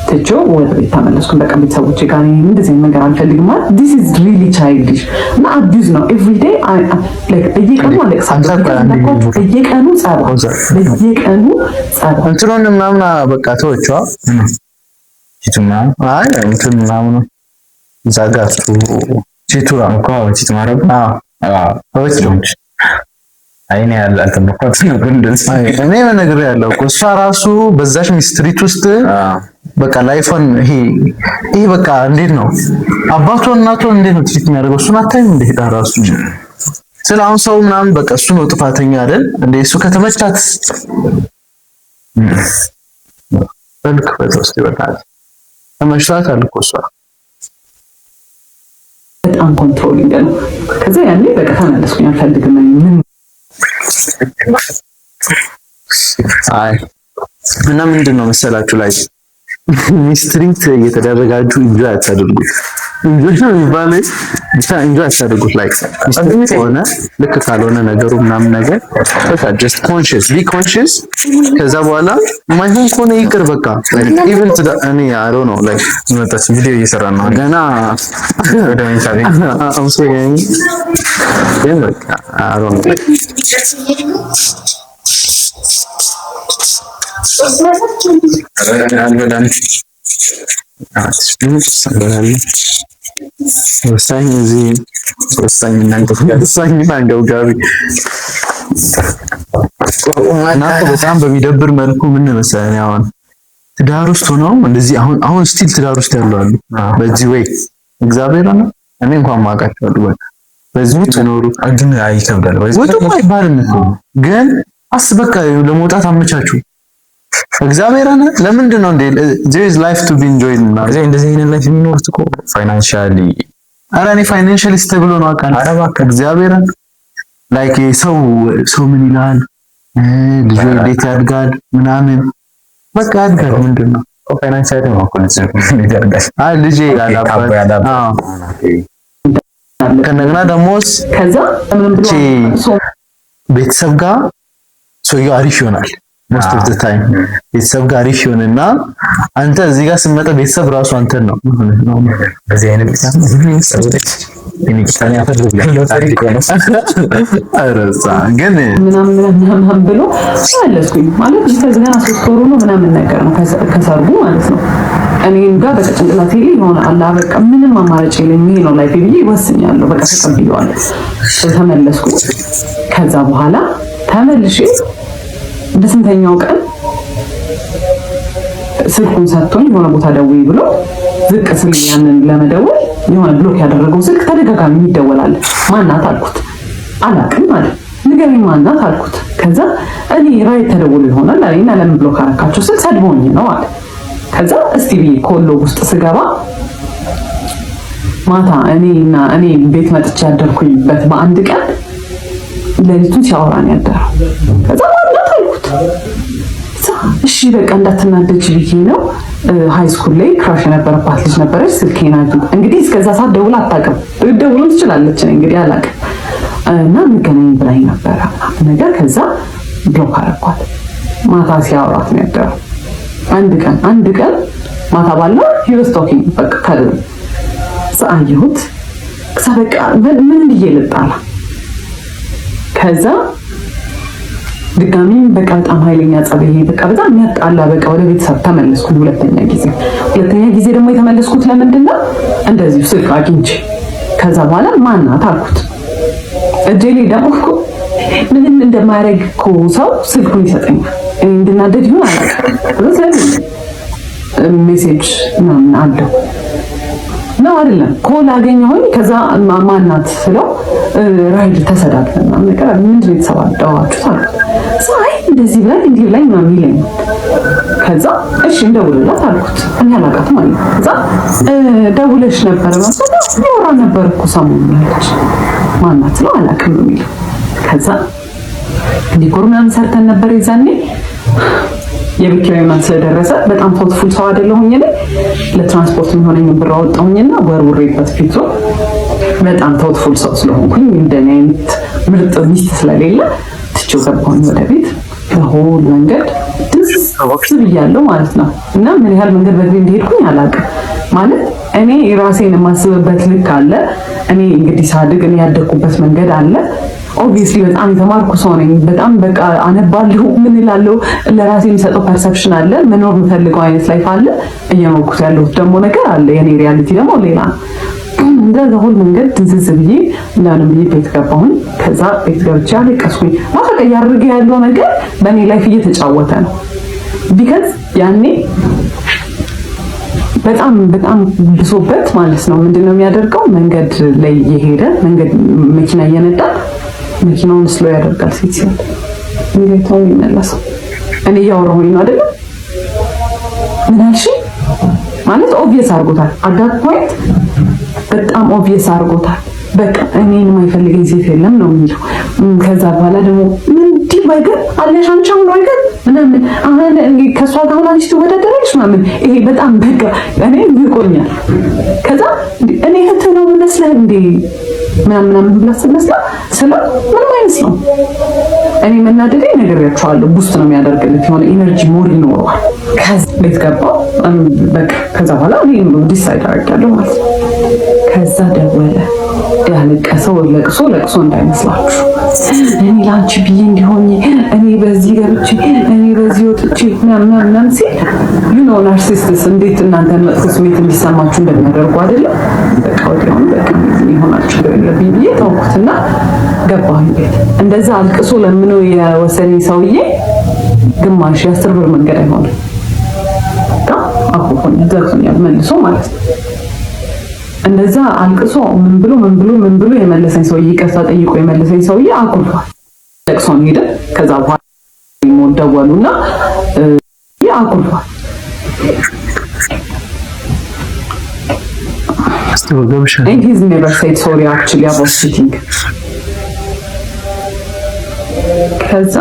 ትቼው ወደ ቤት ተመለስኩኝ። በቃ ቤተሰቦቼ ጋር እንደዚህ ነገር አልፈልግም ማለት this is really childish እና abuse ነው every day like በየቀኑ አለቅሳለሁ። በየቀኑ ጸባ እንትኑን ምናምን በቃ ተወችዋ ቺቱና አይ እንትን ምናምን ዛጋቱ ቺቱራ እንኳን ቺቱ ማረብ አዎች ጆንች አይኔ ያለ አልተመጣጣ ነው ግን እኔ ምን ነገር ያለው እሷ ራሱ በዛሽ ሚስትሪት ውስጥ በቃ ላይፎን ይሄ በቃ እንዴት ነው አባቷ እናቷ እንዴት ነው ትሪት የሚያደርገው እሱን አታይም እንደ ሄዳ ራሱ ስለአሁን ሰው ምናምን በቃ እሱ ነው ጥፋተኛ አይደል እንደ እሱ ከተመቻት በልክ በተውስጥ ይበቃል ተመችቷት አልኩ እሷ በጣም ኮንትሮሊንግ ነው። ከዛ ያኔ በቃ ተመለስኩኝ አልፈልግም ምን አይ እና ምንድን ነው መሰላችሁ ላይ ሚስትሪት እየተደረጋችሁ ኢንጆይ አታድርጉት። ኢንጆይ ነው የሚባለው ብቻ ኢንጆይ አታድርጉት። ላይ ሚስትሪት ሆነ ልክ ካልሆነ ነገሩ ምናምን ነገር በቃ just conscious be conscious። ከዛ በኋላ ማይሆን ከሆነ ይቅር በቃ even እኔ I don't know like መጣች ቪዲዮ እየሰራ ነው ገና ወደ ሚሳሌ I'm saying ግን በቃ I don't know በጣም በሚደብር መልኩ ምን መሰለኝ አሁን ትዳር ውስጥ ሆነው እንደዚህ አሁን ስቲል ትዳር ውስጥ ያሉ አሉ። በዚህ ወይ እግዚአብሔር ነው እኔ እንኳን ማውቃቸው አሉ። በዚህ ውስጥ ኖሩ ግን አይከብዳል ወይ አይባልም እኮ ግን አስበቃ ለመውጣት አመቻቹ። እግዚአብሔር አነ ለምንድን ነው እንዴ there is life to be enjoyed እና እንደዚህ አይነት ላይፍ የሚኖሩት እኮ ፋይናንሻሊ አራኔ ፋይናንሻሊ ስቴብል ነው አቃል አረባ እግዚአብሔር ላይክ ሰው ምን ይላል ልጅ እንዴት ያድጋል ምናምን በቃ ያድጋል ምንድን ነው ፋይናንሻሊ ነው እኮ ልጅ ያድጋል ልጅ ያዳባ ከነገና ደሞስ ከዛ ቤተሰብ ጋር ሰውየው አሪፍ ይሆናል most of the time ቤተሰብ ጋር አሪፍ ይሆንና አንተ እዚህ ጋር ስመጣ ቤተሰብ ራሱ አንተን ነው በዚህ አይነት ሰዎች የሚቀጣን ያፈርዱልኝ አረሳ ግን ምናምን ብሎ አለስኩኝ ማለት ከዚያ 3 ወሩ ነው ምናምን ነገር ነው ከሰርጉ ማለት ነው። እኔም ጋር በጭንቅላቴ ላይ ሆነ አላ በቃ ምንም አማራጭ የለኝም ይሄ ነው ላይፍ ብዬ ወስኛለሁ። በቃ ተቀብያለሁ። ተመለስኩ። ከዛ በኋላ ተመልሼ በስንተኛው ቀን ስልኩን ሰጥቶኝ የሆነ ቦታ ደውይ ብሎ ዝቅ ስል ያንን ለመደወል የሆነ ብሎክ ያደረገው ስልክ ተደጋጋሚ ይደወላል። ማናት አልኩት። አላቅም ማለት ንገሪኝ ማናት አልኩት። ከዛ እኔ ራይት ተደውሎ ይሆናል አለኝና ለምን ብሎክ አረካቸው ስል ሰድቦኝ ነው አለ። ከዛ እስቲ ብዬ ኮሎ ውስጥ ስገባ ማታ እኔ ቤት መጥቼ ያደርኩኝበት በአንድ ቀን ሌሊቱን ሲያወራን ያደረው። ከዛ ማለት አልኩት እሺ በቃ እንዳትናደጅ ብዬ ነው። ሃይ ስኩል ላይ ክራሽ የነበረባት ልጅ ነበረች። ስልኬን አግኝ እንግዲህ እስከዛ ሰዓት ደውላ አታውቅም። ደውልም ትችላለች እንግዲህ አላውቅም። እና እንገናኝ ብላኝ ነበረ ነገር። ከዛ ብሎክ አደረኳት። ማታ ሲያወራት ነው ያደረው። አንድ ቀን ማታ ባለው he was talking በቃ ካለ ሳይሁት ከበቃ ምን ይልጣላ። ከዛ ድጋሚ በቃ በጣም ኃይለኛ ጸበይ በቃ በጣም የሚያጣላ በቃ ወደ ቤተሰብ ተመለስኩ። ሁለተኛ ጊዜ ደግሞ የተመለስኩት ለምንድን ነው? እንደዚሁ ስልክ አግኝቼ ከዛ በኋላ ማናት አልኩት። እጄ ላይ ደግሞ እኮ ምንም እንደማያደርግ እኮ ሰው ስልኩን ይሰጠኛል። እንድናደድ ይሁን አላውቅም። ስለዚህ ሜሴጅ ምናምን አለው ነው አይደለም። ኮል አገኘሁኝ። ከዛ ማናት ስለው ራይድ ተሰዳድተን ምናምን ነገር ምንድን ነው የተሰባደባችሁት አልኩት። ሳይ እንደዚህ ብላኝ እንዲህ ብላኝ ምናምን ይለኝ። ከዛ እሺ እንደውልላት አልኩት። እኔ አላውቃትም አለ። ከዛ ደውለሽ ነበረ ማለት ያወራ ነበር እኮ ሰሞኑን አለች። ማናት ነው አላውቅም ነው የሚለው። ከዛ ዲኮር ምናምን ሰርተን ነበር የዛኔ የቤት ኪራይ ምናምን ስለደረሰ በጣም ቶትፉል ሰው አይደለሁኝ እኔ። ለትራንስፖርት የሚሆነኝ ብር አወጣሁኝና ወርውሬበት ፊቱ በጣም ቶትፉል ሰው ስለሆንኩኝ እንደኔ አይነት ምርጥ ሚስት ስለሌለ ትቼው ገባሁኝ ወደ ቤት። በሆል መንገድ ድስ ብያለሁ ማለት ነው። እና ምን ያህል መንገድ በእግሬ እንደሄድኩኝ አላውቅም። ማለት እኔ ራሴን የማስብበት ልክ አለ። እኔ እንግዲህ ሳድግ እኔ ያደግኩበት መንገድ አለ። ኦብቪየስሊ በጣም የተማርኩ ሰው ነኝ። በጣም በቃ አነባለሁ፣ ምን እላለሁ፣ ለራሴ የሚሰጠው ፐርሰፕሽን አለ። መኖር የምፈልገው አይነት ላይፍ አለ። እየኖርኩት ያለሁት ደግሞ ነገር አለ። የኔ ሪያሊቲ ደግሞ ሌላ። እንደዛ ሁሉ መንገድ ትንዝዝ ብዬ ምናምን ብዬ ቤት ገባሁኝ። ከዛ ቤት ገብቼ አለቀስኩኝ። ማፈቀ ያደርገ ያለው ነገር በእኔ ላይፍ እየተጫወተ ነው። ቢካዝ ያኔ በጣም ብሶበት ማለት ነው። ምንድነው የሚያደርገው? መንገድ ላይ እየሄደ መንገድ መኪና እየነዳ መኪናውን ስሎ ያደርጋል። ሲል እንዴታው ይመለሳል። እኔ እያወራሁኝ ነው አይደል? ምን አልሽ ማለት ኦብቪየስ አድርጎታል። አዳት ፖይንት በጣም ኦብቪየስ አድርጎታል። በቃ እኔን የማይፈልገኝ ሴት የለም ነው የሚለው። ከዛ በኋላ ደግሞ ምንድን ባይገር አለሽ አንቺ አሁን ባይገር ምናምን አሁን ከሷ ጋር ሆና አንቺ ትወዳደራለሽ ምናምን። ይሄ በጣም በቃ እኔ ይቆኛል። ከዛ እኔ እህት ነው የምመስለው እንዴ ምናምን ብላ ስለመስላ ምንም አይመስለው። እኔ መናደዴ ነግሬያቸዋለሁ። ቡስት ነው የሚያደርግልት የሆነ ኢነርጂ ሞር ይኖረዋል። ከዛ ቤት ገባሁ በቃ። ከዛ በኋላ እኔ ዲሳይድ አደረጋለሁ ማለት ነው። ከዛ ደወለ። ያለቀሰው ለቅሶ እንዳይመስላችሁ። እኔ ላንቺ ብዬ እንዲሆን እኔ በዚህ ገብቼ እኔ በዚህ ወጥቼ ምናምን ሲል ናርሲስቲክስ እንዴት እናንተን መጥፎ ስሜት እንዲሰማችሁ እንደሚያደርጉ አይደለም። በቃ ወዲያውኑ በቃ ይሆናል ችግር የለብኝ ብዬ ተውኩትና ገባሁኝ ቤት። እንደዛ አልቅሶ ለምነው የወሰደኝ ሰውዬ ግማሽ 10 ብር መንገድ አይሆንም አሁን ዘርቶኛል መልሶ ማለት ነው። እንደዛ አልቅሶ ምን ብሎ የመለሰኝ ሰውዬ ይቅርታ ጠይቆ የመለሰኝ ሰውዬ አኩርፏል። ለቅሶን ሄደ። ከዛ በኋላ ደወሉና አኩርፏል። And he's never said sorry actually about cheating. ከዛ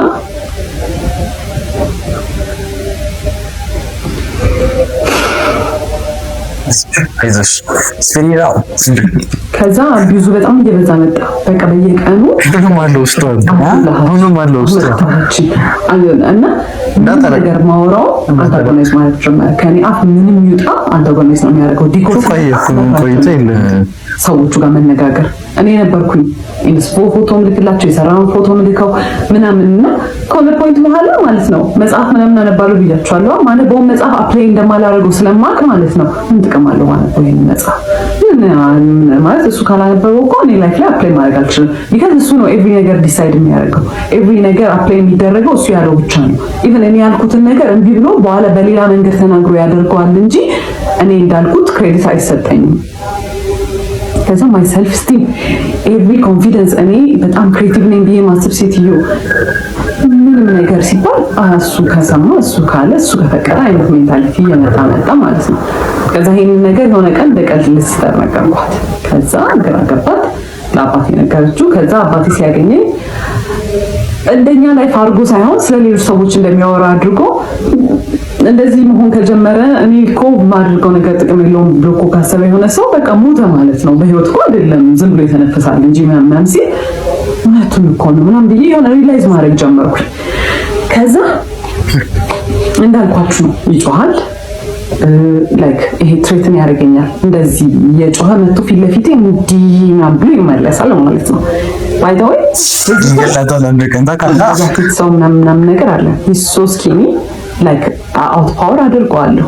ከዛ አቢዩዙ በጣም እየበዛ መጣ። በቃ በየቀኑ ሁሉም አለ ውስጥ እና ነገር ማውራው አንታጎናይዝ ማለት ጀመረ። ከኔ አፍ ምንም ይውጣ አንታጎናይዝ ነው የሚያደርገው። ሰዎቹ ጋር መነጋገር እኔ ነበርኩኝ ኢንስፖ ፎቶ ምልክላቸው የሰራውን ፎቶ ምልከው ምናምንና ከሆነ ፖይንት በኋላ ማለት ነው መጽሐፍ ምናምን አነባለሁ ብያቸዋለሁ። ማለት በሆነ መጽሐፍ አፕላይ እንደማላደርገው ስለማቅ ማለት ነው ምን ጥቅም አለው ማለት ነው ይሄን መጽሐፍ ማለት እሱ ካላነበበው እኮ እኔ ላይፍ ላይ አፕላይ ማድረግ አልችልም። ቢካዝ እሱ ነው ኤቭሪ ነገር ዲሳይድ የሚያደርገው። ኤቭሪ ነገር አፕላይ የሚደረገው እሱ ያለው ብቻ ነው። ኢቭን እኔ ያልኩትን ነገር እምቢ ብሎ በኋላ በሌላ መንገድ ተናግሮ ያደርገዋል እንጂ እኔ እንዳልኩት ክሬዲት አይሰጠኝም። ከዛ ማይ ሰልፍ ስቲም ኤቭሪ ኮንፊደንስ እኔ በጣም ክሬቲቭ ነኝ ብዬ ማስብ ሴትዮ ምን ምንም ነገር ሲባል እሱ ከሰማ እሱ ካለ እሱ ከፈቀደ አይነት ሜንታሊቲ እየመጣ መጣ ማለት ነው። ከዛ ይሄንን ነገር የሆነ ቀን በቀልድ ልስጠር ነገርኳት። ከዛ ግራ ገባት። ለአባቴ ነገረችው። ከዛ አባቴ ሲያገኘኝ እንደኛ ላይፍ አድርጎ ሳይሆን ስለሌሎች ሰዎች እንደሚያወራ አድርጎ እንደዚህ መሆን ከጀመረ እኔ እኮ ማድርገው ነገር ጥቅም የለውም ብሎ እኮ ካሰበ የሆነ ሰው በቃ ሞተ ማለት ነው። በህይወት እኮ አይደለም ዝም ብሎ የተነፈሳል እንጂ ምናምን ሲል እውነቱን እኮ ነው ምናምን ብዬ የሆነ ሪላይዝ ማድረግ ጀመርኩኝ። ከዛ እንዳልኳችሁ ነው ይጮሃል፣ ላይክ ይሄ ትሬትን ያደርገኛል። እንደዚህ የጮኸ መጥቶ ፊት ለፊቴ እንዲና ብሎ ይመለሳል ማለት ነው። ባይ ዘ ወይ ሰው ምናምን ነገር አለ ሶ ስኪኒ ላይክ አውት ፓወር አድርገዋለሁ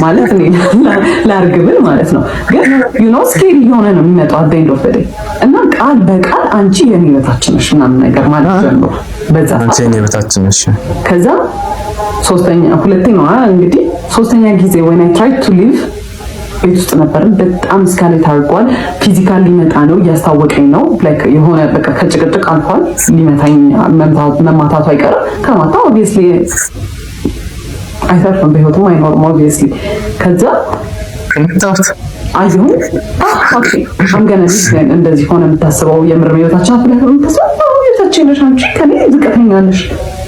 ማለት እኔ ላርግብል ማለት ነው። ግን ዩ ኖ ስኬሪ የሆነ ነው የሚመጣው አት ኤንድ ኦፍ ዘ ዴይ እና ቃል በቃል አንቺ የኔ በታችን ነሽ ምናምን ነገር ማለት ጀምሮ በዛ አንቺ የኔ በታችን ነሽ። ከዛ ሶስተኛ ጊዜ when I tried to leave ቤት ውስጥ ነበርን። በጣም ስካሌት አድርጓል። ፊዚካል ሊመጣ ነው እያስታወቀኝ ነው። ላይክ የሆነ በቃ ከጭቅጭቅ አልፏል። ሊመታኝ መማታቱ አይቀርም። ከማታ ኦብቪየስሊ አይተርፍም በህይወቱም አይኖርም ኦብቪየስሊ። ከዛ አየሁ ኦኬ አንገና እንደዚህ ሆነ የምታስበው የምር ህይወታችን አፍለህ የምታስበው ህይወታችን ነሽ አንቺ ከኔ ዝቅተኛ ነሽ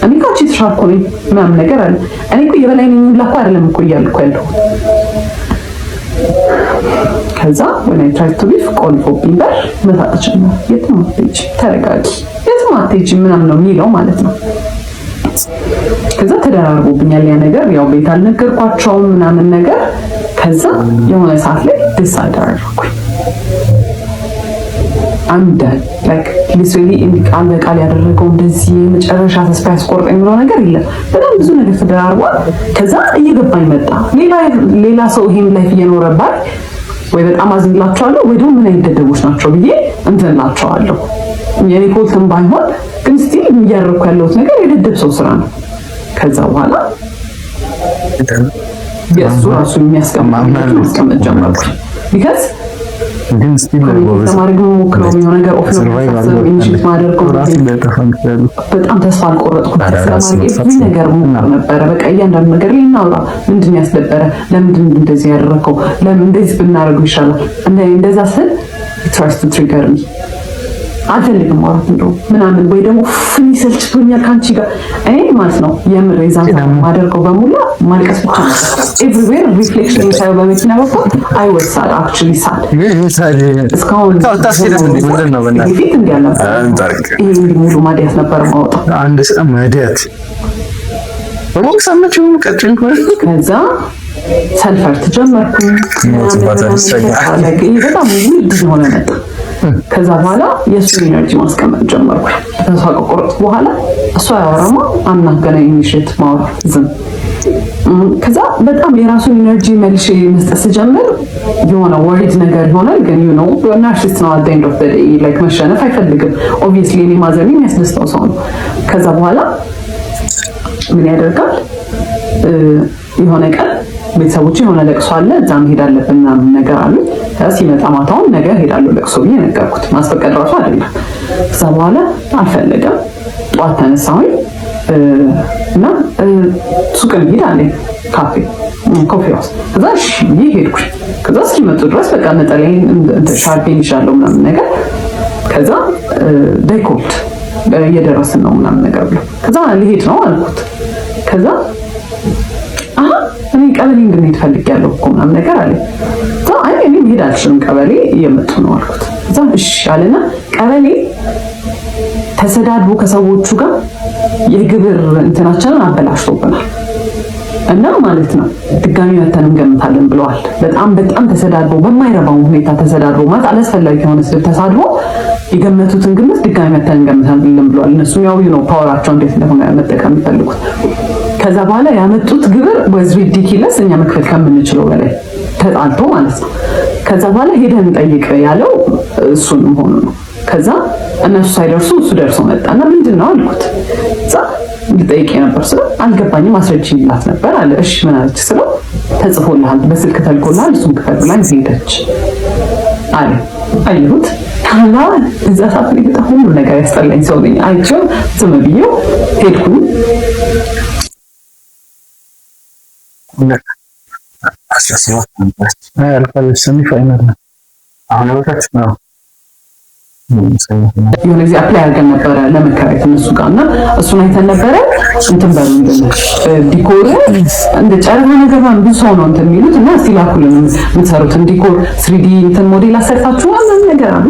እኔ ካቺ ተሻልኩ ነኝ ምናምን ነገር አለ። እኔ እኮ የበላይ ነኝ ላኩ አይደለም እኮ እያልኩ ያለው። ከዛ when I tried to leave ቆልፎብኝ በር መታጠች ነው። የትም አትሄጂ ተረጋጊ፣ የትም አትሄጂ ምናምን ነው የሚለው ማለት ነው። ከዛ ተደራርቦብኛል ያ ነገር። ያው ቤት አልነገርኳቸውም ምናምን ነገር። ከዛ የሆነ ሰዓት ላይ ዲሳይድ አደረኩኝ አንድ ላይክ ሊትራሊ ቃል በቃል ያደረገው እንደዚህ የመጨረሻ ተስፋ ያስቆርጠኝ የሚለው ነገር የለም። በጣም ብዙ ነገር ተደራርቧል። ከዛ እየገባኝ መጣ ሌላ ሰው ይሄን ላይፍ እየኖረባት ወይ በጣም አዝንላቸዋለሁ ወይ ደግሞ ምን አይነት ደደቦች ናቸው ብዬ እንትንላቸዋለሁ። የኔ ፎልትም ባይሆን ግን ስቲል እያደረኩ ያለሁት ነገር የደደብ ሰው ስራ ነው። ከዛ በኋላ የእሱ ራሱ የሚያስቀምጥ ጀመርኩ። ቢካዝ ግን ስቲል ተማሪግ ሞክረው የሆነ ነገር ኦፍ ነው ኢንጂት ማደርገው በጣም ተስፋ አልቆረጥኩም። ተስፋ ነገር ሞክር ነበረ። በቃ እያንዳንዱ ነገር ላይ እናውራ። ምንድን ያስደበረ? ለምንድን እንደዚህ ያደረከው? ለምን እንደዚህ ብናደርገው ይሻላል? እንደዛ ስል ትራስት ትሪገር ሚ አልፈልግም ማለት ነው ምናምን ወይ ደግሞ ፍኒ ሰልችቶኛል ካንቺ ጋር እኔ ማለት ነው የምር ይዛን ማደርገው በሙላ ማልቀስ ብቻ ነው። ኤቭሪዌር ሪፍሌክሽን ሳይው በመኪና በኩል አይ ዋዝ ሳድ አክቹሊ ሳድ እስካሁን ምንድን ነው በእናትህ ፊት እንዲያለ ይሄ ሙሉ ማዲያት ነበር ማውጣ አንድ ሰዓት ማዲያት ወቅት ሳመችው ቀጭን ከዛ ሰልፈር ተጀመርኩኝ በጣም ውድ ሆነ መጣ። ከዛ በኋላ የእሱ ኢነርጂ ማስቀመጥ ጀመርኩ። ተስፋ ከቆረጥኩ በኋላ እሱ አያወራማ አናገና ኢኒሼት ማውራት ዝም። ከዛ በጣም የራሱን ኢነርጂ መልሼ መስጠት ስጀምር የሆነ ወሪድ ነገር ይሆናል። ግን ዩ ኖ ናርሲስት ነው አት ኤንድ ኦፍ ዘ ዴይ ላይክ መሸነፍ አይፈልግም። ኦብቪየስሊ እኔ ማዘን የሚያስደስተው ሰው ነው። ከዛ በኋላ ምን ያደርጋል የሆነ ቀን ቤተሰቦች የሆነ ለቅሶ አለ እዛ መሄድ አለብን ምናምን ነገር አሉ። ሲመጣ ማታውን ነገ ሄዳለሁ ለቅሶ ብዬ ነገርኩት። ማስፈቀድ ራሱ አይደለም። ከዛ በኋላ አልፈለገም። ጠዋት ተነሳሁኝ እና ሱቅ እንሂድ አለኝ ኮፊ ሃውስ። ከዛ እሺ ብዬ ሄድኩኝ። ከዛ እስኪመጡ ድረስ በቃ ነጠላዬን ሻርፔን ይሻለው ምናምን ነገር። ከዛ ዴኮልት እየደረስን ነው ምናምን ነገር ብሎ ከዛ ልሄድ ነው አልኩት። ከዛ እኔ ቀበሌ እንድንሄድ ፈልጌያለሁ እኮ ምናምን ነገር አለ። አይ እኔ መሄድ አልችልም ቀበሌ እየመጡ ነው አልኩት። እዛ እሺ አለና ቀበሌ ተሰዳድቦ ከሰዎቹ ጋር የግብር እንትናችንን አበላሽቶብናል እና ማለት ነው ድጋሚ መተን እንገምታለን ብለዋል። በጣም ተሰዳድቦ በማይረባው ሁኔታ ተሰዳድቦ ማለት አላስፈላጊ የሆነ ስድብ ተሳድቦ የገመቱትን ግምት ድጋሚ መተን እንገምታለን ብለዋል። እነሱም ያው ነው ፓወራቸው እንዴት እንደሆነ መጠቀም የሚፈልጉት። ከዛ በኋላ ያመጡት ግብር ወዝ ሪዲኪለስ እኛ መክፈል ከምንችለው በላይ ተጣልቶ ማለት ነው። ከዛ በኋላ ሄደን ጠይቅ ያለው እሱንም ሆኖ ነው። ከዛ እነሱ ሳይደርሱ እሱ ደርሶ መጣና ምንድን ነው አልኩት። እዛ ልጠይቅ ነበር ስለው አልገባኝም አስረጅኝ ይላት ነበር አለ። እሺ ምን አለች ስለው ተጽፎልሃል በስልክ ተልኮልሃል እሱን ክፈል ብላኝ ሄደች አለ። አየሁት እና እዛ ሰዓት ላይ በጣም ሁሉ ነገር ያስጠላኝ ሰው ነኝ። አይቼው ዝም ብዬው ሄድኩኝ። ሰሚ ፋይናል ነው አሁን ወጣች ነው። የሆነ ጊዜ አፕላይ አድርገን ነበረ ለመከራየት እነሱ ጋር እና እሱን አይተን ነበረ እንትን በሉ ዲኮር እንደ ጨረታ ነገር ነው ብዙ ሰው ነው እንትን የሚሉት እና እስቲ ላኩልን የምትሰሩትን ዲኮር 3D እንትን ሞዴል አሰርታችሁ ምናምን ነገር አሉ።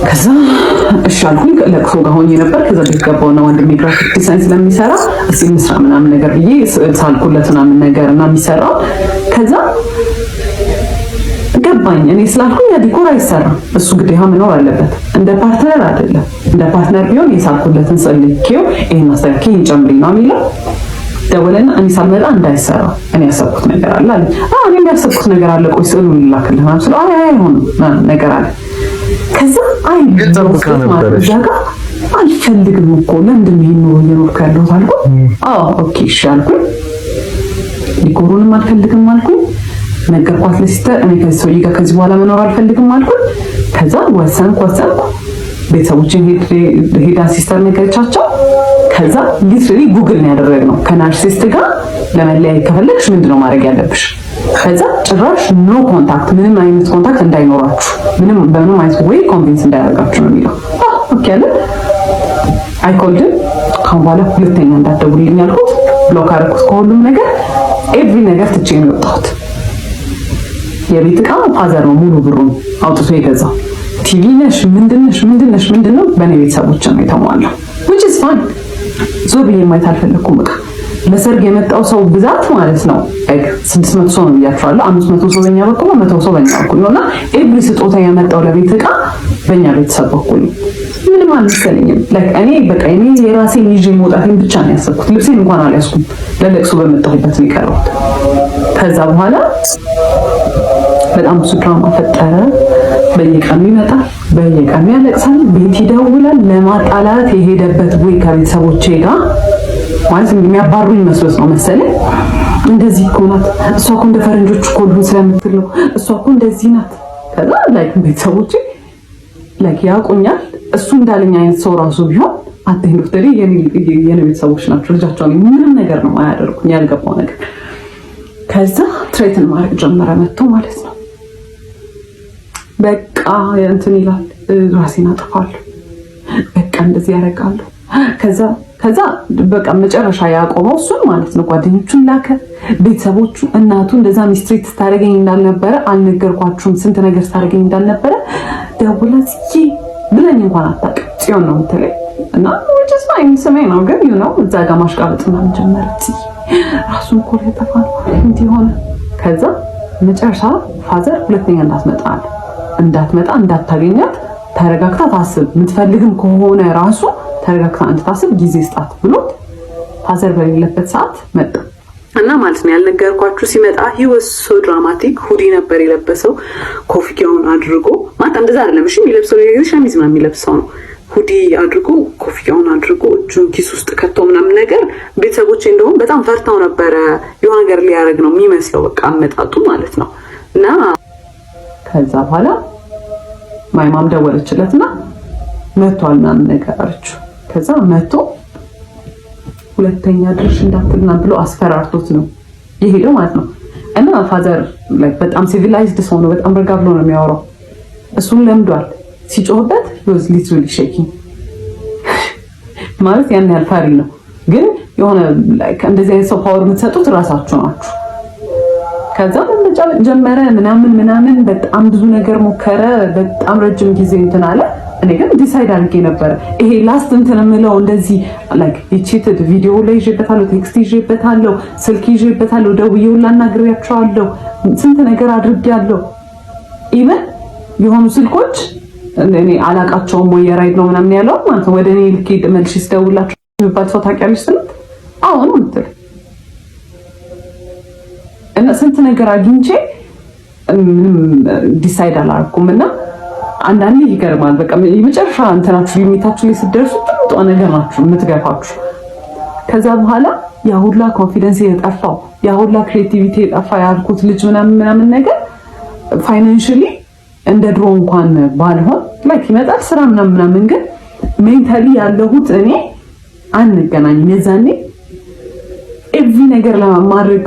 ከዛ እሺ አልኩኝ። ለቅሶ ጋር ሆኜ ነበር። ከዛ ቤት ገባሁና ወንድሜ ግራፊክ ዲዛይን ስለሚሰራ እስቲ እንስራ ምናምን ነገር ብዬ ሳልኩለት ምናምን ነገር እና የሚሰራው ከዛ ገባኝ። እኔ ስላልኩኝ ዲኮር አይሰራም፣ እሱ ግዴታ መኖር አለበት። እንደ ፓርትነር አይደለም። እንደ ፓርትነር ቢሆን የሳልኩለትን ሰልኬው ይሄን አስተካክዬ እንጨምሪ ነው የሚለው። ደወለና እኔ ሳልመጣ እንዳይሰራ እኔ ያሰብኩት ነገር አለ አለ። እኔ ያሰብኩት ነገር አለ፣ ቆይ ስዕሉ ላክልህ ምናምን ስለው አይሆንም ነገር አለ። ከዛ ዛጋ አልፈልግም እኮ ለምንድን ነው ይሄን እየኖርኩ ያለሁት አልኩት። ኦኬ እሺ አልኩኝ። ዲኮሩንም አልፈልግም አልኩኝ። ነገርኳት ለሲስተር እኔ ከዚህ ሰውዬ ጋር ከዚህ በኋላ መኖር አልፈልግም አልኩኝ። ከዛ ወሰንኩ። ቤተሰቦቼን ሄዳ ሲስተር ነገረቻቸው። ከዛ ሊትራሊ ጉግል ነው ያደረግነው ከናርሲስት ጋር ለመለያየት ከፈለግሽ ምንድነው ማድረግ ያለብሽ? ከዛ ጭራሽ ኖ ኮንታክት፣ ምንም አይነት ኮንታክት እንዳይኖራችሁ፣ በምንም አይነት ወይ ኮንቪንስ እንዳያደርጋችሁ ነው የሚለው። ኦኬ አለ አይኮልድም። ካሁን በኋላ ሁለተኛ እንዳትደውልልኝ አልኩት። ብሎክ አደረኩት ከሁሉም ነገር። ኤቭሪ ነገር ትቼ ነው የወጣሁት። የቤት ዕቃ ፋዘር ነው ሙሉ ብሩን አውጥቶ የገዛው። ቲቪ ነሽ ምንድነው በእኔ ቤተሰቦች ነው የተሟላው። which is fine። ዞር ብዬ ማየት አልፈለኩም። በቃ ለሰርግ የመጣው ሰው ብዛት ማለት ነው 600 ሰው ነው ብያቸዋለሁ። 500 ሰው በእኛ በኩል ነው፣ 100 ሰው በእኛ በኩል ነውና ኤቭሪ ስጦታ የመጣው ለቤት ዕቃ በእኛ ቤተሰብ በኩል ነው። ምንም አልመሰለኝም። እኔ በቃ እኔ የራሴን ይዤ መውጣቴን ብቻ ነው ያሰብኩት። ልብሴን እንኳን አልያዝኩም። ለለቅሶ በመጣሁበት ነው የቀረሁት። ከዛ በኋላ በጣም ብዙ ድራማ ፈጠረ። በየቀኑ ይመጣል፣ በየቀኑ ያለቅሳል፣ ቤት ይደውላል። ለማጣላት የሄደበት ወይ ከቤተሰቦቼ ጋር ማለት የሚያባሩኝ መስሎት ነው መሰለኝ። እንደዚህ እኮ ናት እሷ እኮ እንደ ፈረንጆች እኮ ሁሉ ስለምትል ነው እሷ እኮ እንደዚህ ናት። ከዛ ቤተሰቦቼ ያውቁኛል። እሱ እንዳለኝ አይነት ሰው ራሱ ቢሆን አትሄዱ ተሪ የኔ ቤተሰቦች ናቸው። ልጃቸው ምንም ነገር ነው ማያደርጉኝ ያልገባው ነገር። ከዛ ትሬትን ማድረግ ጀመረ መጥቶ ማለት ነው። በቃ እንትን ይላል፣ ራሴን አጠፋለሁ፣ በቃ እንደዚህ ያደርጋለሁ። ከዛ በቃ መጨረሻ ያቆመው እሱን ማለት ነው። ጓደኞቹን ላከ፣ ቤተሰቦቹ፣ እናቱ እንደዛ ሚስትሪት ስታደርገኝ እንዳልነበረ አልነገርኳችሁም፣ ስንት ነገር ስታደርገኝ እንዳልነበረ ደውላ ብለኝ እንኳን አታውቅም። ጽዮን ነው የምትለኝ እና ወጭስ ማይም ስሜ ነው ግን እዛ ጋር ማሽቃበጥ ምናምን ጀመረች። ራሱን እኮ ሊያጠፋ ነው እንዲህ ሆነ። ከዛ መጨረሻ ፋዘር ሁለተኛ እንዳትመጣ እንዳታገኛት ተረጋግታ ታስብ፣ የምትፈልግም ከሆነ ራሱ ተረጋግታ እንድታስብ ጊዜ ስጣት ብሎት ፋዘር በሌለበት ሰዓት መጣ እና ማለት ነው ያልነገርኳችሁ ሲመጣ he was so dramatic። ሁዲ ነበር የለበሰው፣ ኮፍያውን አድርጎ ማለት እንደዛ አይደለም እሺ የሚለብሰው ሸሚዝ ምናምን የሚለብሰው ነው። ሁዲ አድርጎ ኮፍያውን አድርጎ እጁን ኪስ ውስጥ ከቶ ምናምን ነገር። ቤተሰቦቼ እንደውም በጣም ፈርተው ነበረ። የሆነ ነገር ሊያደርግ ነው የሚመስለው በቃ አመጣጡ ማለት ነው። እና ከዛ በኋላ ማይማም ደወለችለትና መጥቷል ምናምን ነገር አለችው። ከዛ መጥቶ ሁለተኛ ድርሽ እንዳትልና ብሎ አስፈራርቶት ነው የሄደው ማለት ነው። እና ፋዘር በጣም ሲቪላይዝድ ሰው ነው። በጣም ረጋ ብሎ ነው የሚያወራው። እሱን ለምዷል። ሲጮህበት was literally shaking ማለት ያን ያህል ፈሪ ነው። ግን የሆነ እንደዚህ አይነት ሰው ፓወር የምትሰጡት ራሳችሁ ናችሁ። ከዛ በመጫወት ጀመረ ምናምን በጣም ብዙ ነገር ሞከረ። በጣም ረጅም ጊዜ እንትን አለ። እኔ ግን ዲሳይድ አድርጌ ነበር ይሄ ላስት እንትን የምለው እንደዚህ የቺትድ ቪዲዮ ላይ ይዤበታለሁ፣ ቴክስት ይዤበታለሁ፣ ስልክ ይዤበታለሁ፣ ደውዬ ሁላ አናግሬያቸዋለሁ፣ ስንት ነገር አድርጌያለሁ። ኢቨን የሆኑ ስልኮች እኔ አላቃቸውም ወይ የራይድ ነው ምናምን ያለው ማለት ነው። ወደ እኔ ልክ መልሽ ስደውላችሁ የሚባል ሰው ታውቂያለሽ ስልት አሁን ምትል እና ስንት ነገር አግኝቼ ምንም ዲሳይድ አላደረኩም። እና አንዳንዴ ይገርማል። በቃ የመጨረሻ እንትናችሁ ሊሚታችሁ ላይ ስትደርሱ ጥሩ ነገር ናችሁ የምትገፋችሁ። ከዛ በኋላ ያ ሁላ ኮንፊደንስ የጠፋው ያ ሁላ ክሬቲቪቲ የጠፋ ያልኩት ልጅ ምናምን ነገር ፋይናንሻሊ እንደ ድሮ እንኳን ባልሆን ላይክ ይመጣል ስራ ምናምን ግን ሜንታሊ ያለሁት እኔ አንገናኝም። የዛኔ ኤቭሪ ነገር ለማድረግ